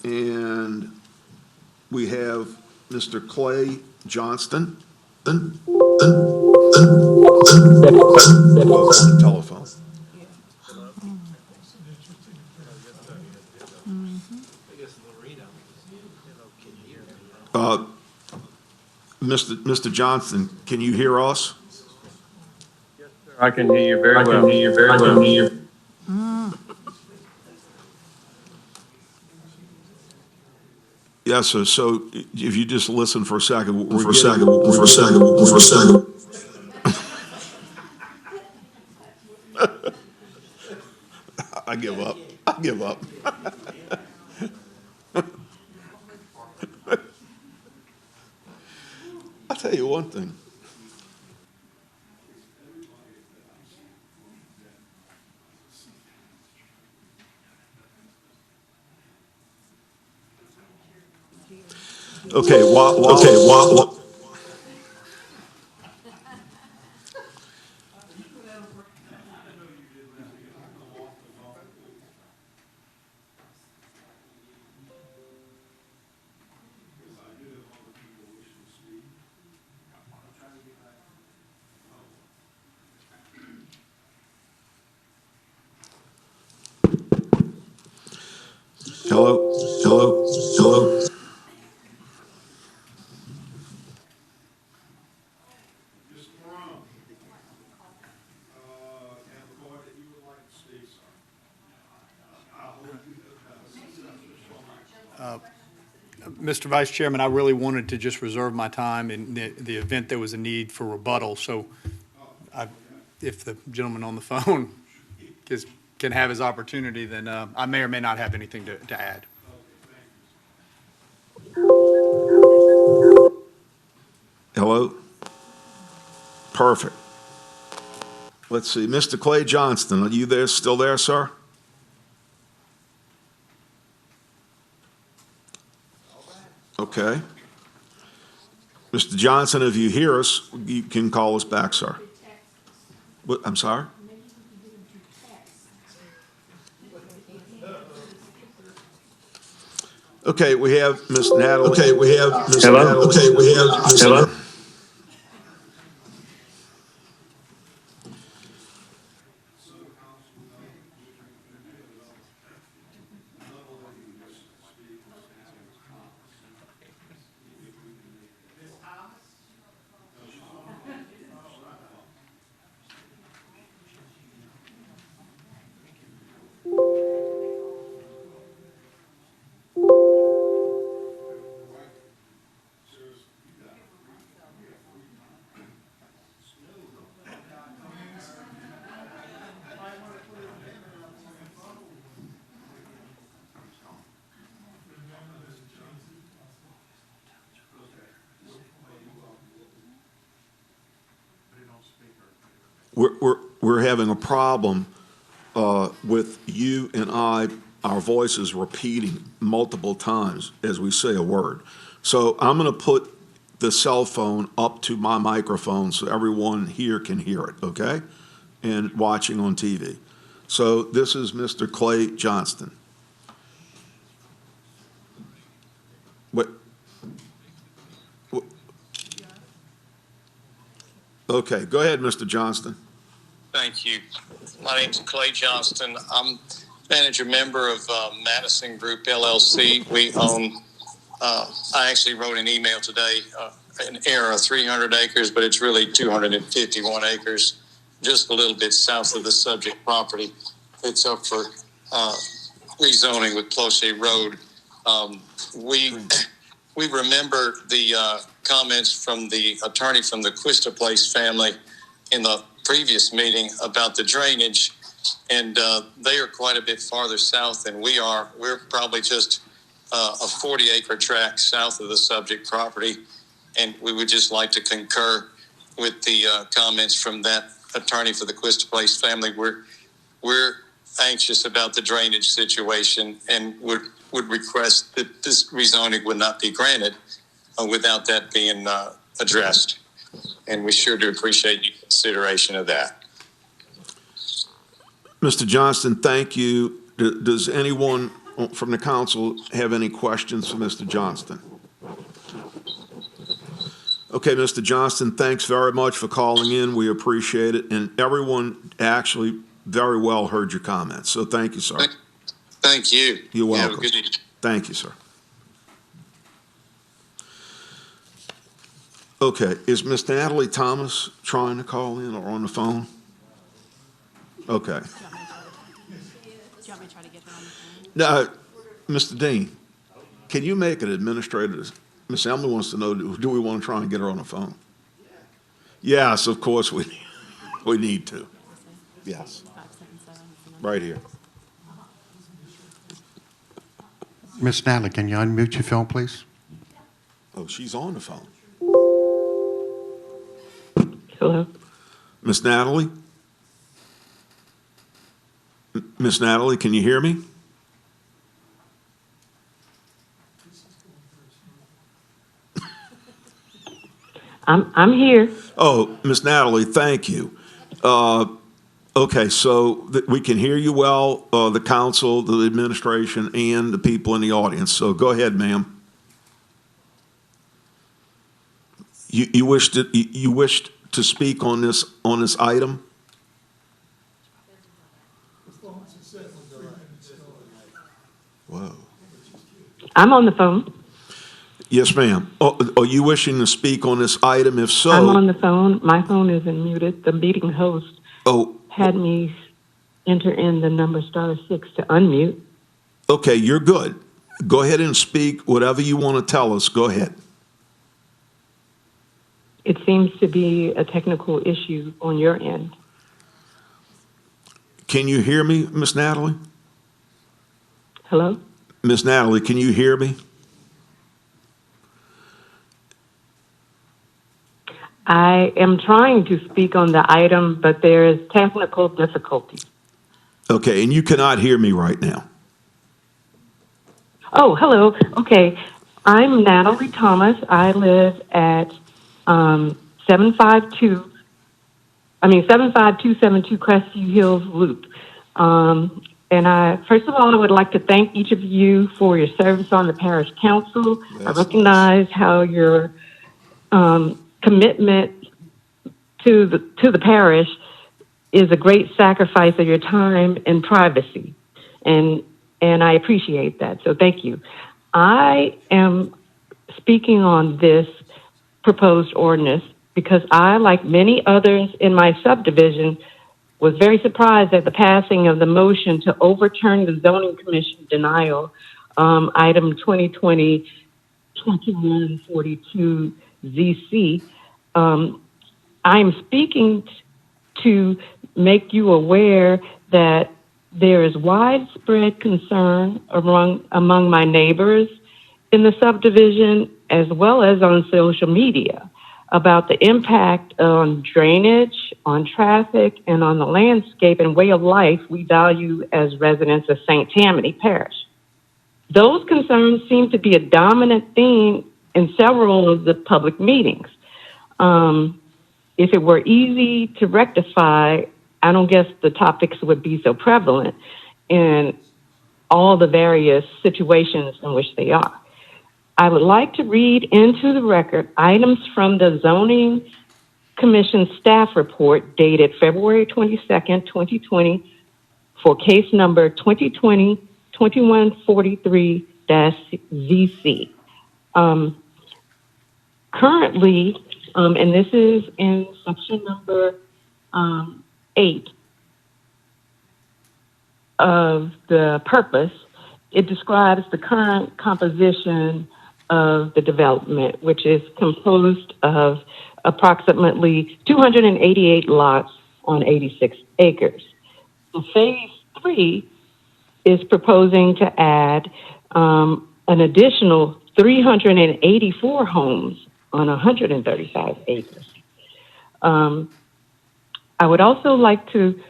And we have Mr. Clay Johnston. On the telephone. Mr. Johnston, can you hear us? I can hear you very well. I can hear you very well. Yes, sir. So if you just listen for a second, I give up. I give up. I'll tell you one thing. Okay, hello. Mr. Vice Chairman, I really wanted to just reserve my time in the event there was a need for rebuttal. So if the gentleman on the phone can have his opportunity, then I may or may not have anything to add. Hello? Perfect. Let's see, Mr. Clay Johnston, are you there, still there, sir? Okay. Mr. Johnson, if you hear us, you can call us back, sir. What, I'm sorry? Okay, we have Ms. Natalie. Okay, we have Ms. Natalie. Okay, we have Ms. Hello? we're having a problem with you and our voices repeating multiple times as we say a word. So I'm going to put the cell phone up to my microphone so everyone here can hear it, okay? And watching on TV. So this is Mr. Clay Johnston. What? Okay, go ahead, Mr. Johnston. Thank you. My name's Clay Johnston. I'm manager member of Madison Group LLC. We own, I actually wrote an email today, an error of 300 acres, but it's really 251 acres, just a little bit south of the subject property. It's up for rezoning with Plauché Road. We remember the comments from the attorney from the Quista Place family in the previous meeting about the drainage, and they are quite a bit farther south than we are. We're probably just a 40-acre tract south of the subject property, and we would just like to concur with the comments from that attorney for the Quista Place family. We're anxious about the drainage situation and would request that this rezoning would not be granted without that being addressed. And we sure do appreciate your consideration of that. Mr. Johnston, thank you. Does anyone from the council have any questions for Mr. Johnston? Okay, Mr. Johnston, thanks very much for calling in. We appreciate it. And everyone actually very well heard your comments. So thank you, sir. Thank you. You're welcome. Have a good evening. Thank you, sir. Okay, is Miss Natalie Thomas trying to call in or on the phone? Okay. Do you want me to try to get her on the phone? Now, Mr. Dean, can you make an administrator? Miss Emily wants to know, do we want to try and get her on the phone? Yes, of course we need to. Yes. Right here. Miss Natalie, can you unmute your phone, please? Oh, she's on the phone. Hello? Miss Natalie? Miss Natalie, can you hear me? I'm here. Oh, Miss Natalie, thank you. Okay, so we can hear you well, the council, the administration, and the people in the audience. So go ahead, ma'am. You wished to speak on this item? Whoa. I'm on the phone. Yes, ma'am. Are you wishing to speak on this item? If so, I'm on the phone. My phone isn't muted. The meeting host had me enter in the number *6 to unmute. Okay, you're good. Go ahead and speak whatever you want to tell us. Go ahead. It seems to be a technical issue on your end. Can you hear me, Miss Natalie? Hello? Miss Natalie, can you hear me? I am trying to speak on the item, but there is technical difficulty. Okay, and you cannot hear me right now. Oh, hello. Okay. I'm Natalie Thomas. I live at 75272 Crestview Hills Loop. And first of all, I would like to thank each of you for your service on the Parish Council. I recognize how your commitment to the parish is a great sacrifice of your time and privacy. And I appreciate that. So thank you. I am speaking on this proposed ordinance because I, like many others in my subdivision, was very surprised at the passing of the motion to overturn the Zoning Commission denial, item 2020-2142 ZC. I'm speaking to make you aware that there is widespread concern among my neighbors in the subdivision as well as on social media. about the impact on drainage, on traffic, and on the landscape and way of life we value as residents of St. Tammany Parish. Those concerns seem to be a dominant theme in several of the public meetings. If it were easy to rectify, I don't guess the topics would be so prevalent in all the various situations in which they are. I would like to read into the record items from the Zoning Commission staff report dated February 22nd, 2020 for case number 2020-2143-ZC. Currently, and this is in section number 8 of the purpose, it describes the current composition of the development, which is composed of approximately 288 lots on 86 acres. So phase 3 is proposing to add an additional 384 homes on 135 acres. I would also like to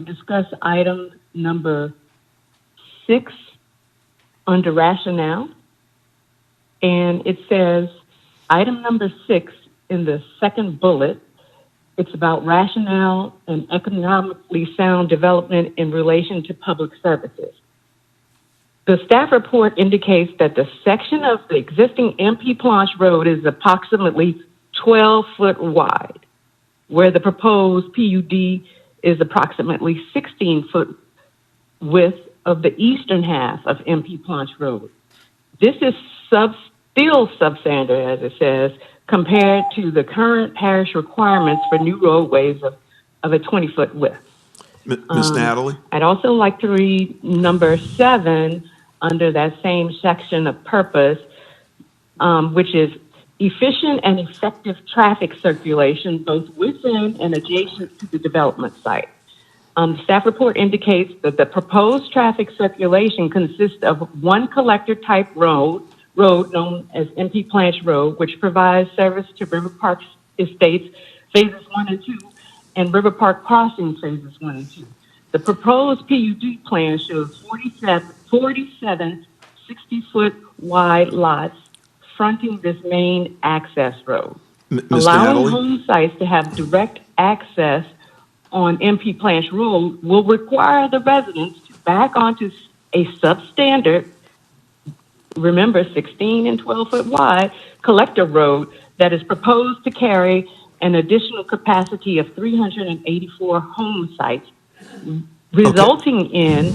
discuss item number 6 under rationale. And it says, item number 6 in the second bullet, it's about rationale and economically sound development in relation to public services. The staff report indicates that the section of the existing MP Planche Road is approximately 12 foot wide, where the proposed PUD is approximately 16 foot width of the eastern half of MP Planche Road. This is still substandard, as it says, compared to the current parish requirements for new roadways of a 20-foot width. Ms. Natalie? I'd also like to read number 7 under that same section of purpose, which is efficient and effective traffic circulation both within and adjacent to the development site. The staff report indicates that the proposed traffic circulation consists of one collector type road known as MP Planche Road, which provides service to River Park Estates phases 1 and 2 and River Park Crossing phases 1 and 2. The proposed PUD plan shows 47 60-foot wide lots fronting this main access road. Allowing home sites to have direct access on MP Planche Road will require the residents to back onto a substandard, remember 16 and 12 foot wide, collector road that is proposed to carry an additional capacity of 384 home sites, resulting in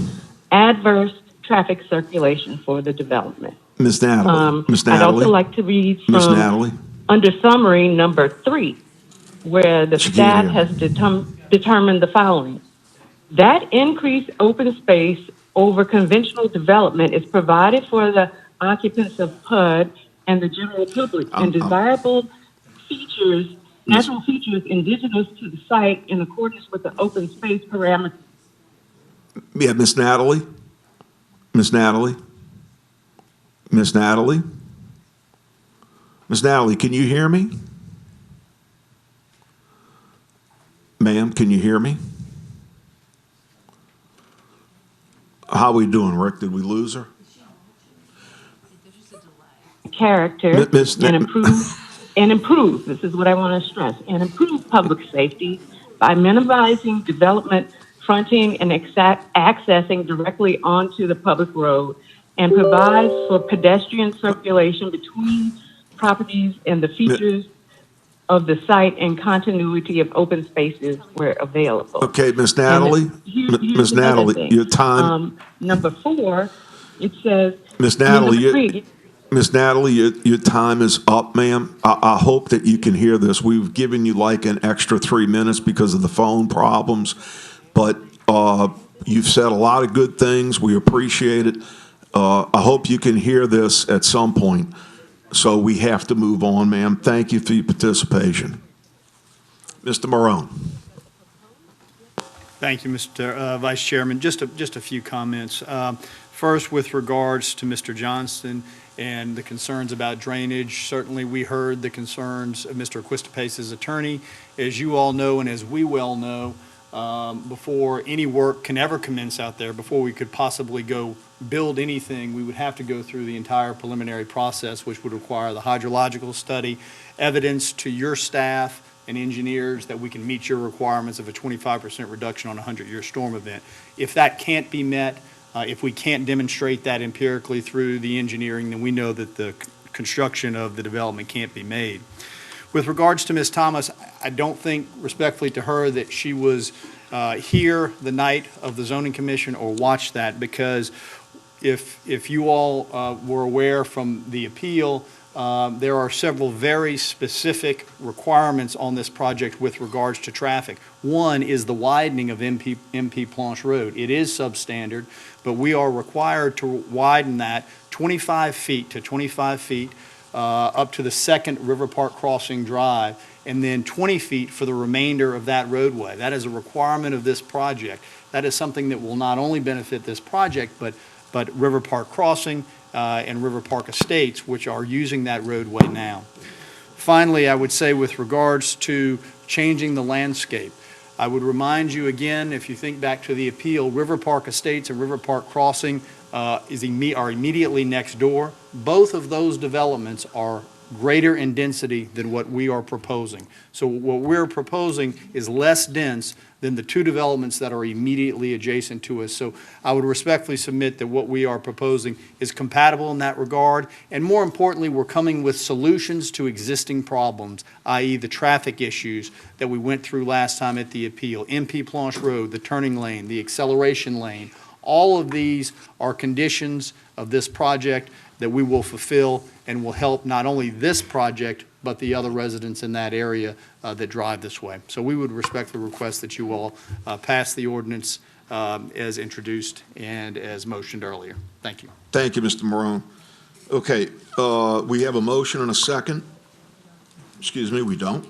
adverse traffic circulation for the development. Ms. Natalie. Ms. I'd Natalie. also like to read Ms. from Natalie. under summary number 3, where the staff has determined the following. That increased open space over conventional development is provided for the occupants of PUD and the general public, and desirable features, natural features indigenous to the site in accordance with the open space parameters. Yeah, Ms. Natalie. Ms. Natalie. Ms. Natalie. Ms. Natalie, can you hear me? Ma'am, can you hear me? How are we doing, Rick? Did we lose her? Character and improve, this is what I want to stress, and improve public safety by minimizing development fronting and accessing directly onto the public road, and provides for pedestrian circulation between properties and the features of the site and continuity of open spaces where available. Okay, Ms. Natalie. Ms. Natalie, your time. Number 4, it says. Ms. Natalie, Ms. Natalie, your time is up, ma'am. I hope that you can hear this. We've given you like an extra 3 minutes because of the phone problems, but you've said a lot of good things. We appreciate it. I hope you can hear this at some point. So we have to move on, ma'am. Thank you for your participation. Mr. Morone. Thank you, Mr. Vice Chairman. Just a few comments. First, with regards to Mr. Johnston and the concerns about drainage, certainly we heard the concerns of Mr. Equistapace's attorney. As you all know, and as we well know, before any work can ever commence out there, before we could possibly go build anything, we would have to go through the entire preliminary process, which would require the hydrological study, evidence to your staff and engineers that we can meet your requirements of a 25% reduction on a 100-year storm event. If that can't be met, if we can't demonstrate that empirically through the engineering, then we know that the construction of the development can't be made. With regards to Ms. Thomas, I don't think, respectfully to her, that she was here the night of the zoning commission or watched that, because if you all were aware from the appeal, there are several very specific requirements on this project with regards to traffic. One is the widening of MP Planche Road. It is substandard, but we are required to widen that 25 feet to 25 feet up to the second River Park Crossing Drive, and then 20 feet for the remainder of that roadway. That is a requirement of this project. That is something that will not only benefit this project, but River Park Crossing and River Park Estates, which are using that roadway now. Finally, I would say with regards to changing the landscape, I would remind you again, if you think back to the appeal, River Park Estates and River Park Crossing are immediately next door. Both of those developments are greater in density than what we are proposing. So what we're proposing is less dense than the two developments that are immediately adjacent to us. So I would respectfully submit that what we are proposing is compatible in that regard, and more importantly, we're coming with solutions to existing problems, i.e. the traffic issues that we went through last time at the appeal, MP Planche Road, the turning lane, the acceleration lane. All of these are conditions of this project that we will fulfill and will help not only this project, but the other residents in that area that drive this way. So we would respectfully request that you all pass the ordinance as introduced and as motioned earlier. Thank you. Thank you, Mr. Morone. Okay, we have a motion and a second. Excuse me, we don't?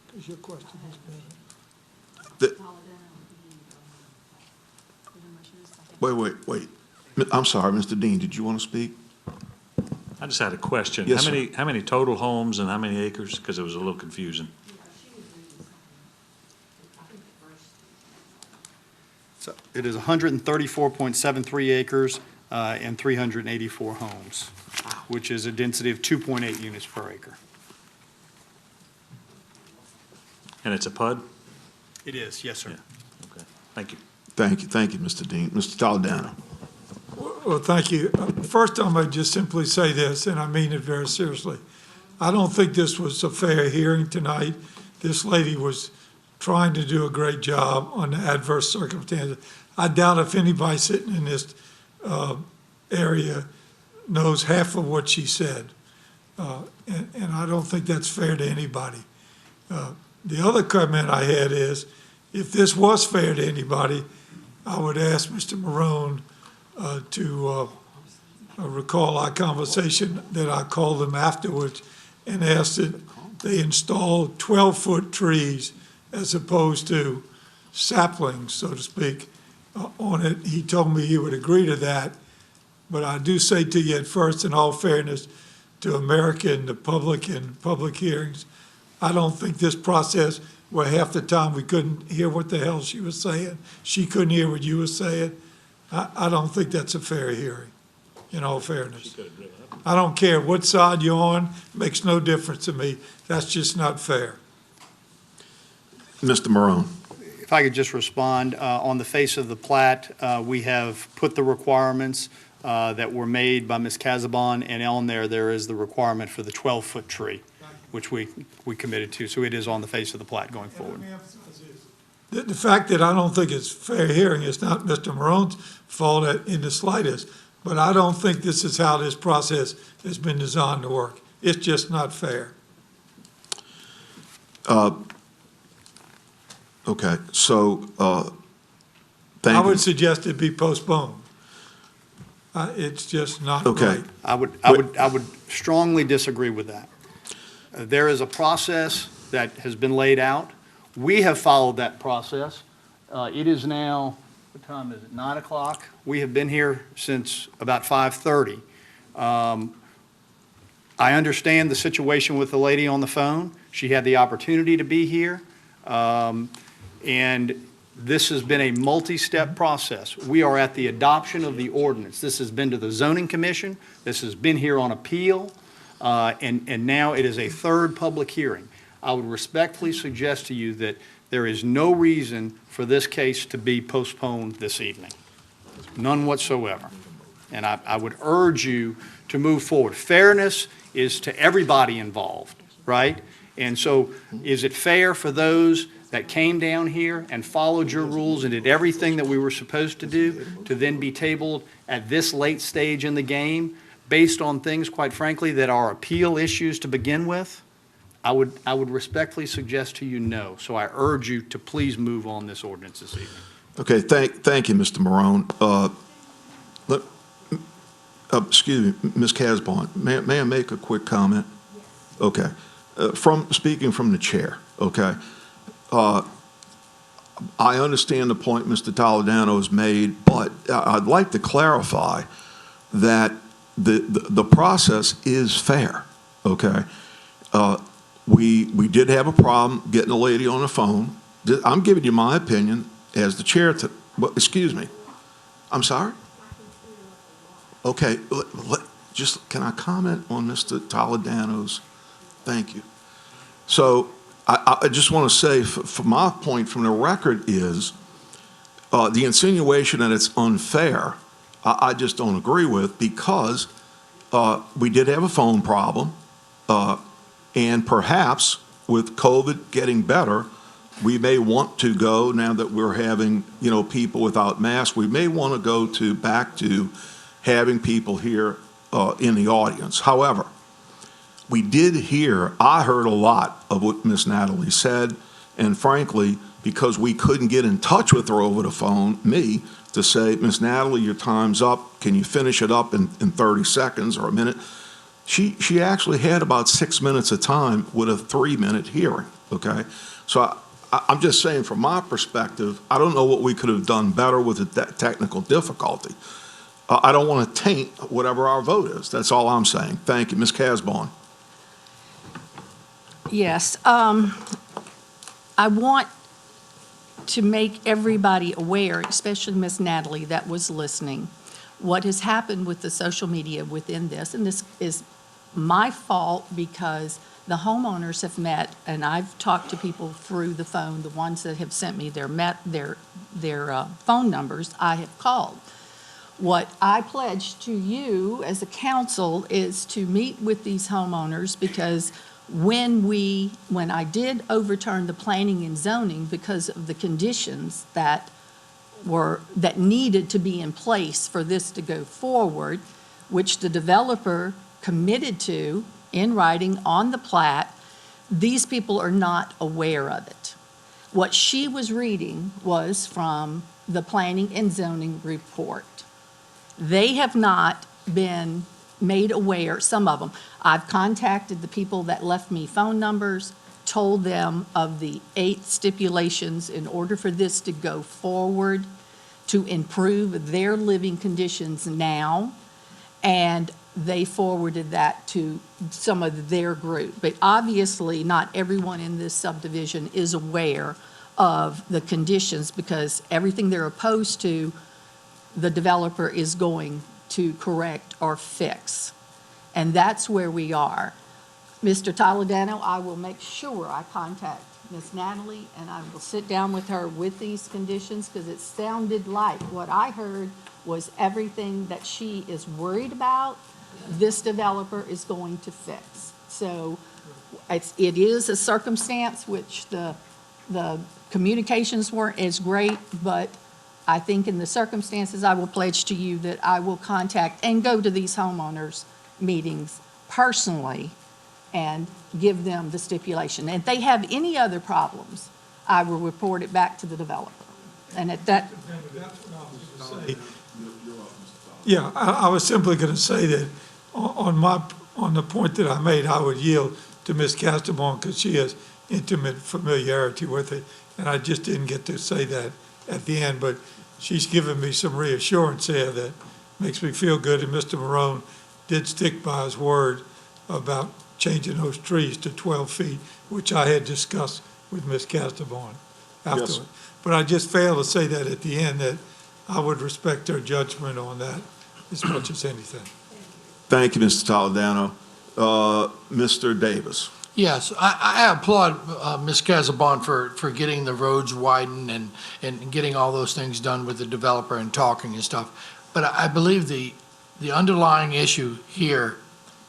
Because your question is Wait. I'm sorry, Mr. Dean, did you want to speak? I just had a question. Yes, How many total homes and how many acres? Because it was a little confusing. So it is 134.73 acres and 384 homes, which is a density of 2.8 units per acre. And it's a PUD? It is, yes, sir. Yeah. Okay, thank you. Thank you, Mr. Dean. Mr. Toledano. Well, thank you. First, I'm going to just simply say this, and I mean it very seriously. I don't think this was a fair hearing tonight. This lady was trying to do a great job on the adverse circumstances. I doubt if anybody sitting in this area knows half of what she said. And I don't think that's fair to anybody. The other comment I had is, if this was fair to anybody, I would ask Mr. Morone to recall our conversation that I called them afterwards and asked that they install 12-foot trees as opposed to saplings, so to speak, on it. He told me he would agree to that. But I do say to you at first, in all fairness to America and the public and public hearings, I don't think this process, where half the time we couldn't hear what the hell she was saying, she couldn't hear what you were saying, I don't think that's a fair hearing, in all fairness. I don't care what side you're on, makes no difference to me. That's just not fair. Mr. Morone. If I could just respond, on the face of the plat, we have put the requirements that were made by Ms. Casabon, and on there is the requirement for the 12-foot tree, which we committed to. So it is on the face of the plat going forward. The fact that I don't think it's fair hearing is not Mr. Morone's fault in the slightest, but I don't think this is how this process has been designed to work. It's just not fair. Okay, so thank I you. would suggest it be postponed. It's just not Okay. right. I would strongly disagree with that. There is a process that has been laid out. We have followed that process. It is now what time is it, 9 o'clock? We have been here since about 5:30. I understand the situation with the lady on the phone. She had the opportunity to be here. And this has been a multi-step process. We are at the adoption of the ordinance. This has been to the zoning commission. This has been here on appeal. And now it is a third public hearing. I would respectfully suggest to you that there is no reason for this case to be postponed this evening. None whatsoever. And I would urge you to move forward. Fairness is to everybody involved, right? And so is it fair for those that came down here and followed your rules and did everything that we were supposed to do to then be tabled at this late stage in the game based on things, quite frankly, that are appeal issues to begin with? I would respectfully suggest to you no. So I urge you to please move on this ordinance this evening. Okay, thank you, Mr. Marone. Excuse me, Ms. Casbon, may I make a quick comment? Okay. Speaking from the chair, okay. I understand the point Mr. Toledano has made, but I'd like to clarify that the process is fair, okay? We did have a problem getting a lady on the phone. I'm giving you my opinion as the chair excuse me. I'm sorry? Okay, can I comment on Mr. Toledano's? Thank you. So I just want to say, from my point from the record is, the insinuation that it's unfair, I just don't agree with, because we did have a phone problem, and perhaps with COVID getting better, we may want to go, now that we're having, people without masks, we may want to go back to having people here in the audience. However, I heard a lot of what Miss Natalie said, and frankly, because we couldn't get in touch with her over the phone, to say, Miss Natalie, your time's up, can you finish it up in 30 seconds or a minute? She actually had about 6 minutes of time with a 3-minute hearing, okay? So I'm just saying, from my perspective, I don't know what we could have done better with the technical difficulty. I don't want to taint whatever our vote is. That's all I'm saying. Thank you. Ms. Casbon. Yes. I want to make everybody aware, especially Ms. Natalie that was listening, what has happened with the social media within this. And this is my fault because the homeowners have met, and I've talked to people through the phone, the ones that have sent me their phone numbers, I have called. What I pledge to you as a council is to meet with these homeowners, because when I did overturn the planning and zoning because of the conditions that needed to be in place for this to go forward, which the developer committed to in writing on the plat, these people are not aware of it. What she was reading was from the planning and zoning report. They have not been made aware, some of them. I've contacted the people that left me phone numbers, told them of the 8 stipulations in order for this to go forward, to improve their living conditions now, and they forwarded that to some of their group. But obviously, not everyone in this subdivision is aware of the conditions, because everything they're opposed to, the developer is going to correct or fix. And that's where we are. Mr. Toledano, I will make sure I contact Ms. Natalie, and I will sit down with her with these conditions, because it sounded like what I heard was everything that she is worried about, this developer is going to fix. So it is a circumstance which the communications weren't as great, but I think in the circumstances, I will pledge to you that I will contact and go to these homeowners' meetings personally and give them the stipulation. And if they have any other problems, I will report it back to the developer. And at that... Yeah, I was simply going to say that on the point that I made, I would yield to Ms. Castabon, because she has intimate familiarity with it, and I just didn't get to say that at the end. But she's given me some reassurance here that makes me feel good, and Mr. Morone did stick by his word about changing those trees to 12 feet, which I had discussed with Ms. Castabon afterward. But I just failed to say that at the end, that I would respect her judgment on that as much as anything. Thank you, Mr. Toledano. Mr. Davis. Yes, I applaud Ms. Casabon for getting the roads widened and getting all those things done with the developer and talking and stuff. But I believe the underlying issue here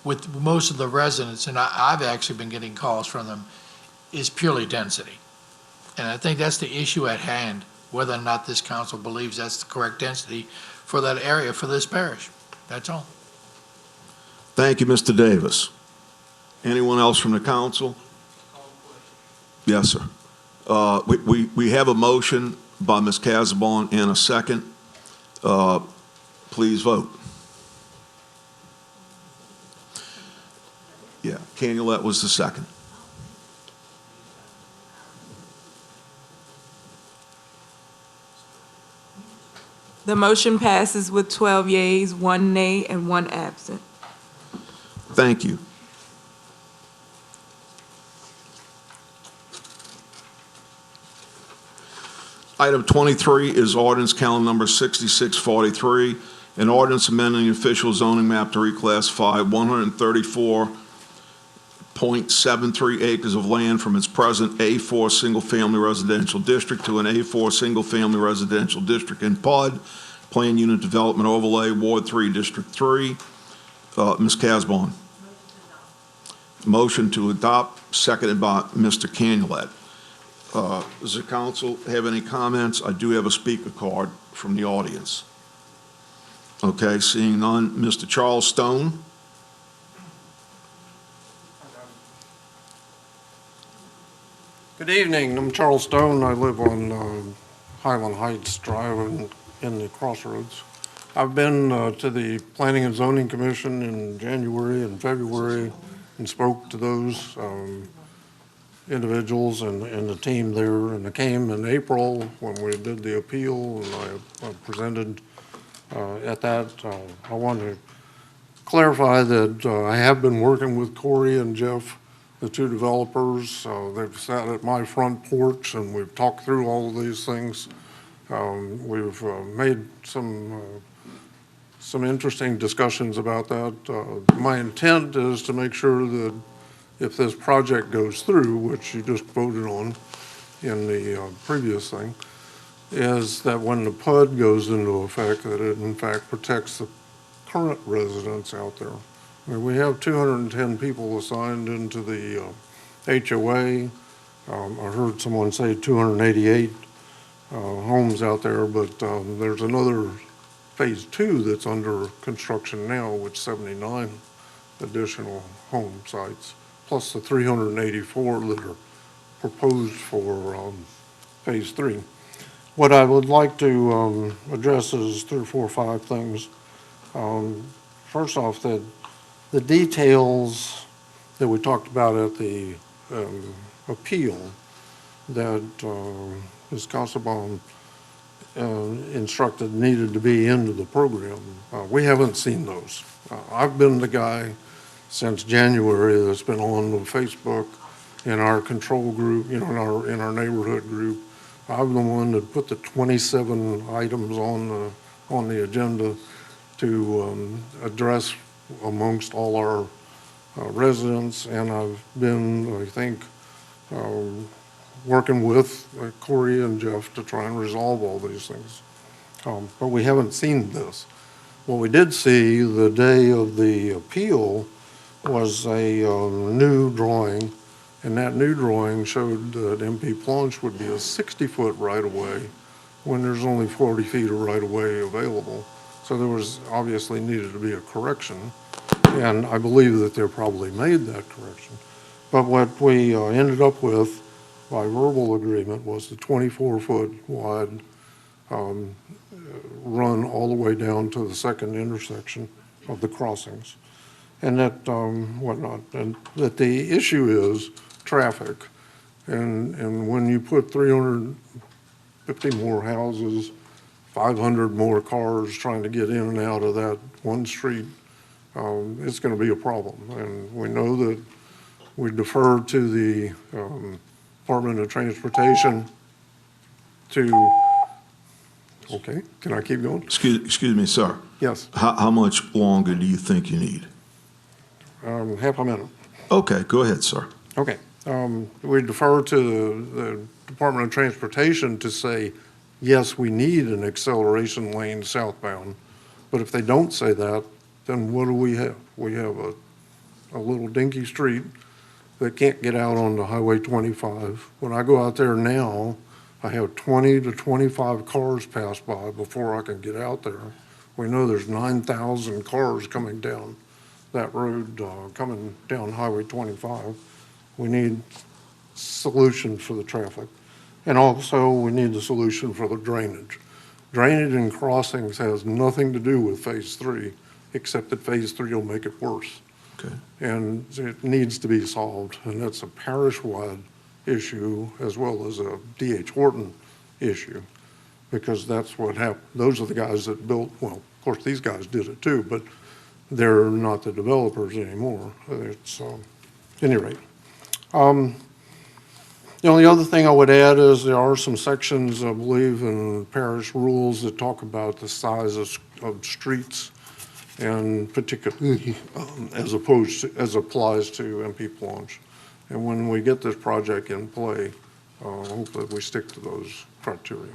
with most of the residents, and I've actually been getting calls from them, is purely density. And I think that's the issue at hand, whether or not this council believes that's the correct density for that area, for this parish. That's all. Thank you, Mr. Davis. Anyone else from the council? Yes, sir. We have a motion by Ms. Casabon and a second. Please vote. Yeah, Canulette was the second. The motion passes with 12 yeas, 1 nay, and 1 absent. Thank you. Item 23 is ordinance calendar number 6643, an ordinance amending the official zoning map to reclassify 134.73 acres of land from its present A4 single-family residential district to an A4 single-family residential district in PUD, Plan Unit Development Overlay, Ward 3, District 3. Ms. Casbon. Motion to adopt, seconded by Mr. Canulette. Does the council have any comments? I do have a speaker card from the audience. Okay, seeing none. Mr. Charles Stone. Good evening. I'm Charles Stone. I live on Highland Heights Drive in the Crossroads. I've been to the Planning and Zoning Commission in January and February and spoke to those individuals and the team there. And I came in April when we did the appeal, and I presented at that. I want to clarify that I have been working with Corey and Jeff, the two developers. They've sat at my front porch and we've talked through all of these things. We've made some interesting discussions about that. My intent is to make sure that if this project goes through, which you just voted on in the previous thing, is that when the PUD goes into effect, that it in fact protects the current residents out there. I mean, we have 210 people assigned into the HOA. I heard someone say 288 homes out there, but there's another phase 2 that's under construction now with 79 additional home sites, plus the 384 that are proposed for phase 3. What I would like to address is 3 or 4 or 5 things. First off, that the details that we talked about at the appeal that Ms. Casabon instructed needed to be into the program. We haven't seen those. I've been the guy since January that's been on Facebook in our control group, in our neighborhood group. I'm the one that put the 27 items on the agenda to address amongst all our residents, and I've been, I think, working with Corey and Jeff to try and resolve all these things. But we haven't seen this. What we did see the day of the appeal was a new drawing, and that new drawing showed that MP Planche would be a 60-foot right-of-way when there's only 40 feet of right-of-way available. So there was obviously needed to be a correction, and I believe that they probably made that correction. But what we ended up with by verbal agreement was the 24-foot wide run all the way down to the second intersection of the crossings, and that whatnot. And that the issue is traffic, and when you put 350 more houses, 500 more cars trying to get in and out of that one street, it's going to be a problem. And we know that we defer to the Department of Transportation to, okay, can I keep going? Excuse me, sir. Yes. How much longer do you think you need? Half a minute. Okay, go ahead, sir. Okay. We defer to the Department of Transportation to say, yes, we need an acceleration lane southbound. But if they don't say that, then what do we have? We have a little dinky street that can't get out onto Highway 25. When I go out there now, I have 20 to 25 cars pass by before I can get out there. We know there's 9,000 cars coming down that road, coming down Highway 25. We need solution for the traffic. And also, we need the solution for the drainage. Drainage and crossings has nothing to do with Phase 3, except that Phase 3 will make it worse. Okay. And it needs to be solved, and that's a parish-wide issue as well as a D.H. Horton issue, because that's what happened. Those are the guys that built, well, of course, these guys did it too, but they're not the developers anymore. It's, at any rate. The only other thing I would add is there are some sections, I believe, in parish rules that talk about the size of streets, and particularly as applies to MP Planche. And when we get this project in play, hopefully we stick to those criteria.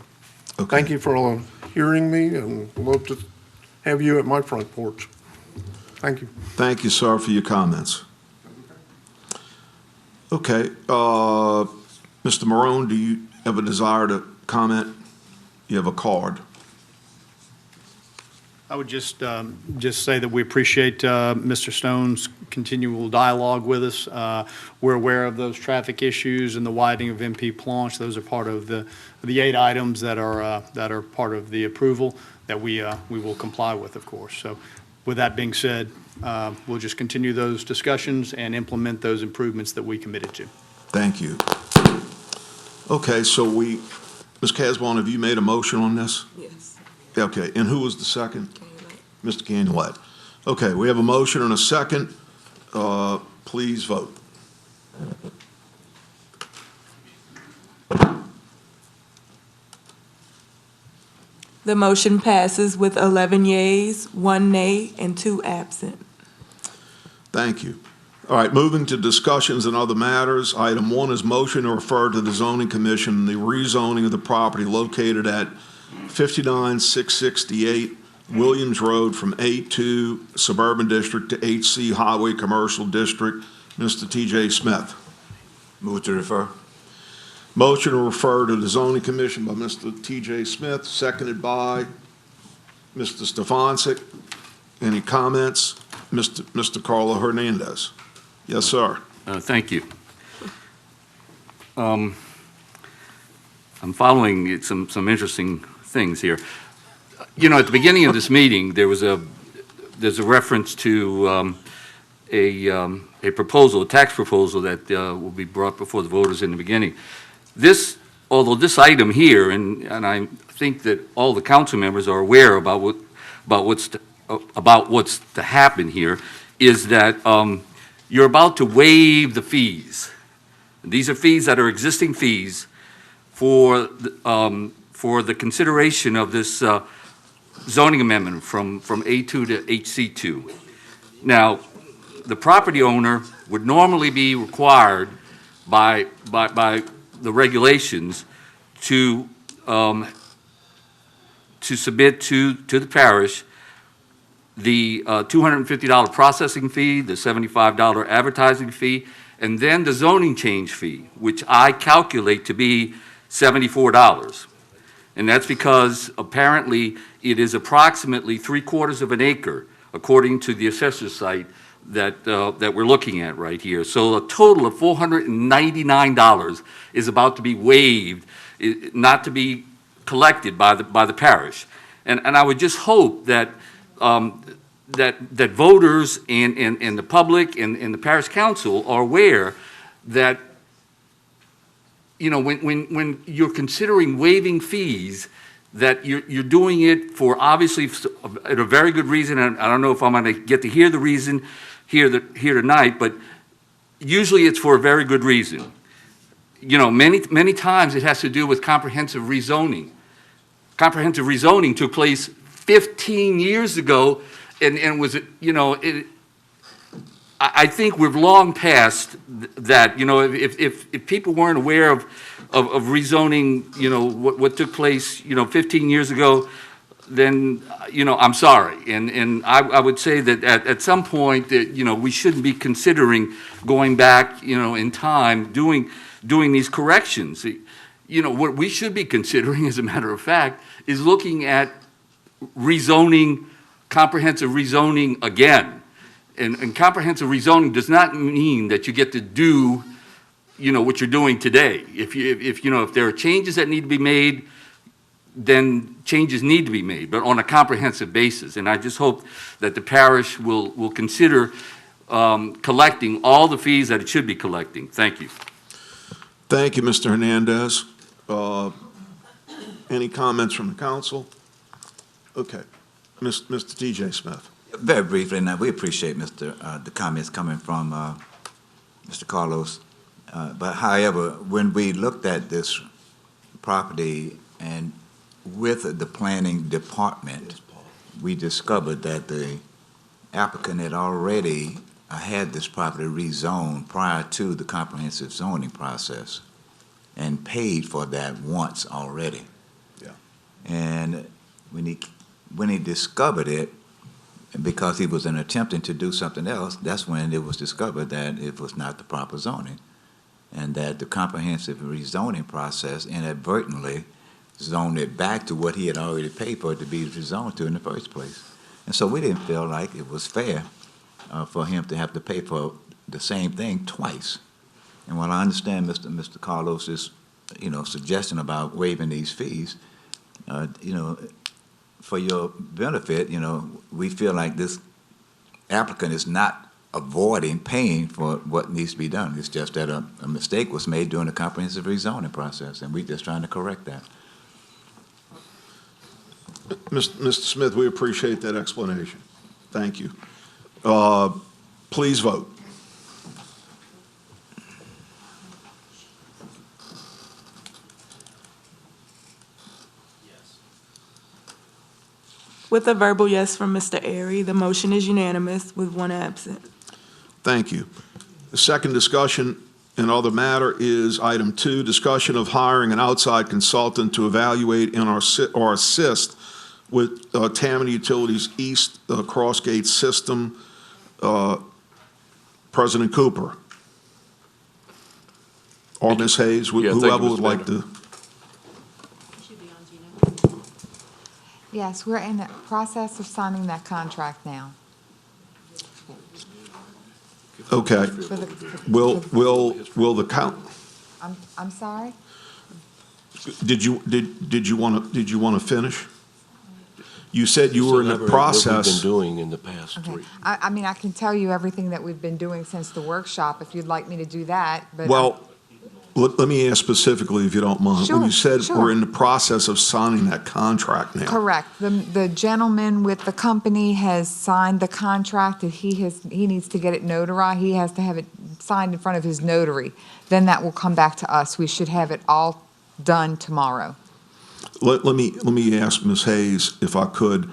Okay. Thank you for hearing me, and love to have you at my front porch. Thank you. Thank you, sir, for your comments. Okay, Mr. Marone, do you have a desire to comment? You have a card. I would just say that we appreciate Mr. Stone's continual dialogue with us. We're aware of those traffic issues and the widening of MP Planche. Those are part of the 8 items that are part of the approval that we will comply with, of course. So with that being said, we'll just continue those discussions and implement those improvements that we committed to. Thank you. Okay, so Ms. Casbon, have you made a motion on this? Yes. Okay, and who was the second? Mr. Canulet. Okay, we have a motion and a second. Please vote. The motion passes with 11 yeas, 1 nay, and 2 absent. Thank you. All right, moving to discussions and other matters. Item 1 is motion to refer to the zoning commission the rezoning of the property located at 59668 Williams Road from A2 Suburban District to HC Highway Commercial District. Mr. T.J. Smith. Move to refer. Motion to refer to the zoning commission by Mr. T.J. Smith, seconded by Mr. Stefancic. Any comments? Mr. Carlo Hernandez. Yes, sir. Thank you. I'm following some interesting things here. You know, at the beginning of this meeting, there's a reference to a proposal, a tax proposal that will be brought before the voters in the beginning. Although this item here, and I think that all the council members are aware about what's to happen here, is that you're about to waive the fees. These are fees that are existing fees for the consideration of this zoning amendment from A2 to HC2. Now, the property owner would normally be required by the regulations to submit to the parish the $250 processing fee, the $75 advertising fee, and then the zoning change fee, which I calculate to be $74. And that's because apparently it is approximately 3/4 of an acre, according to the assessor's site that we're looking at right here. So a total of $499 is about to be waived, not to be collected by the parish. And I would just hope that that voters and the public and the parish council are aware that, you know, when you're considering waiving fees, that you're doing it for obviously at a very good reason, and I don't know if I'm going to get to hear the reason here tonight, but usually it's for a very good reason. You know, many times it has to do with comprehensive rezoning. Comprehensive rezoning took place 15 years ago, and was, you know, I think we've long passed that. You know, if people weren't aware of rezoning, you know, what took place, you know, 15 years ago, then, you know, I'm sorry. And I would say that at some point, that, you know, we shouldn't be considering going back, you know, in time, doing these corrections. You know, what we should be considering, as a matter of fact, is looking at rezoning, comprehensive rezoning again. And comprehensive rezoning does not mean that you get to do, you know, what you're doing today. If you know, if there are changes that need to be made, then changes need to be made, but on a comprehensive basis. And I just hope that the parish will consider collecting all the fees that it should be collecting. Thank you. Thank you, Mr. Hernandez. Any comments from the council? Okay. Mr. T.J. Smith. Very briefly, now, we appreciate the comments coming from Mr. Carlos. But however, when we looked at this property and with the planning department, we discovered that the applicant had already had this property rezoned prior to the comprehensive zoning process and paid for that once already. Yeah. And when he discovered it, because he was attempting to do something else, that's when it was discovered that it was not the proper zoning, and that the comprehensive rezoning process inadvertently zoned it back to what he had already paid for it to be rezoned to in the first place. And so we didn't feel like it was fair for him to have to pay for the same thing twice. And while I understand Mr. Carlos's, you know, suggestion about waiving these fees, you know, for your benefit, you know, we feel like this applicant is not avoiding paying for what needs to be done. It's just that a mistake was made during the comprehensive rezoning process, and we're just trying to correct that. Mr. Smith, we appreciate that explanation. Thank you. Please vote. With a verbal yes from Mr. Airy, the motion is unanimous with one absent. Thank you. The second discussion and other matter is item 2, discussion of hiring an outside consultant to evaluate and or assist with Tammany Utilities East Crossgate System. President Cooper or Ms. Hayes, whoever would like to. Yes, we're in the process of signing that contract now. Okay. Will the count? I'm sorry? Did you want to finish? You said you were in the process. What we've been doing in the past Okay. week. I mean, I can tell you everything that we've been doing since the workshop, if you'd like me to do that, but. Well, let me ask specifically, if you don't mind. When you said we're in the process of signing that contract now. Correct. The gentleman with the company has signed the contract, that he needs to get it notarized. He has to have it signed in front of his notary. Then that will come back to us. We should have it all done tomorrow. Let me ask Ms. Hayes, if I could,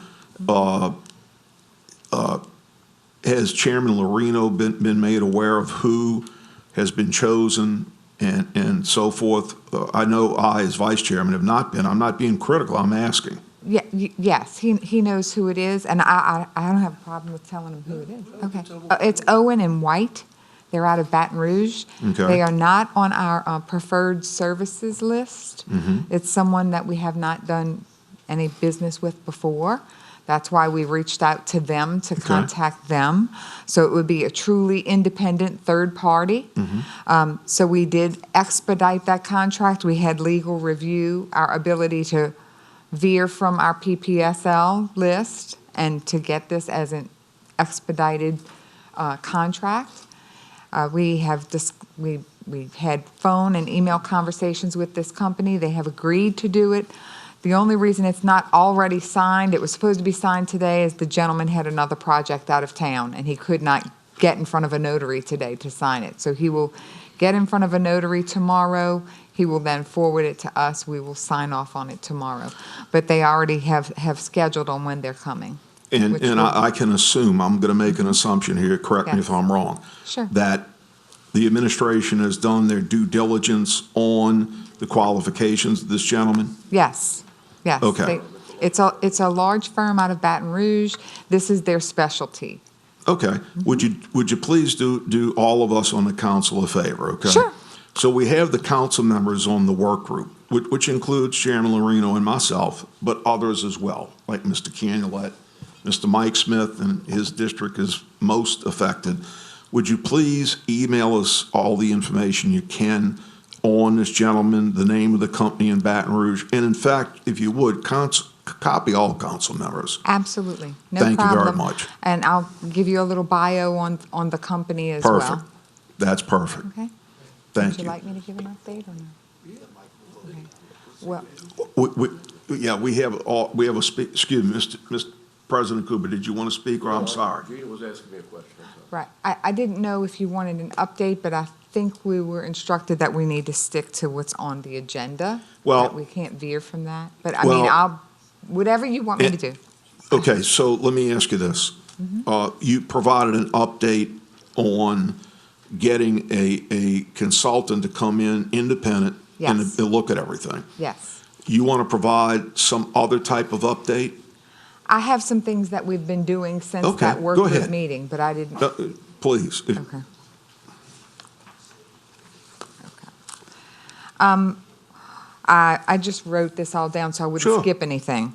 has Chairman Lorino been made aware of who has been chosen and so forth? I know I, as vice chairman, have not been. I'm not being critical, I'm asking. Yeah, yes, he knows who it is, and I don't have a problem with telling him who it is. Okay. It's Owen and White. They're out of Baton Rouge. Okay. They are not on our preferred services list. It's someone that we have not done any business with before. That's why we reached out to them to contact them. So it would be a truly independent third party. So we did expedite that contract. We had legal review our ability to veer from our PPSL list and to get this as an expedited contract. We've had phone and email conversations with this company. They have agreed to do it. The only reason it's not already signed, it was supposed to be signed today, is the gentleman had another project out of town, and he could not get in front of a notary today to sign it. So he will get in front of a notary tomorrow. He will then forward it to us. We will sign off on it tomorrow. But they already have scheduled on when they're coming. And which will- I can assume, I'm going to make an assumption here, correct me Yes. if I'm wrong, Sure. that the administration has done their due diligence on the qualifications of this gentleman? Yes, yes. Okay. It's a large firm out of Baton Rouge. This is their specialty. Okay. Would you please do all of us on the council a favor, okay? Sure. So we have the council members on the work group, which includes Chairman Lorino and myself, but others as well, like Mr. Canulette, Mr. Mike Smith, and his district is most affected. Would you please email us all the information you can on this gentleman, the name of the company in Baton Rouge, and in fact, if you would, copy all council members. Absolutely, no problem. Thank you very much. And I'll give you a little bio on the company as well. Perfect. That's perfect. Okay. Thank Would you you. like me to give an update or no? Okay. Well, We have a excuse me, Mr. President Cooper, did you want to speak, or I'm sorry? Gina was asking me a question. right, I didn't know if you wanted an update, but I think we were instructed that we need to stick to what's on the agenda. Well- That we can't veer from that, but I mean, whatever you want me to do. Okay, so let me ask you this. You provided an update on getting a consultant to come in independent and Yes. to look at everything. Yes. You want to provide some other type of update? I have some things that we've been doing since Okay, that work go group ahead. meeting, but I didn't. Please. Okay. I just wrote this all down so I wouldn't Sure. skip anything.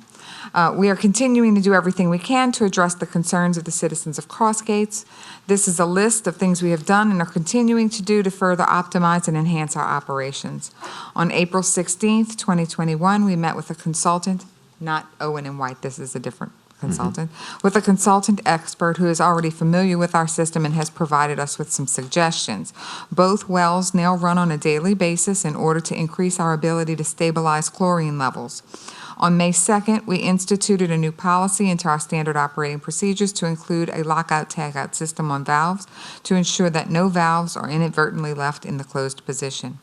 We are continuing to do everything we can to address the concerns of the citizens of Crossgates. This is a list of things we have done and are continuing to do to further optimize and enhance our operations. On April 16th, 2021, we met with a consultant, not Owen and White, this is a different consultant, with a consultant expert who is already familiar with our system and has provided us with some suggestions. Both wells now run on a daily basis in order to increase our ability to stabilize chlorine levels. On May 2nd, we instituted a new policy into our standard operating procedures to include a lockout-tagout system on valves to ensure that no valves are inadvertently left in the closed position.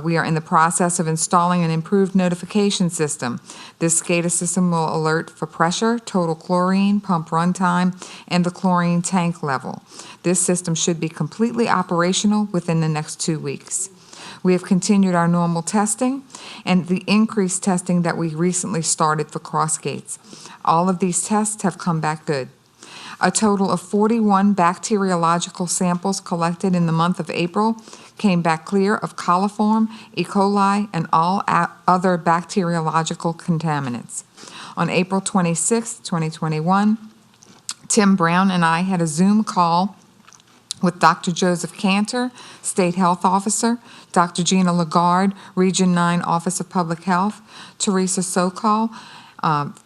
We are in the process of installing an improved notification system. This SCADA system will alert for pressure, total chlorine, pump runtime, and the chlorine tank level. This system should be completely operational within the next 2 weeks. We have continued our normal testing and the increased testing that we recently started for Crossgates. All of these tests have come back good. A total of 41 bacteriological samples collected in the month of April came back clear of coliform, E. coli, and all other bacteriological contaminants. On April 26, 2021, Tim Brown and I had a Zoom call with Dr. Joseph Cantor, State Health Officer, Dr. Gina Lagarde, Region 9 Office of Public Health, Teresa Sokol,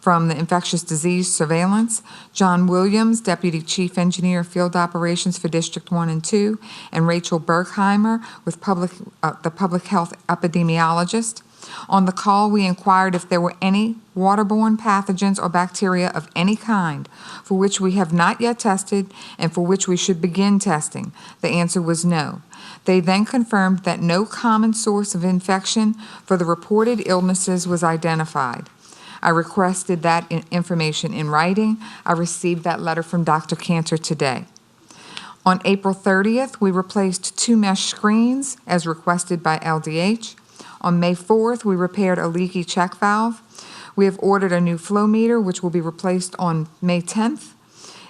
from the Infectious Disease Surveillance, John Williams, Deputy Chief Engineer Field Operations for District 1 and 2, and Rachel Bergheimer with the Public Health Epidemiologist. On the call, we inquired if there were any waterborne pathogens or bacteria of any kind for which we have not yet tested and for which we should begin testing. The answer was no. They then confirmed that no common source of infection for the reported illnesses was identified. I requested that information in writing. I received that letter from Dr. Cantor today. On April 30th, we replaced 2 mesh screens as requested by LDH. On May 4th, we repaired a leaky check valve. We have ordered a new flow meter, which will be replaced on May 10th.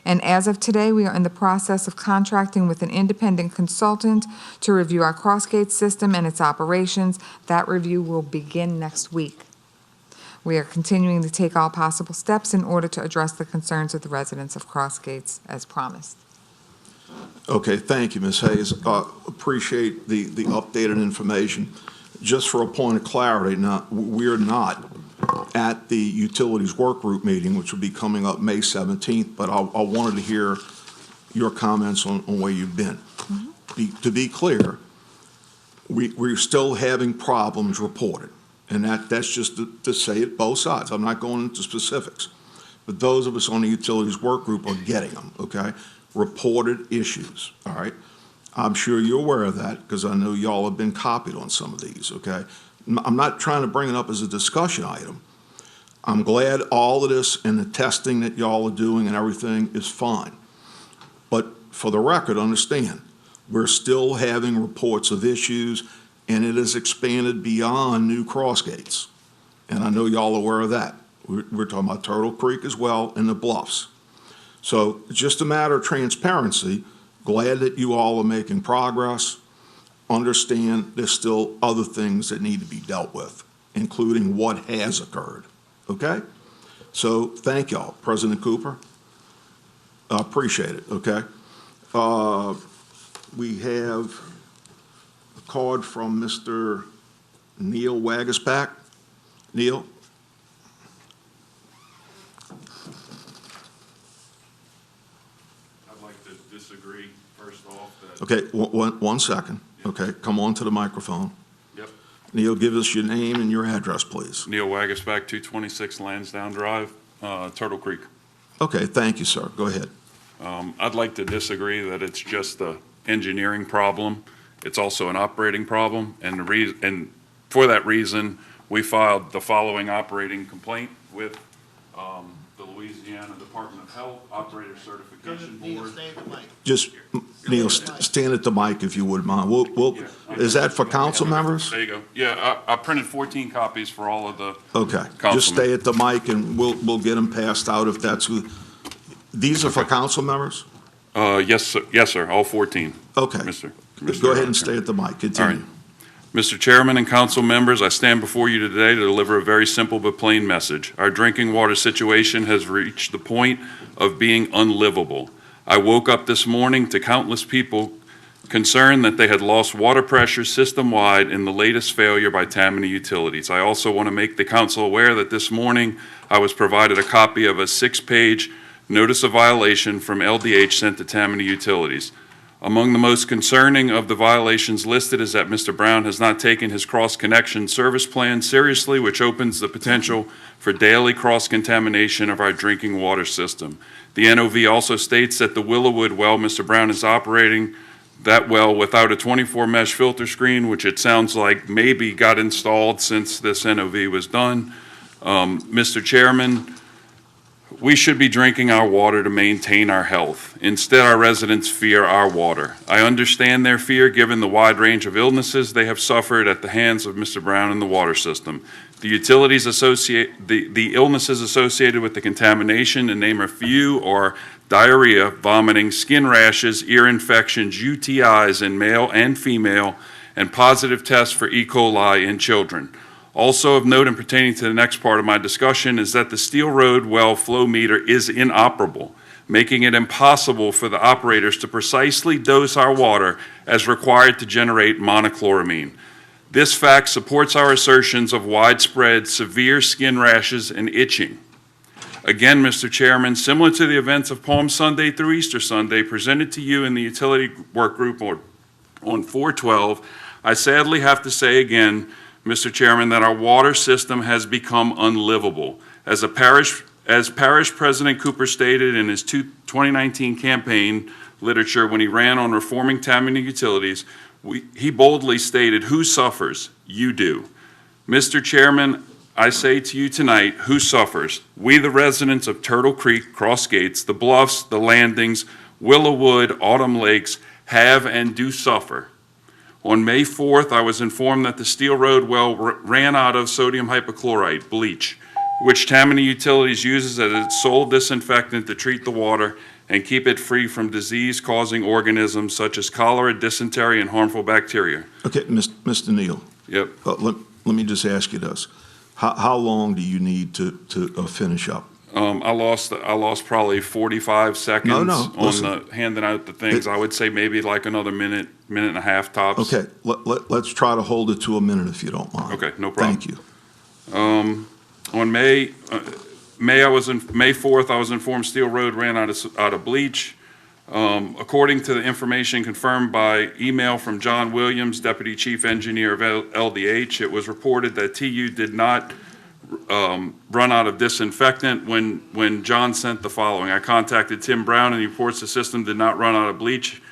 And as of today, we are in the process of contracting with an independent consultant to review our Crossgates system and its operations. That review will begin next week. We are continuing to take all possible steps in order to address the concerns of the residents of Crossgates as promised. Okay, thank you, Ms. Hayes. Appreciate the updated information. Just for a point of clarity, now, we're not at the utilities work group meeting, which will be coming up May 17th, but I wanted to hear your comments on where you've been. To be clear, we're still having problems reported. And that's just to say it both sides. I'm not going into specifics. But those of us on the utilities work group are getting them, okay? Reported issues, all right? I'm sure you're aware of that because I know y'all have been copied on some of these, okay? I'm not trying to bring it up as a discussion item. I'm glad all of this and the testing that y'all are doing and everything is fine. But for the record, understand, we're still having reports of issues, and it has expanded beyond new cross gates. And I know y'all are aware of that. We're talking about Turtle Creek as well and the Bluffs. So it's just a matter of transparency. Glad that you all are making progress. Understand there's still other things that need to be dealt with, including what has occurred, okay? So thank y'all. President Cooper, I appreciate it, okay? We have a card from Mr. Neil Wagaspack. Neil? I'd like to disagree, first off, that... Okay, one second. Okay, come on to the microphone. Yep. Neil, give us your name and your address, please. Neil Wagasback, 226 Lansdowne Drive, Turtle Creek. Okay, thank you, sir. Go ahead. I'd like to disagree that it's just an engineering problem. It's also an operating problem, and for that reason, we filed the following operating complaint with the Louisiana Department of Health Operator Certification Board. Just, Neil, stand at the mic if you wouldn't mind. Is that for council members? There you go. Yeah, I printed 14 copies for all of the Okay, just councilmen. stay at the mic and we'll get them passed out if that's who. These are for council members? Yes, sir, all 14. Okay. Mr. Go ahead and stay at the mic. Continue. All right. Mr. Chairman and council members, I stand before you today to deliver a very simple but plain message. Our drinking water situation has reached the point of being unlivable. I woke up this morning to countless people concerned that they had lost water pressure system-wide in the latest failure by Tammany Utilities. I also want to make the council aware that this morning I was provided a copy of a 6-page notice of violation from LDH sent to Tammany Utilities. Among the most concerning of the violations listed is that Mr. Brown has not taken his cross-connection service plan seriously, which opens the potential for daily cross-contamination of our drinking water system. The NOV also states that the Willowwood well Mr. Brown is operating that well without a 24-mesh filter screen, which it sounds like maybe got installed since this NOV was done. Mr. Chairman, we should be drinking our water to maintain our health. Instead, our residents fear our water. I understand their fear given the wide range of illnesses they have suffered at the hands of Mr. Brown and the water system. The illnesses associated with the contamination, to name a few, are diarrhea, vomiting, skin rashes, ear infections, UTIs in male and female, and positive tests for E. coli in children. Also of note and pertaining to the next part of my discussion is that the Steel Road well flow meter is inoperable, making it impossible for the operators to precisely dose our water as required to generate monochloramine. This fact supports our assertions of widespread severe skin rashes and itching. Again, Mr. Chairman, similar to the events of Palm Sunday through Easter Sunday presented to you in the utility work group on 4/12, I sadly have to say again, Mr. Chairman, that our water system has become unlivable. As Parish President Cooper stated in his 2019 campaign literature when he ran on reforming Tammany Utilities, he boldly stated, "Who suffers? You do." Mr. Chairman, I say to you tonight, who suffers? We, the residents of Turtle Creek, Cross Gates, the Bluffs, the Landings, Willowwood, Autumn Lakes, have and do suffer. On May 4th, I was informed that the Steel Road well ran out of sodium hypochlorite, bleach, which Tammany Utilities uses as its sole disinfectant to treat the water and keep it free from disease-causing organisms such as cholera, dysentery, and harmful bacteria. Okay, Mr. Neal. Yep. Let me just ask you this. How long do you need to finish up? I lost probably 45 seconds on the handing out the things. I would say maybe like another minute and a half tops. Okay, let's try to hold it to a minute if you don't mind. Okay, no problem. Thank you. On May 4th, I was informed Steel Road ran out of bleach. According to the information confirmed by email from John Williams, Deputy Chief Engineer of LDH, it was reported that TU did not run out of disinfectant when John sent the following. I contacted Tim Brown and he reports the system did not run out of bleach.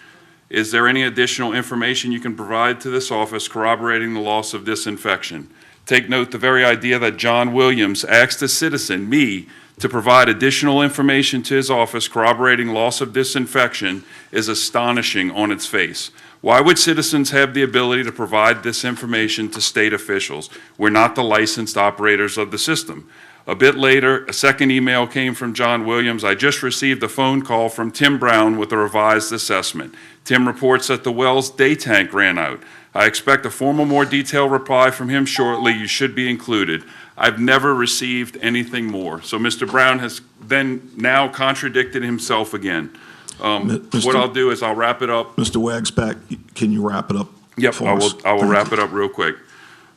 Is there any additional information you can provide to this office corroborating the loss of disinfection? Take note, the very idea that John Williams asked a citizen, me, to provide additional information to his office corroborating loss of disinfection is astonishing on its face. Why would citizens have the ability to provide this information to state officials? We're not the licensed operators of the system. A bit later, a second email came from John Williams. I just received a phone call from Tim Brown with a revised assessment. Tim reports that the well's day tank ran out. I expect a formal, more detailed reply from him shortly. You should be included. I've never received anything more. So Mr. Brown has then now contradicted himself again. What I'll do is I'll wrap it up. Mr. Wagsback, can you wrap it up? Yep, I will wrap it up real quick.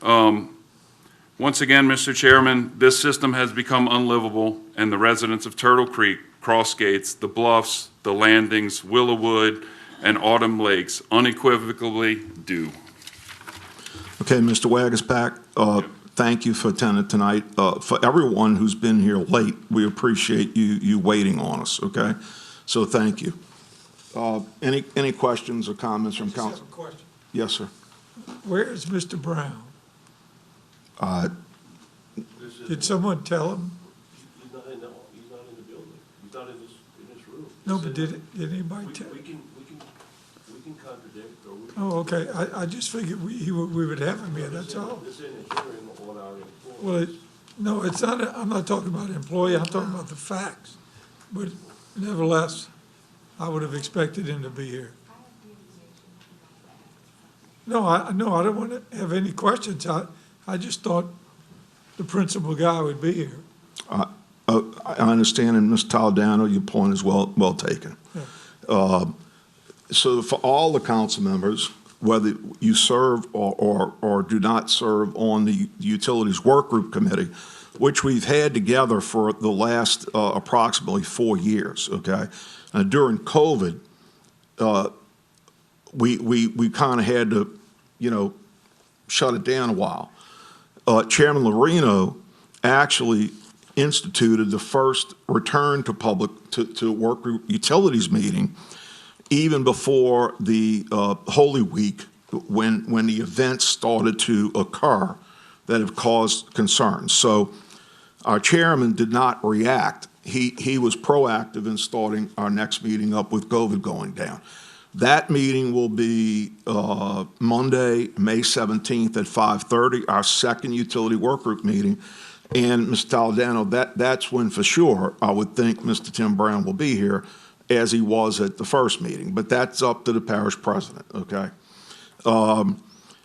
Once again, Mr. Chairman, this system has become unlivable, and the residents of Turtle Creek, Cross Gates, the Bluffs, the Landings, Willowwood, and Autumn Lakes unequivocally do. Okay, Mr. Wagsback, thank you for attending tonight. For everyone who's been here late, we appreciate you waiting on us, okay? So thank you. Any questions or comments from council? I have a question. Yes, sir. Where is Mr. Brown? Did someone tell him? He's not in the building. He's not in this room. No, but did anybody tell? We can contradict or we can. Oh, okay. I just figured we would have him here, that's all. This isn't hearing on our employees. Well, no, it's not, I'm not talking about employee, I'm talking about the facts. But nevertheless, I would have expected him to be here. No, I don't want to have any questions. I just thought the principal guy would be here. I understand, and Ms. Taldano, your point is well taken. Yeah. So for all the council members, whether you serve or do not serve on the Utilities Work Group Committee, which we've had together for the last approximately 4 years, okay? During COVID, we kind of had to, shut it down a while. Chairman Lorino actually instituted the first return to public to work group utilities meeting even before the Holy Week when the events started to occur that have caused concerns. So our chairman did not react. He was proactive in starting our next meeting up with COVID going down. That meeting will be Monday, May 17th at 5:30, our second utility work group meeting. And Mr. Taldano, that's when for sure I would think Mr. Tim Brown will be here as he was at the first meeting. But that's up to the parish president, okay?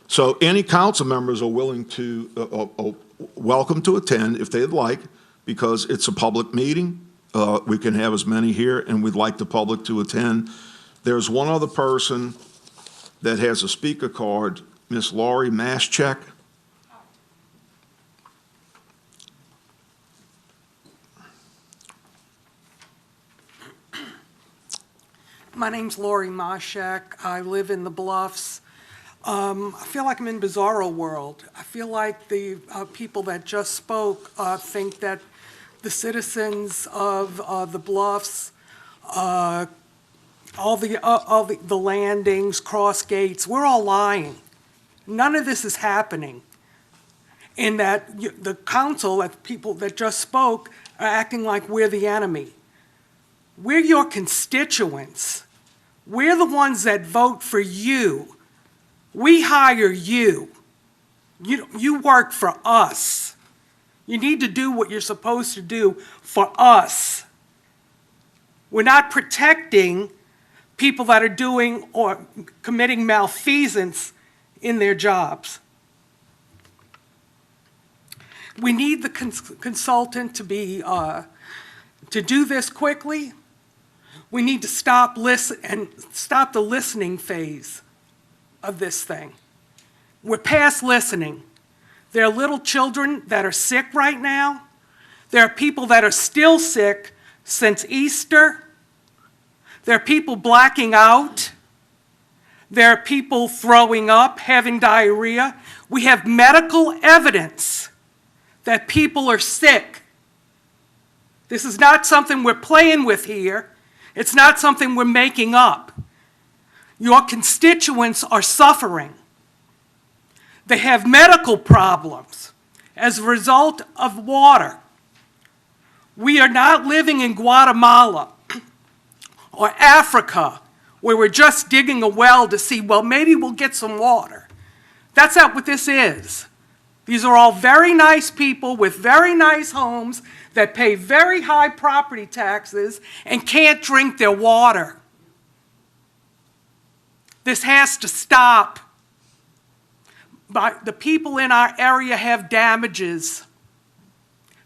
So any council members are willing to, welcome to attend if they'd like, because it's a public meeting. We can have as many here, and we'd like the public to attend. There's one other person that has a speaker card, Miss Laurie Maschek. My name's Lori Moshak. I live in the Bluffs. I feel like I'm in bizarro world. I feel like the people that just spoke think that the citizens of the Bluffs, all the landings, cross gates, we're all lying. None of this is happening. And that the council, that people that just spoke, are acting like we're the enemy. We're your constituents. We're the ones that vote for you. We hire you. You work for us. You need to do what you're supposed to do for us. We're not protecting people that are doing or committing malfeasance in their jobs. We need the consultant to do this quickly. We need to stop the listening phase of this thing. We're past listening. There are little children that are sick right now. There are people that are still sick since Easter. There are people blacking out. There are people throwing up, having diarrhea. We have medical evidence that people are sick. This is not something we're playing with here. It's not something we're making up. Your constituents are suffering. They have medical problems as a result of water. We are not living in Guatemala or Africa where we're just digging a well to see, well, maybe we'll get some water. That's not what this is. These are all very nice people with very nice homes that pay very high property taxes and can't drink their water. This has to stop. But the people in our area have damages.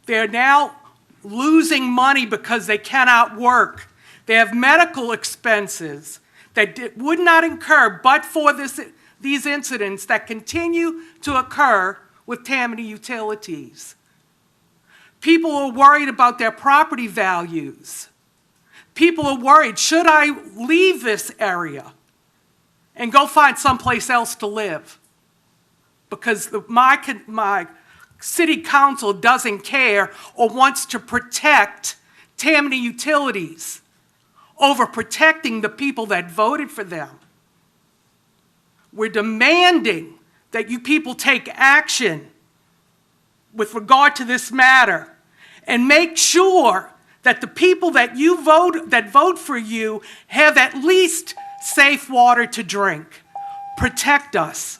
They're now losing money because they cannot work. They have medical expenses that would not incur but for these incidents that continue to occur with Tammany Utilities. People are worried about their property values. People are worried, should I leave this area and go find someplace else to live? Because my city council doesn't care or wants to protect Tammany Utilities over protecting the people that voted for them. We're demanding that you people take action with regard to this matter and make sure that the people that vote for you have at least safe water to drink. Protect us.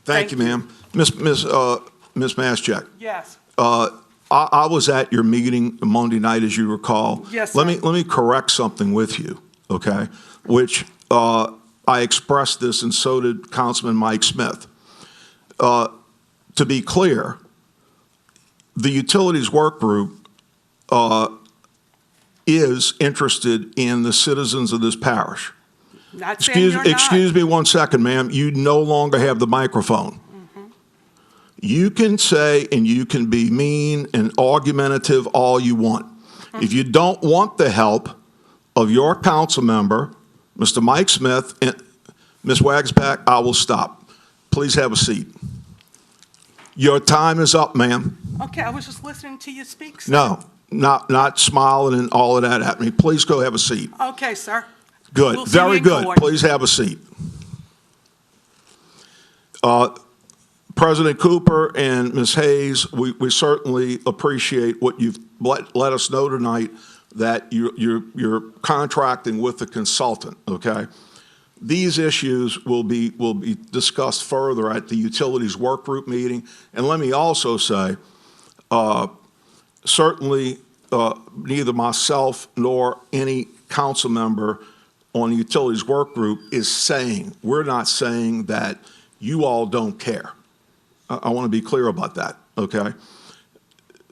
Thank you, ma'am. Ms. Maschek. Yes. I was at your meeting Monday night, as you recall. Yes, Let sir. me correct something with you, okay? Which I expressed this, and so did Councilman Mike Smith. To be clear, the Utilities Work Group is interested in the citizens of this parish. Not saying you're not. Excuse me one second, ma'am. You no longer have the microphone. You can say and you can be mean and argumentative all you want. If you don't want the help of your council member, Mr. Mike Smith, and Ms. Wagsback, I will stop. Please have a seat. Your time is up, ma'am. Okay, I was just listening to you speak, sir. No, not smiling and all of that at me. Please go have a seat. Okay, sir. Good, We'll see you very in good. court. Please have a seat. President Cooper and Ms. Hayes, we certainly appreciate what you've let us know tonight, that you're contracting with a consultant, okay? These issues will be discussed further at the Utilities Work Group meeting. And let me also say, certainly neither myself nor any council member on the Utilities Work Group is saying, we're not saying that you all don't care. I want to be clear about that, okay?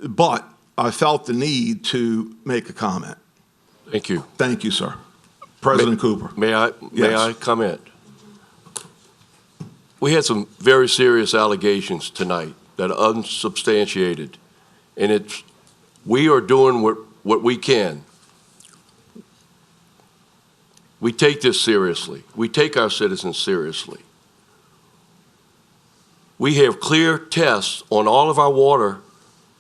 But I felt the need to make a comment. Thank you. Thank you, sir. President Cooper. May I Yes. comment? We had some very serious allegations tonight that are unsubstantiated, and we are doing what we can. We take this seriously. We take our citizens seriously. We have clear tests on all of our water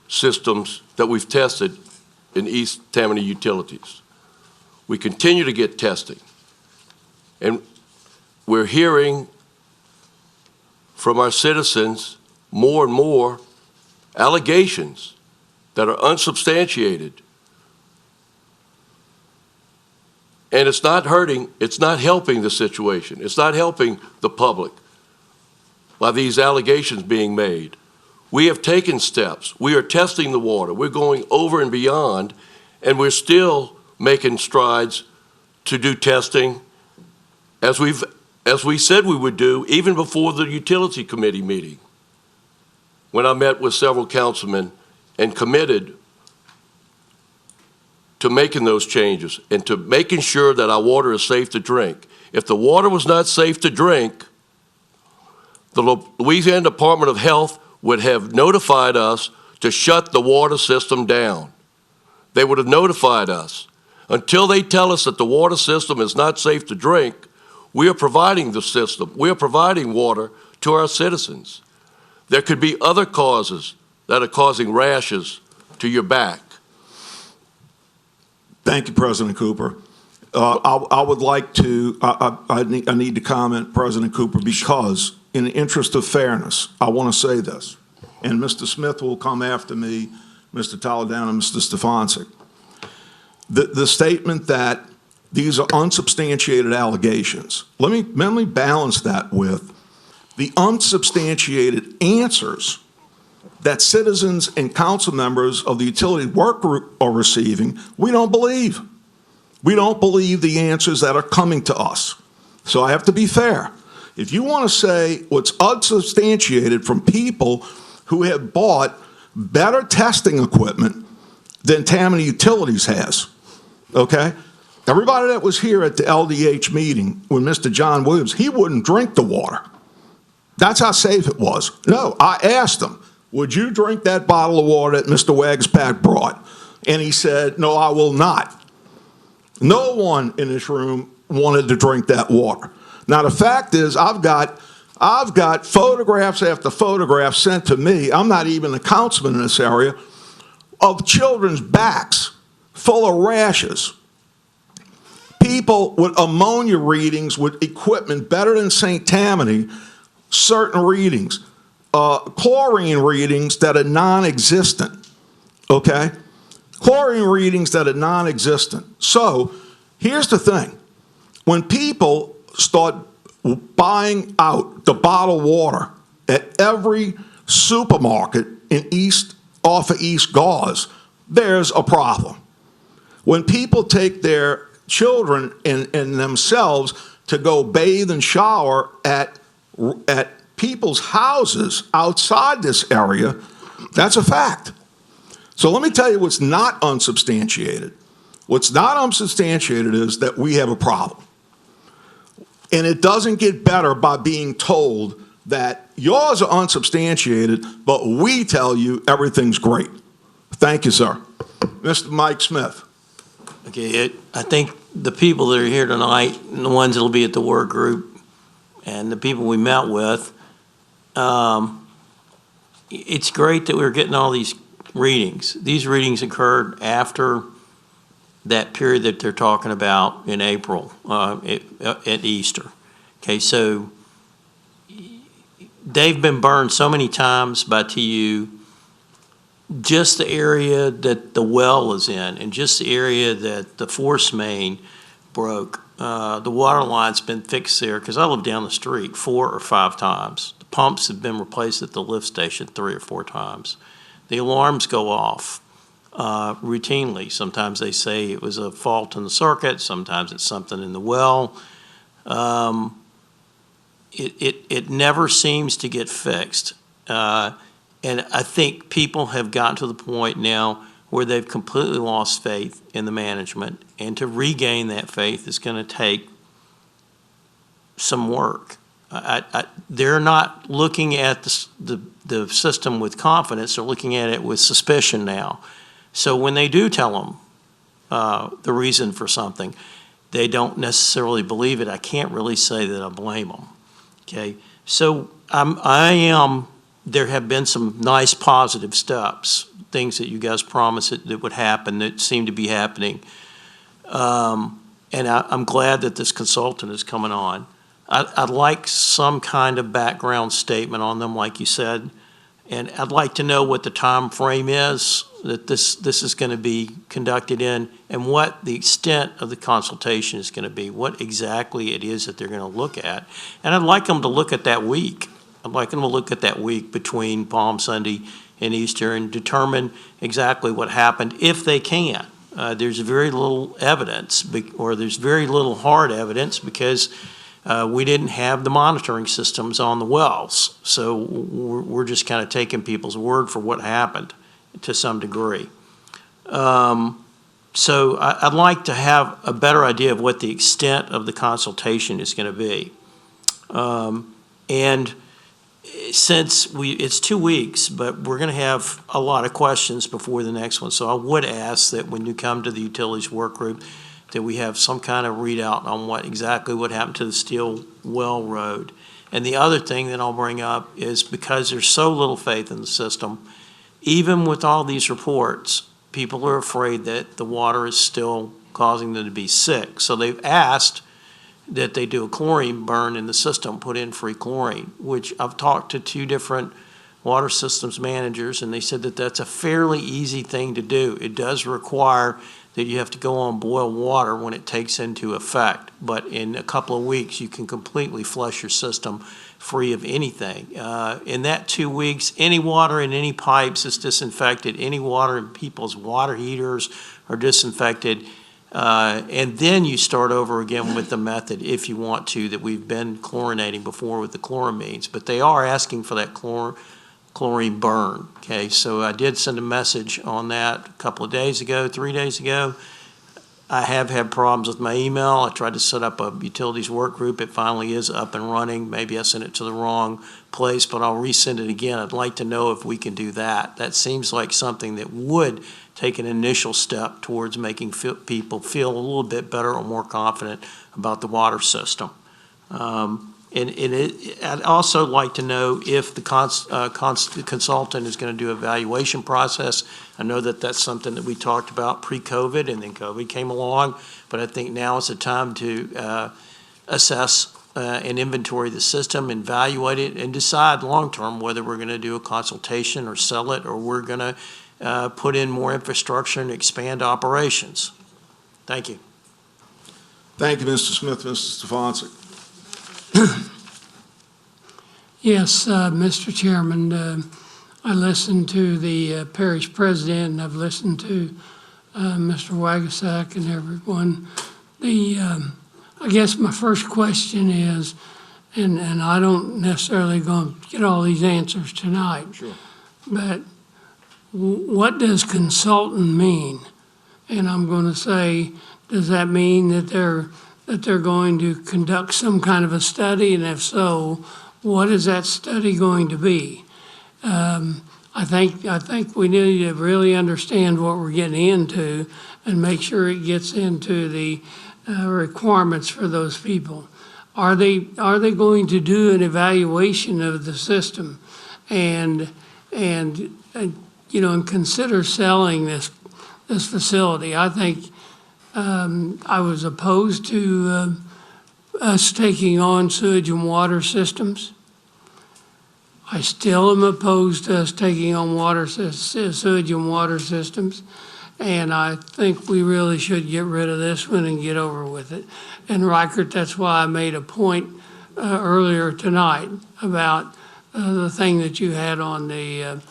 systems that we've tested in East Tammany Utilities. We continue to get testing. And we're hearing from our citizens more and more allegations that are unsubstantiated. And it's not helping the situation. It's not helping the public by these allegations being made. We have taken steps. We are testing the water. We're going over and beyond, and we're still making strides to do testing as we said we would do even before the Utility Committee meeting, when I met with several councilmen and committed to making those changes and to making sure that our water is safe to drink. If the water was not safe to drink, the Louisiana Department of Health would have notified us to shut the water system down. They would have notified us. Until they tell us that the water system is not safe to drink, we are providing the system. We are providing water to our citizens. There could be other causes that are causing rashes to your back. Thank you, President Cooper. I would like to, I need to comment, President Cooper, because in the interest of fairness, I want to say this, and Mr. Smith will come after me, Mr. Toledano, and Mr. Stefanczyk. The statement that these are unsubstantiated allegations, let me balance that with the unsubstantiated answers that citizens and council members of the utility work group are receiving. We don't believe. We don't believe the answers that are coming to us. So I have to be fair. If you want to say what's unsubstantiated from people who have bought better testing equipment than Tammany Utilities has, okay? Everybody that was here at the LDH meeting when Mr. John Williams, he wouldn't drink the water. That's how safe it was. No, I asked him, would you drink that bottle of water that Mr. Wagspack brought? And he said, no, I will not. No one in this room wanted to drink that water. Now, the fact is, I've got photographs after photographs sent to me, I'm not even a councilman in this area, of children's backs full of rashes. People with ammonia readings with equipment better than St. Tammany, certain readings, chlorine readings that are non-existent, okay? Chlorine readings that are non-existent. So here's the thing. When people start buying out the bottled water at every supermarket in off of East Gauze, there's a problem. When people take their children and themselves to go bathe and shower at people's houses outside this area, that's a fact. So let me tell you what's not unsubstantiated. What's not unsubstantiated is that we have a problem. And it doesn't get better by being told that yours are unsubstantiated, but we tell you everything's great. Thank you, sir. Mr. Mike Smith. Okay, I think the people that are here tonight and the ones that'll be at the work group and the people we met with, it's great that we're getting all these readings. These readings occurred after that period that they're talking about in April at Easter. Okay, so they've been burned so many times by TU. Just the area that the well is in and just the area that the force main broke, the water line's been fixed there because I live down the street 4 or 5 times. The pumps have been replaced at the lift station 3 or 4 times. The alarms go off routinely. Sometimes they say it was a fault in the circuit. Sometimes it's something in the well. It never seems to get fixed. And I think people have gotten to the point now where they've completely lost faith in the management. And to regain that faith is going to take some work. They're not looking at the system with confidence. They're looking at it with suspicion now. So when they do tell them the reason for something, they don't necessarily believe it. I can't really say that I blame them. Okay, so there have been some nice positive steps, things that you guys promised that would happen that seem to be happening. And I'm glad that this consultant is coming on. I'd like some kind of background statement on them, like you said, and I'd like to know what the time frame is that this is going to be conducted in and what the extent of the consultation is going to be, what exactly it is that they're going to look at. And I'd like them to look at that week. I'd like them to look at that week between Palm Sunday and Easter and determine exactly what happened, if they can. There's very little evidence, or there's very little hard evidence, because we didn't have the monitoring systems on the wells. So we're just kind of taking people's word for what happened to some degree. So I'd like to have a better idea of what the extent of the consultation is going to be. And since it's 2 weeks, but we're going to have a lot of questions before the next one. So I would ask that when you come to the utilities work group, that we have some kind of readout on what happened to the Steel Well Road. And the other thing that I'll bring up is because there's so little faith in the system, even with all these reports, people are afraid that the water is still causing them to be sick. So they've asked that they do a chlorine burn in the system, put in free chlorine, which I've talked to 2 different water systems managers, and they said that that's a fairly easy thing to do. It does require that you have to go on boil water when it takes into effect, but in a couple of weeks, you can completely flush your system free of anything. In that 2 weeks, any water in any pipes is disinfected, any water in people's water heaters are disinfected, and then you start over again with the method, if you want to, that we've been chlorinating before with the chloramines. But they are asking for that chlorine burn, okay? So I did send a message on that a couple of days ago, 3 days ago. I have had problems with my email. I tried to set up a utilities work group. It finally is up and running. Maybe I sent it to the wrong place, but I'll resend it again. I'd like to know if we can do that. That seems like something that would take an initial step towards making people feel a little bit better or more confident about the water system. I'd also like to know if the consultant is going to do an evaluation process. I know that that's something that we talked about pre-COVID, and then COVID came along, but I think now is the time to assess and inventory the system, evaluate it, and decide long-term whether we're going to do a consultation or sell it, or we're going to put in more infrastructure and expand operations. Thank you. Thank you, Mr. Smith. Mr. Stefanczyk. Yes, Mr. Chairman, I listened to the parish president, and I've listened to Mr. Wagasak and everyone. I guess my first question is, and I don't necessarily going to get all these answers tonight, but what does consultant mean? And I'm going to say, does that mean that they're going to conduct some kind of a study, and if so, what is that study going to be? I think we need to really understand what we're getting into and make sure it gets into the requirements for those people. Are they going to do an evaluation of the system and consider selling this facility? I think I was opposed to us taking on sewage and water systems. I still am opposed to us taking on sewage and water systems, and I think we really should get rid of this one and get over with it. And Reichert, that's why I made a point earlier tonight about the thing that you had on the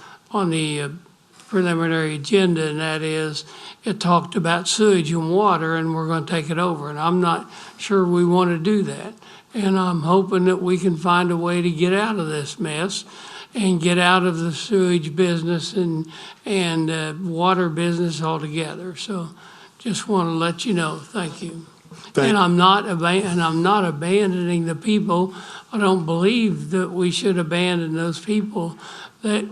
preliminary agenda, and that is it talked about sewage and water, and we're going to take it over. And I'm not sure we want to do that. And I'm hoping that we can find a way to get out of this mess and get out of the sewage business and water business altogether. So just want to let you know, thank you. And I'm not abandoning the people. I don't believe that we should abandon those people. That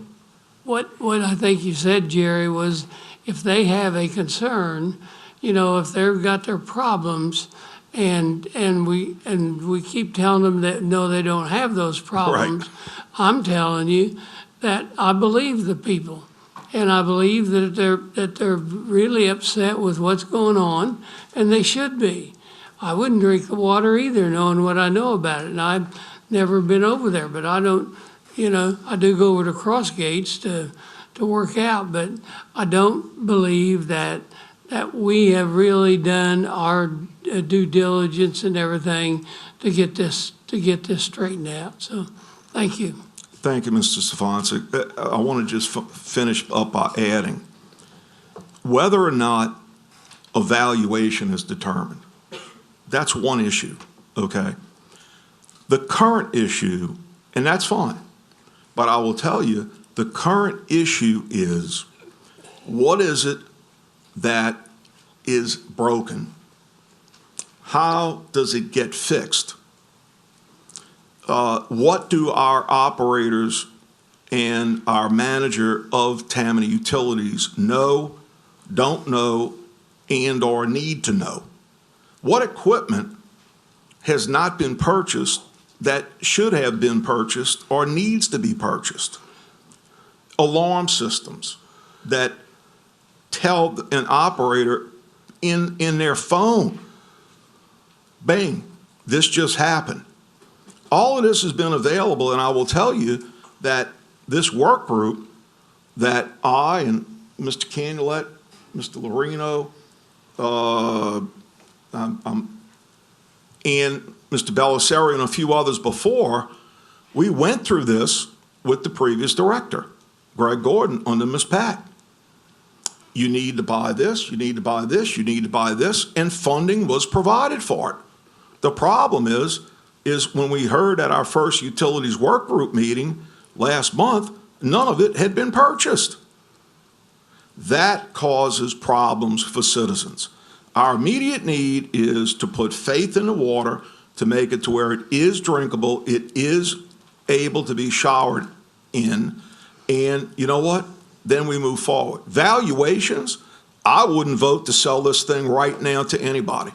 what I think you said, Jerry, was if they have a concern, if they've got their problems, and we keep telling them that no, they don't have those problems. Right. I'm telling you that I believe the people, and I believe that they're really upset with what's going on, and they should be. I wouldn't drink the water either, knowing what I know about it, and I've never been over there, but I don't. I do go over to Cross Gates to work out, but I don't believe that we have really done our due diligence and everything to get this straightened out. So, thank you. Thank you, Mr. Stefanczyk. I want to just finish up by adding, whether or not evaluation is determined, that's one issue, okay? The current issue, and that's fine, but I will tell you, the current issue is, what is it that is broken? How does it get fixed? what do our operators and our manager of Tammany Utilities know, don't know, and/or need to know? What equipment has not been purchased that should have been purchased or needs to be purchased? Alarm systems that tell an operator in their phone, bang, this just happened. All of this has been available, and I will tell you that this work group that I and Mr. Canulet, Mr. Lorino, and Mr. Bellisario and a few others before, we went through this with the previous director, Greg Gordon, under Ms. Pat. You need to buy this, you need to buy this, you need to buy this, and funding was provided for it. The problem is when we heard at our first utilities work group meeting last month, none of it had been purchased. That causes problems for citizens. Our immediate need is to put faith in the water to make it to where it is drinkable, it is able to be showered in, and you know what? Then we move forward. Valuations, I wouldn't vote to sell this thing right now to anybody.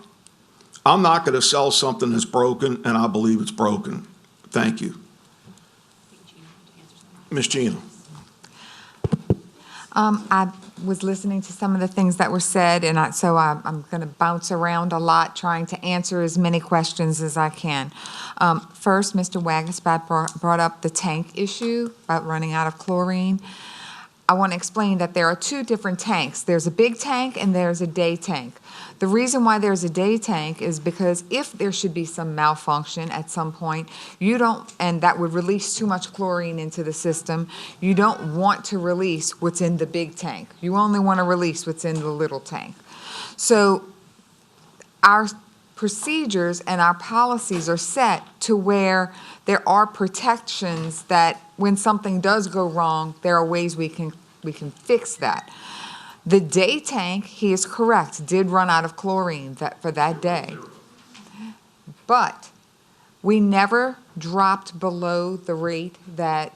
I'm not going to sell something that's broken, and I believe it's broken. Thank you. Ms. Gina. I was listening to some of the things that were said, and so I'm going to bounce around a lot trying to answer as many questions as I can. First, Mr. Wagaspat brought up the tank issue about running out of chlorine. I want to explain that there are two different tanks. There's a big tank and there's a day tank. The reason why there's a day tank is because if there should be some malfunction at some point, and that would release too much chlorine into the system, you don't want to release what's in the big tank. You only want to release what's in the little tank. So our procedures and our policies are set to where there are protections that when something does go wrong, there are ways we can fix that. The day tank, he is correct, did run out of chlorine for that day. But we never dropped below the rate that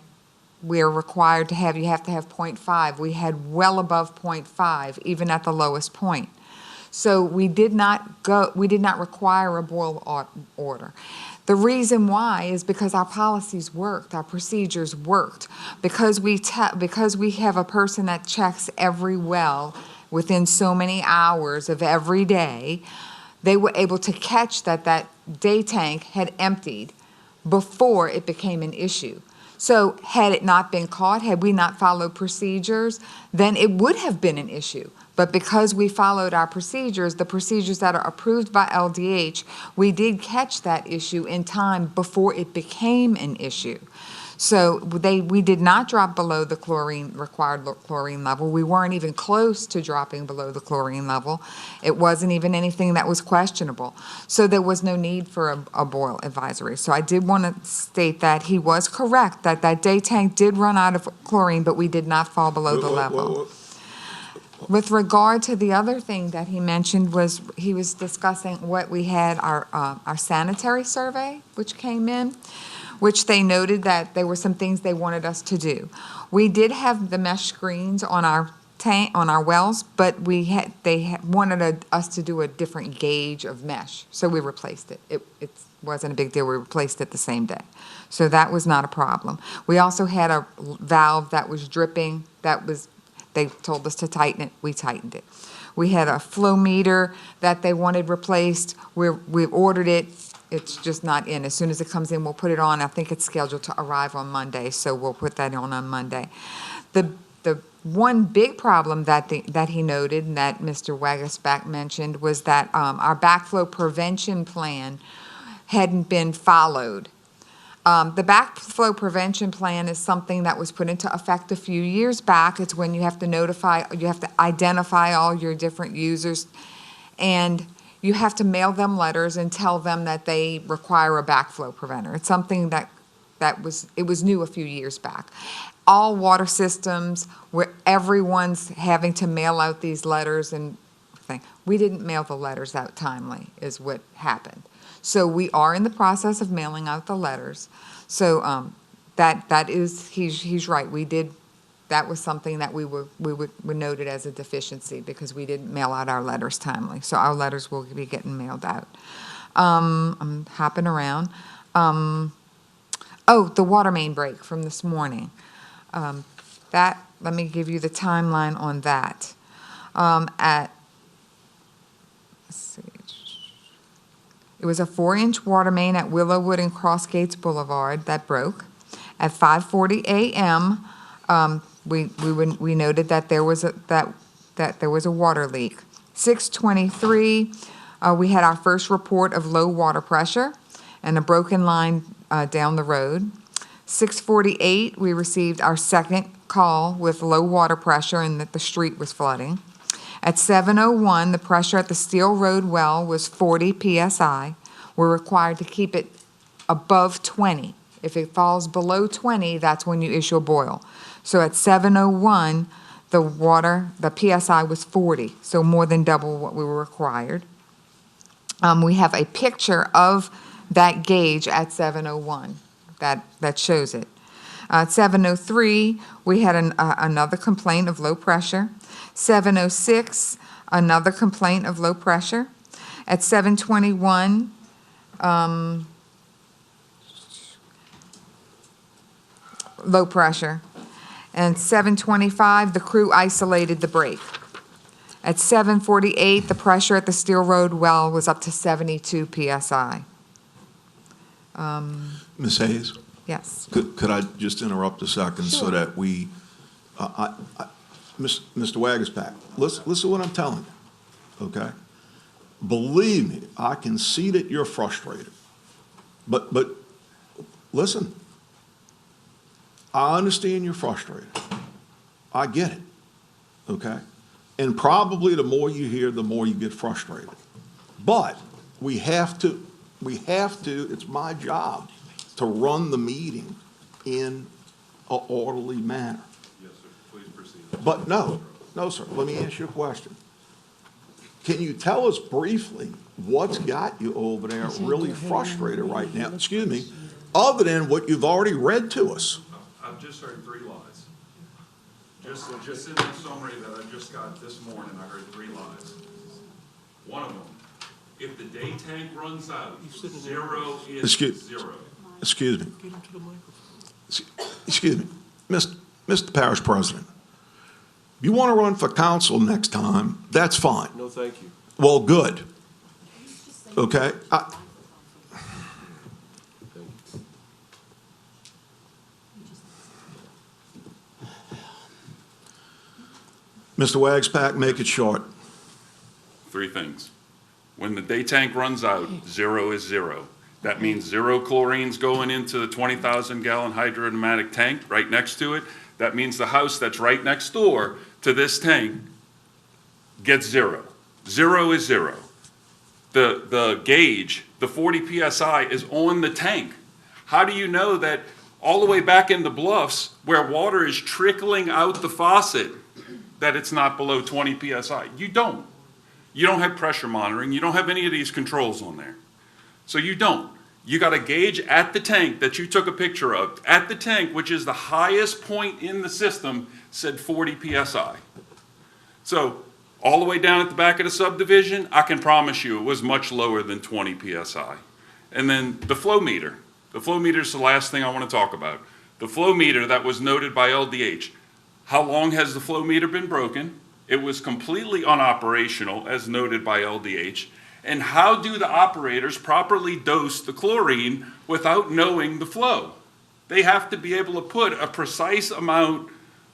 we're required to have. You have to have 0.5. We had well above 0.5, even at the lowest point. So we did not require a boil order. The reason why is because our policies worked, our procedures worked. Because we have a person that checks every well within so many hours of every day, they were able to catch that day tank had emptied before it became an issue. So had it not been caught, had we not followed procedures, then it would have been an issue. But because we followed our procedures, the procedures that are approved by LDH, we did catch that issue in time before it became an issue. So we did not drop below the required chlorine level. We weren't even close to dropping below the chlorine level. It wasn't even anything that was questionable. So there was no need for a boil advisory. So I did want to state that he was correct, that day tank did run out of chlorine, but we did not fall below the level. With regard to the other thing that he mentioned was he was discussing what we had, our sanitary survey, which came in, which they noted that there were some things they wanted us to do. We did have the mesh screens on our tank, on our wells, but they wanted us to do a different gauge of mesh, so we replaced it. It wasn't a big deal. We replaced it the same day. So that was not a problem. We also had a valve that was dripping. They told us to tighten it. We tightened it. We had a flow meter that they wanted replaced. We've ordered it. It's just not in. As soon as it comes in, we'll put it on. I think it's scheduled to arrive on Monday, so we'll put that on Monday. The one big problem that he noted and that Mr. Wagasback mentioned was that our backflow prevention plan hadn't been followed. The backflow prevention plan is something that was put into effect a few years back. It's when you have to identify all your different users, and you have to mail them letters and tell them that they require a backflow preventer. It's something that was new a few years back. All water systems where everyone's having to mail out these letters and things. We didn't mail the letters out timely is what happened. So we are in the process of mailing out the letters. So that is, he's right. We did, that was something that we noted as a deficiency because we didn't mail out our letters timely. So our letters will be getting mailed out. I'm hopping around. The water main break from this morning. Let me give you the timeline on that. Let's see. It was a 4-inch water main at Willowwood and Crossgates Boulevard that broke. At 5:40 a.m., we noted that there was a water leak. 6:23, we had our first report of low water pressure and a broken line down the road. 6:48, we received our second call with low water pressure and that the street was flooding. At 7:01, the pressure at the Steel Road well was 40 psi. We're required to keep it above 20. If it falls below 20, that's when you issue a boil. So at 7:01, the psi was 40, so more than double what we were required. We have a picture of that gauge at 7:01 that shows it. At 7:03, we had another complaint of low pressure. 7:06, another complaint of low pressure. At 7:21, low pressure. And 7:25, the crew isolated the break. At 7:48, the pressure at the Steel Road well was up to 72 psi. Ms. Hayes? Yes. Could I just interrupt a second so that we, Mr. Wagaspack, listen to what I'm telling you, okay? Believe me, I can see that you're frustrated. But listen, I understand you're frustrated. I get it, okay? And probably the more you hear, the more you get frustrated. But we have to, it's my job to run the meeting in an orderly manner. Yes, sir. Please proceed. But no, sir, let me ask you a question. Can you tell us briefly what's got you over there really frustrated right now, excuse me, other than what you've already read to us? I've just heard 3 lies. Just in that summary that I just got this morning, I heard 3 lies. One of them, if the day tank runs out, 0 is 0. Excuse me. Excuse me. Mr. Parish President, if you want to run for council next time, that's fine. No, thank you. Well, good. Okay? Mr. Wagspack, make it short. 3 things. When the day tank runs out, 0 is 0. That means 0 chlorine's going into the 20,000 gallon hydromatic tank right next to it. That means the house that's right next door to this tank gets 0. 0 is 0. The gauge, the 40 psi, is on the tank. How do you know that all the way back in the bluffs where water is trickling out the faucet that it's not below 20 psi? You don't. You don't have pressure monitoring. You don't have any of these controls on there. So you don't. You got a gauge at the tank that you took a picture of. At the tank, which is the highest point in the system, said 40 psi. So all the way down at the back of the subdivision, I can promise you it was much lower than 20 psi. And then the flow meter. The flow meter is the last thing I want to talk about. The flow meter that was noted by LDH. How long has the flow meter been broken? It was completely unoperational, as noted by LDH. And how do the operators properly dose the chlorine without knowing the flow? They have to be able to put a precise amount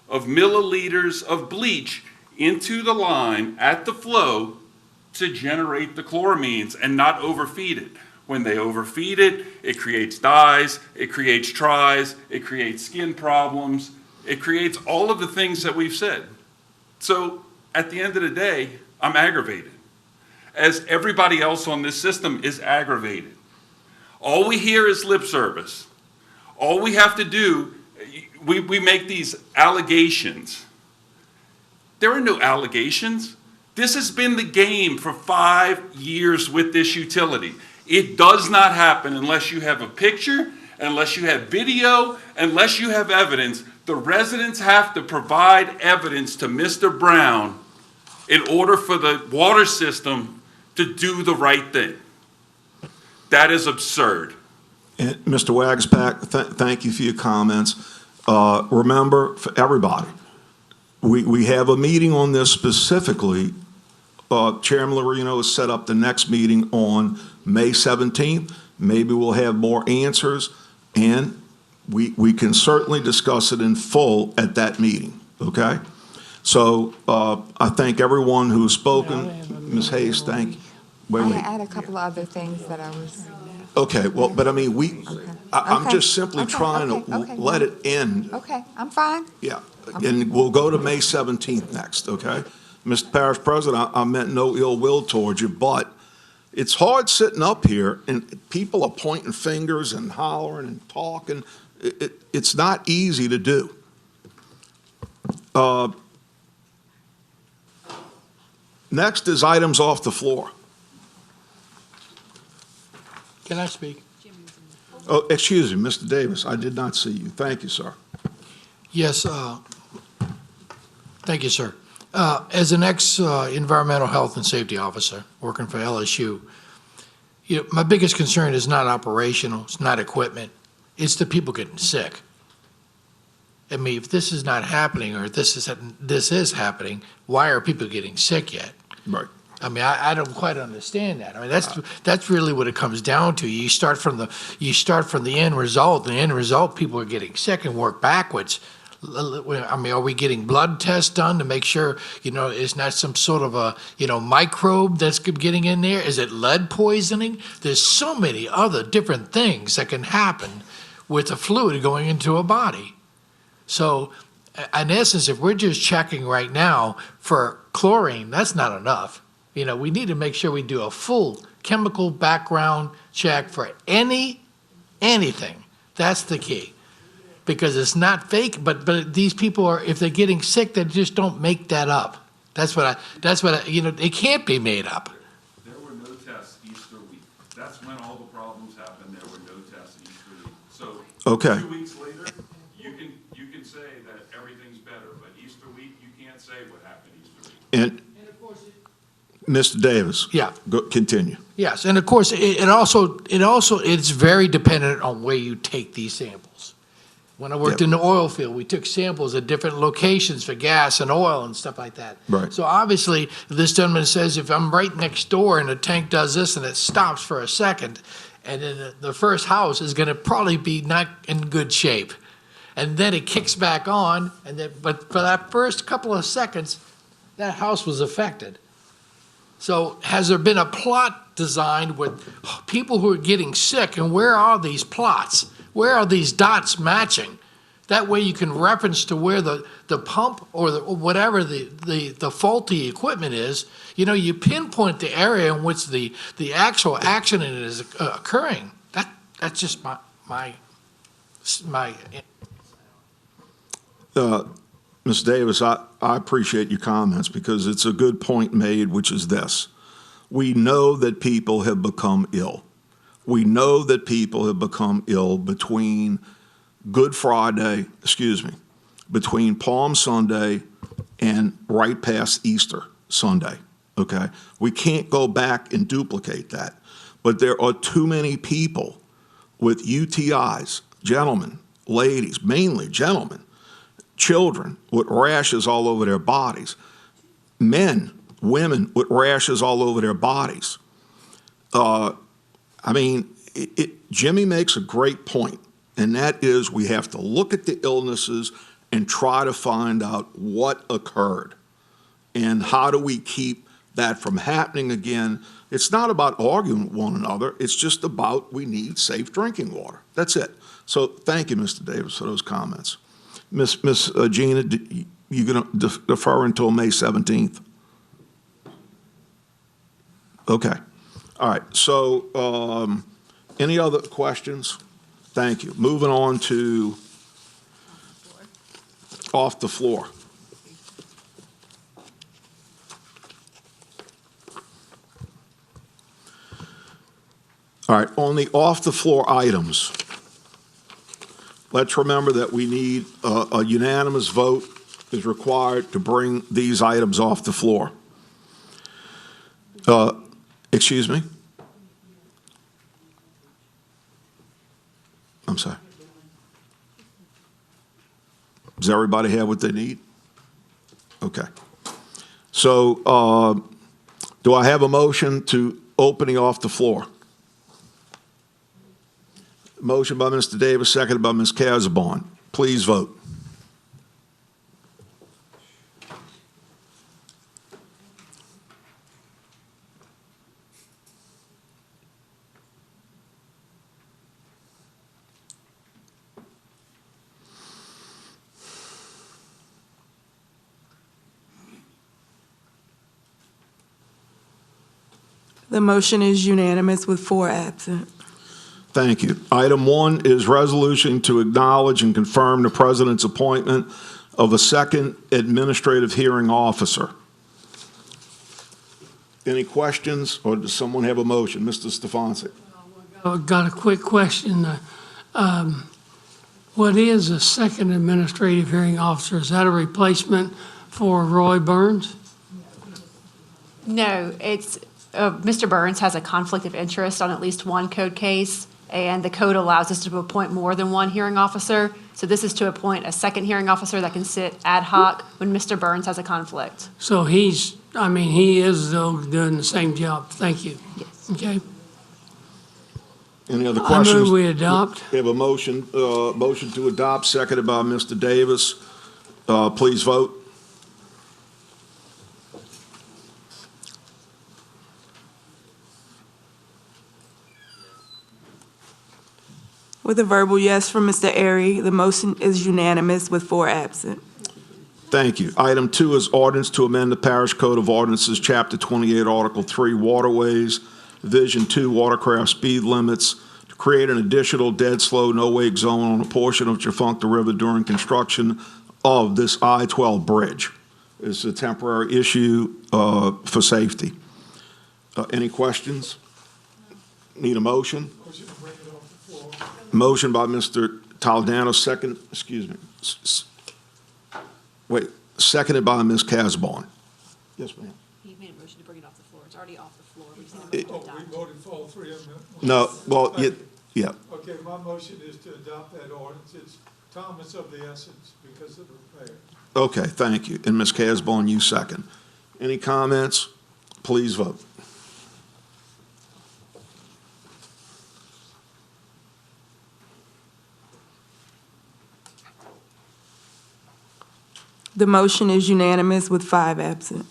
of milliliters of bleach into the line at the flow to generate the chloramines and not overfeed it. When they overfeed it, it creates dyes, it creates tries, it creates skin problems, it creates all of the things that we've said. So at the end of the day, I'm aggravated, as everybody else on this system is aggravated. All we hear is lip service. All we have to do, we make these allegations. There are no allegations. This has been the game for 5 years with this utility. It does not happen unless you have a picture, unless you have video, unless you have evidence. The residents have to provide evidence to Mr. Brown in order for the water system to do the right thing. That is absurd. And Mr. Wagspack, thank you for your comments. Remember, for everybody, we have a meeting on this specifically. Chairman Lorino has set up the next meeting on May 17th. Maybe we'll have more answers, and we can certainly discuss it in full at that meeting, okay? So I thank everyone who's spoken. Ms. Hayes, thank you. Wait. I had a couple of other things that I was. Okay, well, but I mean, I'm Okay. just simply Okay, trying okay, to okay. let it end. Okay, I'm fine. Yeah, and we'll go to May 17th next, okay? Mr. Parish President, I meant no ill will towards you, but it's hard sitting up here and people are pointing fingers and hollering and talking. It's not easy to do. Next is items off the floor. Can I speak? Oh, excuse me, Mr. Davis, I did not see you. Thank you, sir. Yes, thank you, sir. As an ex-environmental health and safety officer working for LSU, my biggest concern is not operational, it's not equipment, it's the people getting sick. I mean, if this is not happening, or if this is happening, why are people getting sick yet? Right. I mean, I don't quite understand that. I mean, that's really what it comes down to. You start from the end result. The end result, people are getting sick, and work backwards. I mean, are we getting blood tests done to make sure, it's not some sort of a, microbe that's getting in there? Is it lead poisoning? There's so many other different things that can happen with a fluid going into a body. So, in essence, if we're just checking right now for chlorine, that's not enough. We need to make sure we do a full chemical background check for anything. That's the key. Because it's not fake, but these people are, if they're getting sick, they just don't make that up. That's what it can't be made up. There were no tests Easter week. That's when all the problems happened. There were no tests Easter week. So Okay. 2 weeks later, you can say that everything's better, but Easter week, you can't say what happened Easter week. And Mr. Davis. Yeah. Continue. Yes, and of course, it's very dependent on where you take these samples. When I worked in the oil field, we took samples at different locations for gas and oil and stuff like that. Right. So obviously, this gentleman says, if I'm right next door and the tank does this and it stops for a second, and then the first house is going to probably be not in good shape. And then it kicks back on, but for that first couple of seconds, that house was affected. So has there been a plot designed with people who are getting sick, and where are these plots? Where are these dots matching? That way you can reference to where the pump or whatever the faulty equipment is. You pinpoint the area in which the actual accident is occurring. That's just my. Ms. Davis, I appreciate your comments because it's a good point made, which is this. We know that people have become ill. We know that people have become ill between between Palm Sunday and right past Easter Sunday, okay? We can't go back and duplicate that. But there are too many people with UTIs, gentlemen, ladies, mainly gentlemen, children with rashes all over their bodies, men, women with rashes all over their bodies. Jimmy makes a great point, and that is we have to look at the illnesses and try to find out what occurred and how do we keep that from happening again. It's not about arguing with one another. It's just about we need safe drinking water. That's it. So thank you, Mr. Davis, for those comments. Miss Gina, you going to defer until May 17th? Okay. All right. So any other questions? Thank you. Moving on to off the floor. All right, on the off-the-floor items, let's remember that we need a unanimous vote is required to bring these items off the floor. Excuse me? I'm sorry. Does everybody have what they need? Okay. So do I have a motion to opening off the floor? Motion by Mr. Davis, seconded by Ms. Casabon. Please vote. The motion is unanimous with 4 absent. Thank you. Item 1 is resolution to acknowledge and confirm the president's appointment of a second administrative hearing officer. Any questions, or does someone have a motion? Mr. Stefanski. I've got a quick question. What is a second administrative hearing officer? Is that a replacement for Roy Burns? No, it's, Mr. Burns has a conflict of interest on at least one code case, and the code allows us to appoint more than one hearing officer. So this is to appoint a second hearing officer that can sit ad hoc when Mr. Burns has a conflict. So he is though doing the same job. Thank you. Yes. Okay. Any other questions? I move we adopt. We have a motion, motion to adopt, seconded by Mr. Davis. Please vote. With a verbal yes from Mr. Airy, the motion is unanimous with 4 absent. Thank you. Item 2 is ordinance to amend the Parish Code of Ordinances, Chapter 28, Article 3, Waterways, Division 2, Watercraft Speed Limits, to create an additional dead slow no-wake zone on a portion of Chafuncta River during construction of this I-12 bridge. It's a temporary issue for safety. Any questions? Need a motion? Motion by Mr. Toledano, second, excuse me. Wait, seconded by Ms. Casabon. Yes, ma'am. He made a motion to bring it off the floor. It's already off the floor. We We voted for all 3 of them. No, well, yeah. Okay, my motion is to adopt that ordinance. It's time is of the essence because of the repair. Okay, thank you. And Ms. Casabon, you second. Any comments? Please vote. The motion is unanimous with 5 absent.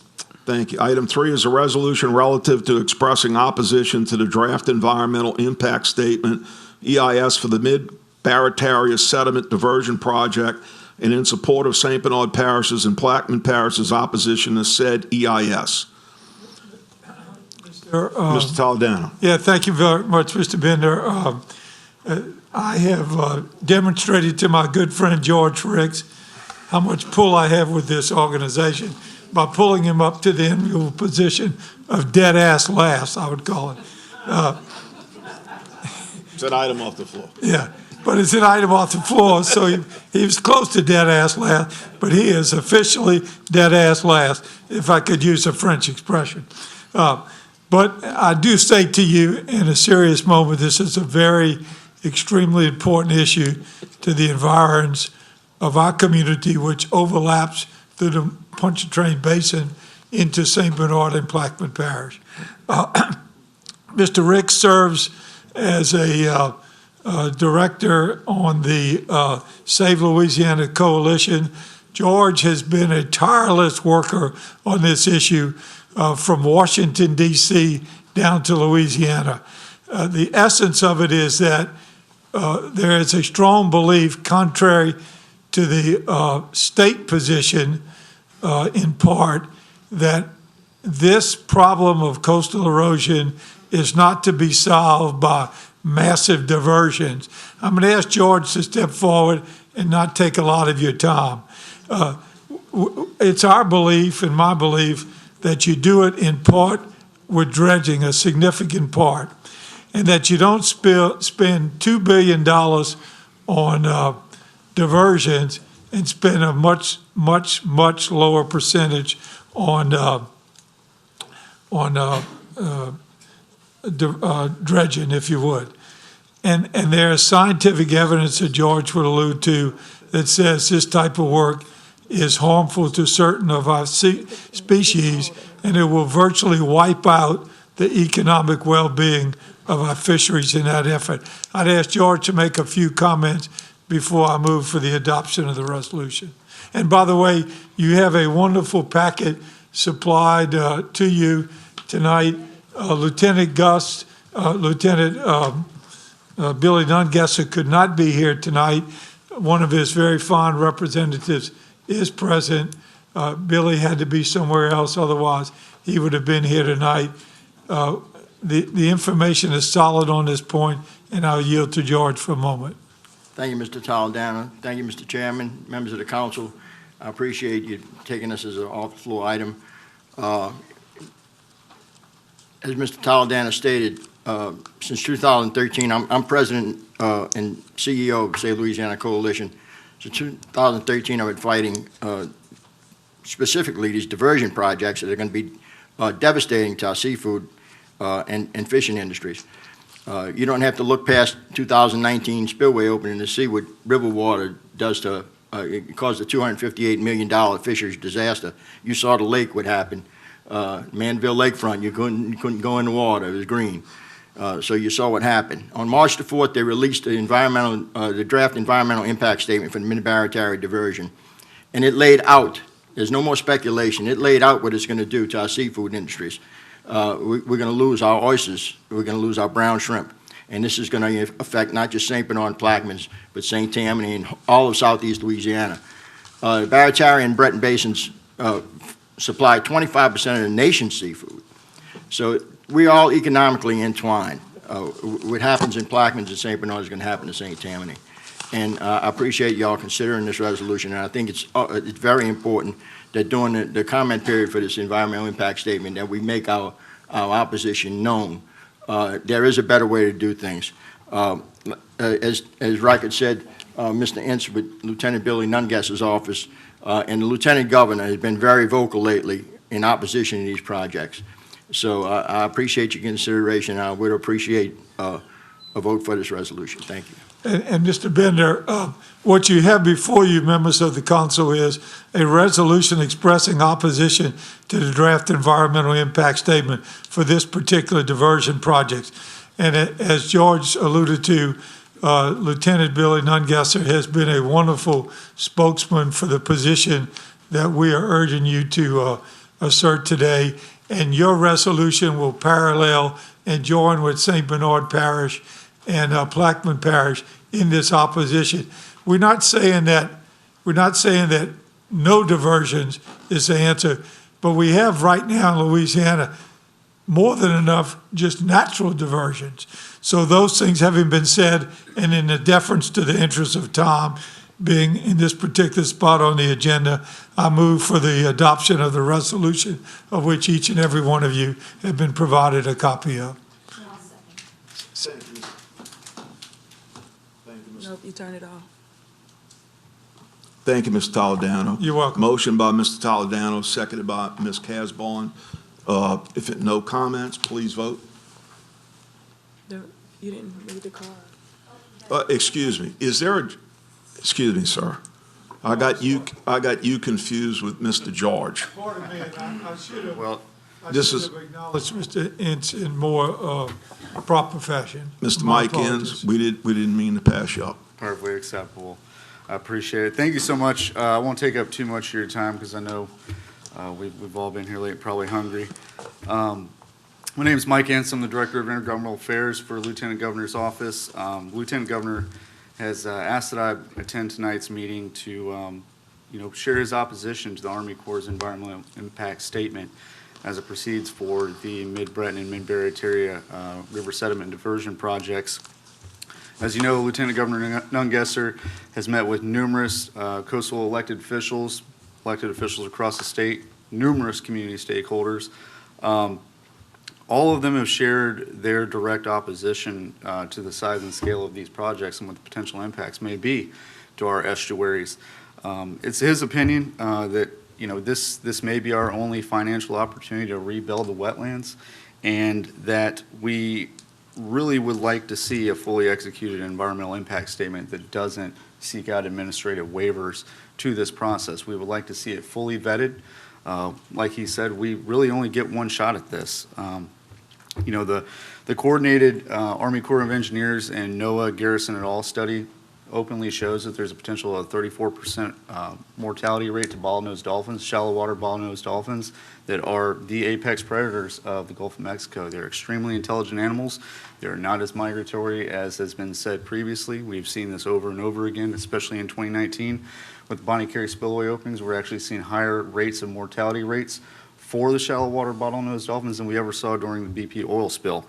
Thank you. Item 3 is a resolution relative to expressing opposition to the draft environmental impact statement, EIS, for the Mid-Barataria Sediment Diversion Project and in support of St. Bernard Parish's and Plaquemine Parish's opposition to said EIS. Mr. Toledano. Yeah, thank you very much, Mr. Bender. I have demonstrated to my good friend George Ricks how much pull I have with this organization by pulling him up to the enviable position of dead ass last, I would call it. It's an item off the floor. Yeah, but it's an item off the floor, so he was close to dead ass last, but he is officially dead ass last, if I could use a French expression. But I do say to you in a serious moment, this is a very extremely important issue to the environs of our community, which overlaps through the Pontchartrain Basin into St. Bernard and Plaquemine Parish. Mr. Rick serves as a director on the Save Louisiana Coalition. George has been a tireless worker on this issue from Washington, D.C. down to Louisiana. The essence of it is that there is a strong belief, contrary to the state position in part, that this problem of coastal erosion is not to be solved by massive diversions. I'm going to ask George to step forward and not take a lot of your time. It's our belief and my belief that you do it in part with dredging, a significant part. and that you don't spend $2 billion on diversions and spend a much, much, much lower percentage on dredging, if you would. And there is scientific evidence that George would allude to that says this type of work is harmful to certain of our species, and it will virtually wipe out the economic well-being of our fisheries in that effort. I'd ask George to make a few comments before I move for the adoption of the resolution. And by the way, you have a wonderful packet supplied to you tonight. Lieutenant Billy Nungesser could not be here tonight. One of his very fine representatives is present. Billy had to be somewhere else, otherwise he would have been here tonight. The information is solid on this point, and I'll yield to George for a moment. Thank you, Mr. Toledano. Thank you, Mr. Chairman, members of the council. I appreciate you taking this as an off-the-floor item. As Mr. Toledano stated, since 2013, I'm president and CEO of Save Louisiana Coalition. Since 2013, I've been fighting specifically these diversion projects that are going to be devastating to our seafood and fishing industries. You don't have to look past 2019 spillway opening to see what river water does to, it caused a $258 million fisheries disaster. You saw the lake, what happened. Manville Lakefront, you couldn't go in the water, it was green. So you saw what happened. On March the 4th, they released the draft environmental impact statement for the Mid-Barataria diversion. And it laid out, there's no more speculation, it laid out what it's going to do to our seafood industries. We're going to lose our oysters, we're going to lose our brown shrimp. And this is going to affect not just St. Bernard Plaquemines, but St. Tammany and all of southeast Louisiana. The Barataria and Breton basins supply 25% of the nation's seafood. So we're all economically entwined. What happens in Plaquemines and St. Bernard is going to happen to St. Tammany. And I appreciate y'all considering this resolution, and I think it's very important that during the comment period for this environmental impact statement that we make our opposition known. There is a better way to do things. As Reichert said, Mr. Ince with Lieutenant Billy Nungesser's office and the Lieutenant Governor has been very vocal lately in opposition to these projects. So I appreciate your consideration. I would appreciate a vote for this resolution. Thank you. And Mr. Bender, what you have before you, members of the council, is a resolution expressing opposition to the draft environmental impact statement for this particular diversion project. And as George alluded to, Lieutenant Billy Nungesser has been a wonderful spokesman for the position that we are urging you to assert today. And your resolution will parallel and join with St. Bernard Parish and Plaquemine Parish in this opposition. We're not saying that no diversions is the answer, but we have right now in Louisiana more than enough just natural diversions. So those things having been said, and in the deference to the interest of time being in this particular spot on the agenda, I move for the adoption of the resolution of which each and every one of you have been provided a copy of. Nope, you turn it off. Thank you, Mr. Toledano. You're welcome. Motion by Mr. Toledano, seconded by Ms. Casborn. No comments, please vote. You didn't read the card. Excuse me, excuse me, sir. I got you confused with Mr. George. Pardon me, I should have. Well, I should have acknowledged Mr. Ince in more proper fashion. Mr. My Mike apologies. Ince, we didn't mean to pass you up. Perfectly acceptable. I appreciate it. Thank you so much. I won't take up too much of your time because I know we've all been here late, probably hungry. My name is Mike Ince. I'm the Director of Intergovernmental Affairs for Lieutenant Governor's Office. Lieutenant Governor has asked that I attend tonight's meeting to share his opposition to the Army Corps' environmental impact statement as it proceeds for the Mid-Breton and Mid-Barataria river sediment diversion projects. As you know, Lieutenant Governor Nungesser has met with numerous coastal elected officials across the state, numerous community stakeholders All of them have shared their direct opposition to the size and scale of these projects and what the potential impacts may be to our estuaries. It's his opinion that, you know, this may be our only financial opportunity to rebuild the wetlands, and that we really would like to see a fully executed environmental impact statement that doesn't seek out administrative waivers to this process. We would like to see it fully vetted. Like he said, we really only get one shot at this. You know, the coordinated Army Corps of Engineers and NOAA Garrison et al. Study openly shows that there's a potential of 34% mortality rate to bottlenose dolphins, shallow water bottlenose dolphins, that are the apex predators of the Gulf of Mexico. They're extremely intelligent animals. They're not as migratory as has been said previously. We've seen this over and over again, especially in 2019 with the Bonnie Carey spillway openings. We're actually seeing higher rates of mortality rates for the shallow water bottlenose dolphins than we ever saw during the BP oil spill.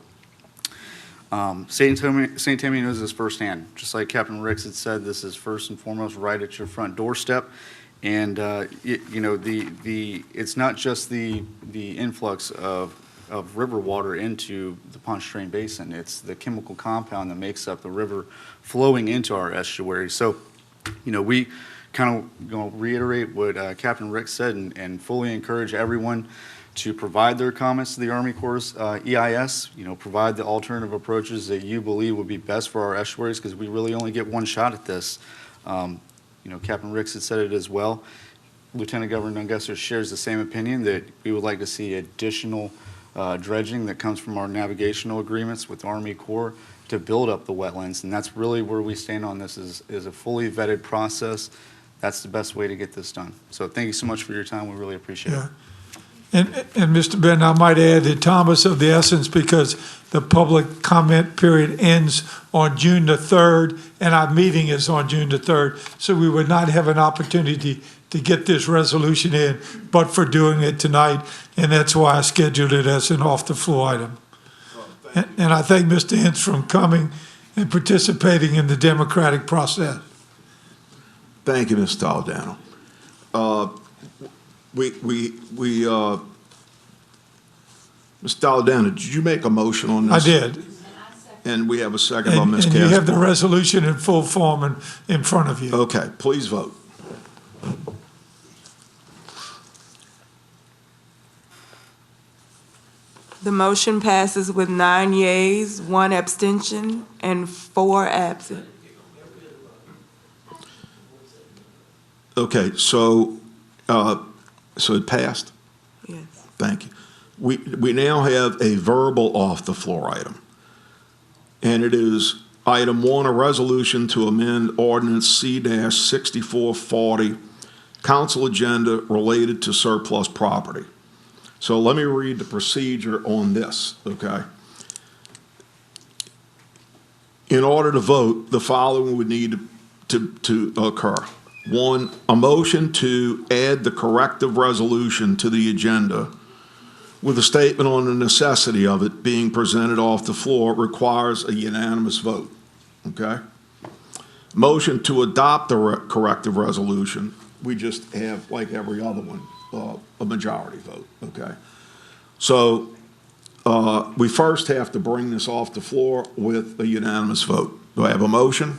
St. Tammany knows this firsthand. Just like Captain Ricks had said, this is first and foremost right at your front doorstep. And you know, it's not just the influx of river water into the Pontchartrain Basin. It's the chemical compound that makes up the river flowing into our estuary. So, you know, we kind of going to reiterate what Captain Ricks said and fully encourage everyone to provide their comments to the Army Corps' EIS, you know, provide the alternative approaches that you believe would be best for our estuaries, because we really only get one shot at this. You know, Captain Ricks had said it as well. Lieutenant Governor Dungesser shares the same opinion that we would like to see additional dredging that comes from our navigational agreements with the Army Corps to build up the wetlands, and that's really where we stand on this, is a fully vetted process. That's the best way to get this done. So thank you so much for your time. We really appreciate it. And Mr. Benton, I might add that time is of the essence because the public comment period ends on June the 3rd, and our meeting is on June the 3rd. So we would not have an opportunity to get this resolution in, but for doing it tonight, and that's why I scheduled it as an off-the-floor item. And I thank Mr. Ince for coming and participating in the democratic process. Thank you, Mr. Toledano. Mr. Toledano, did you make a motion on this? I did. And we have a second by Ms. And you have the Casper. resolution in full form in front of you. Okay, please vote. The motion passes with 9 yeas, 1 abstention, and 4 absent. Okay, so it passed? Yes. Thank you. We now have a verbal off-the-floor item. And it is item 1, a resolution to amend ordinance C-6440, council agenda related to surplus property. So let me read the procedure on this, okay? In order to vote, the following would need to occur. 1, a motion to add the corrective resolution to the agenda with a statement on the necessity of it being presented off the floor requires a unanimous vote, okay? Motion to adopt the corrective resolution, we just have, like every other one, a majority vote, okay? So we first have to bring this off the floor with a unanimous vote. Do I have a motion?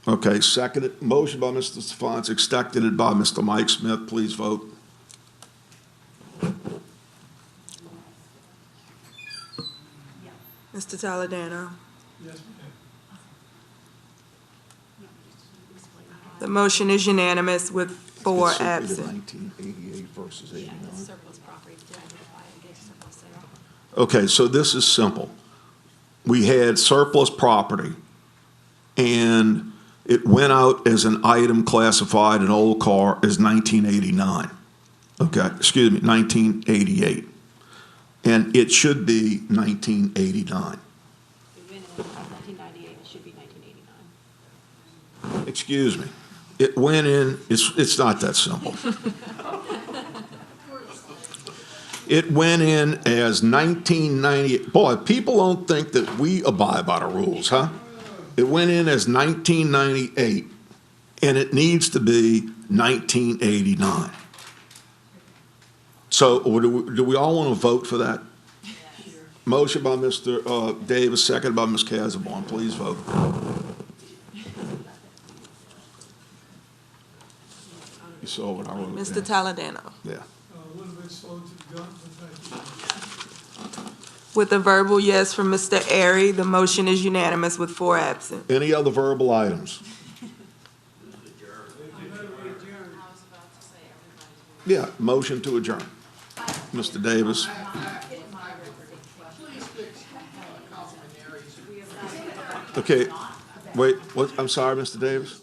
Okay, seconded, motion by Mr. Stefanczyk, seconded by Mr. Mike Smith. Please vote. Mr. Toledano? Yes, ma'am. The motion is unanimous with 4 It's absent. 1988 versus 89. Surplus property, to identify it against surplus sale. Okay, so this is simple. We had surplus property, and it went out as an item classified an old car as 1989. Okay, excuse me, 1988. And it should be 1989. It went in 1998, it should be 1989. Excuse me. It went in, it's not that simple. It went in as 1990. Boy, people don't think that we abide by the rules, huh? It went in as 1998, and it needs to be 1989. So do we all want to vote for that? Motion by Mr. Davis, second by Ms. Casabon. Please vote. You saw what I wrote. Mr. Toledano. Yeah. A little bit slow to the gun, but thank you. With a verbal yes from Mr. Airy, the motion is unanimous with 4 absent. Any other verbal items? Yeah, motion to adjourn. Mr. Davis. Okay, wait, what, I'm sorry, Mr. Davis?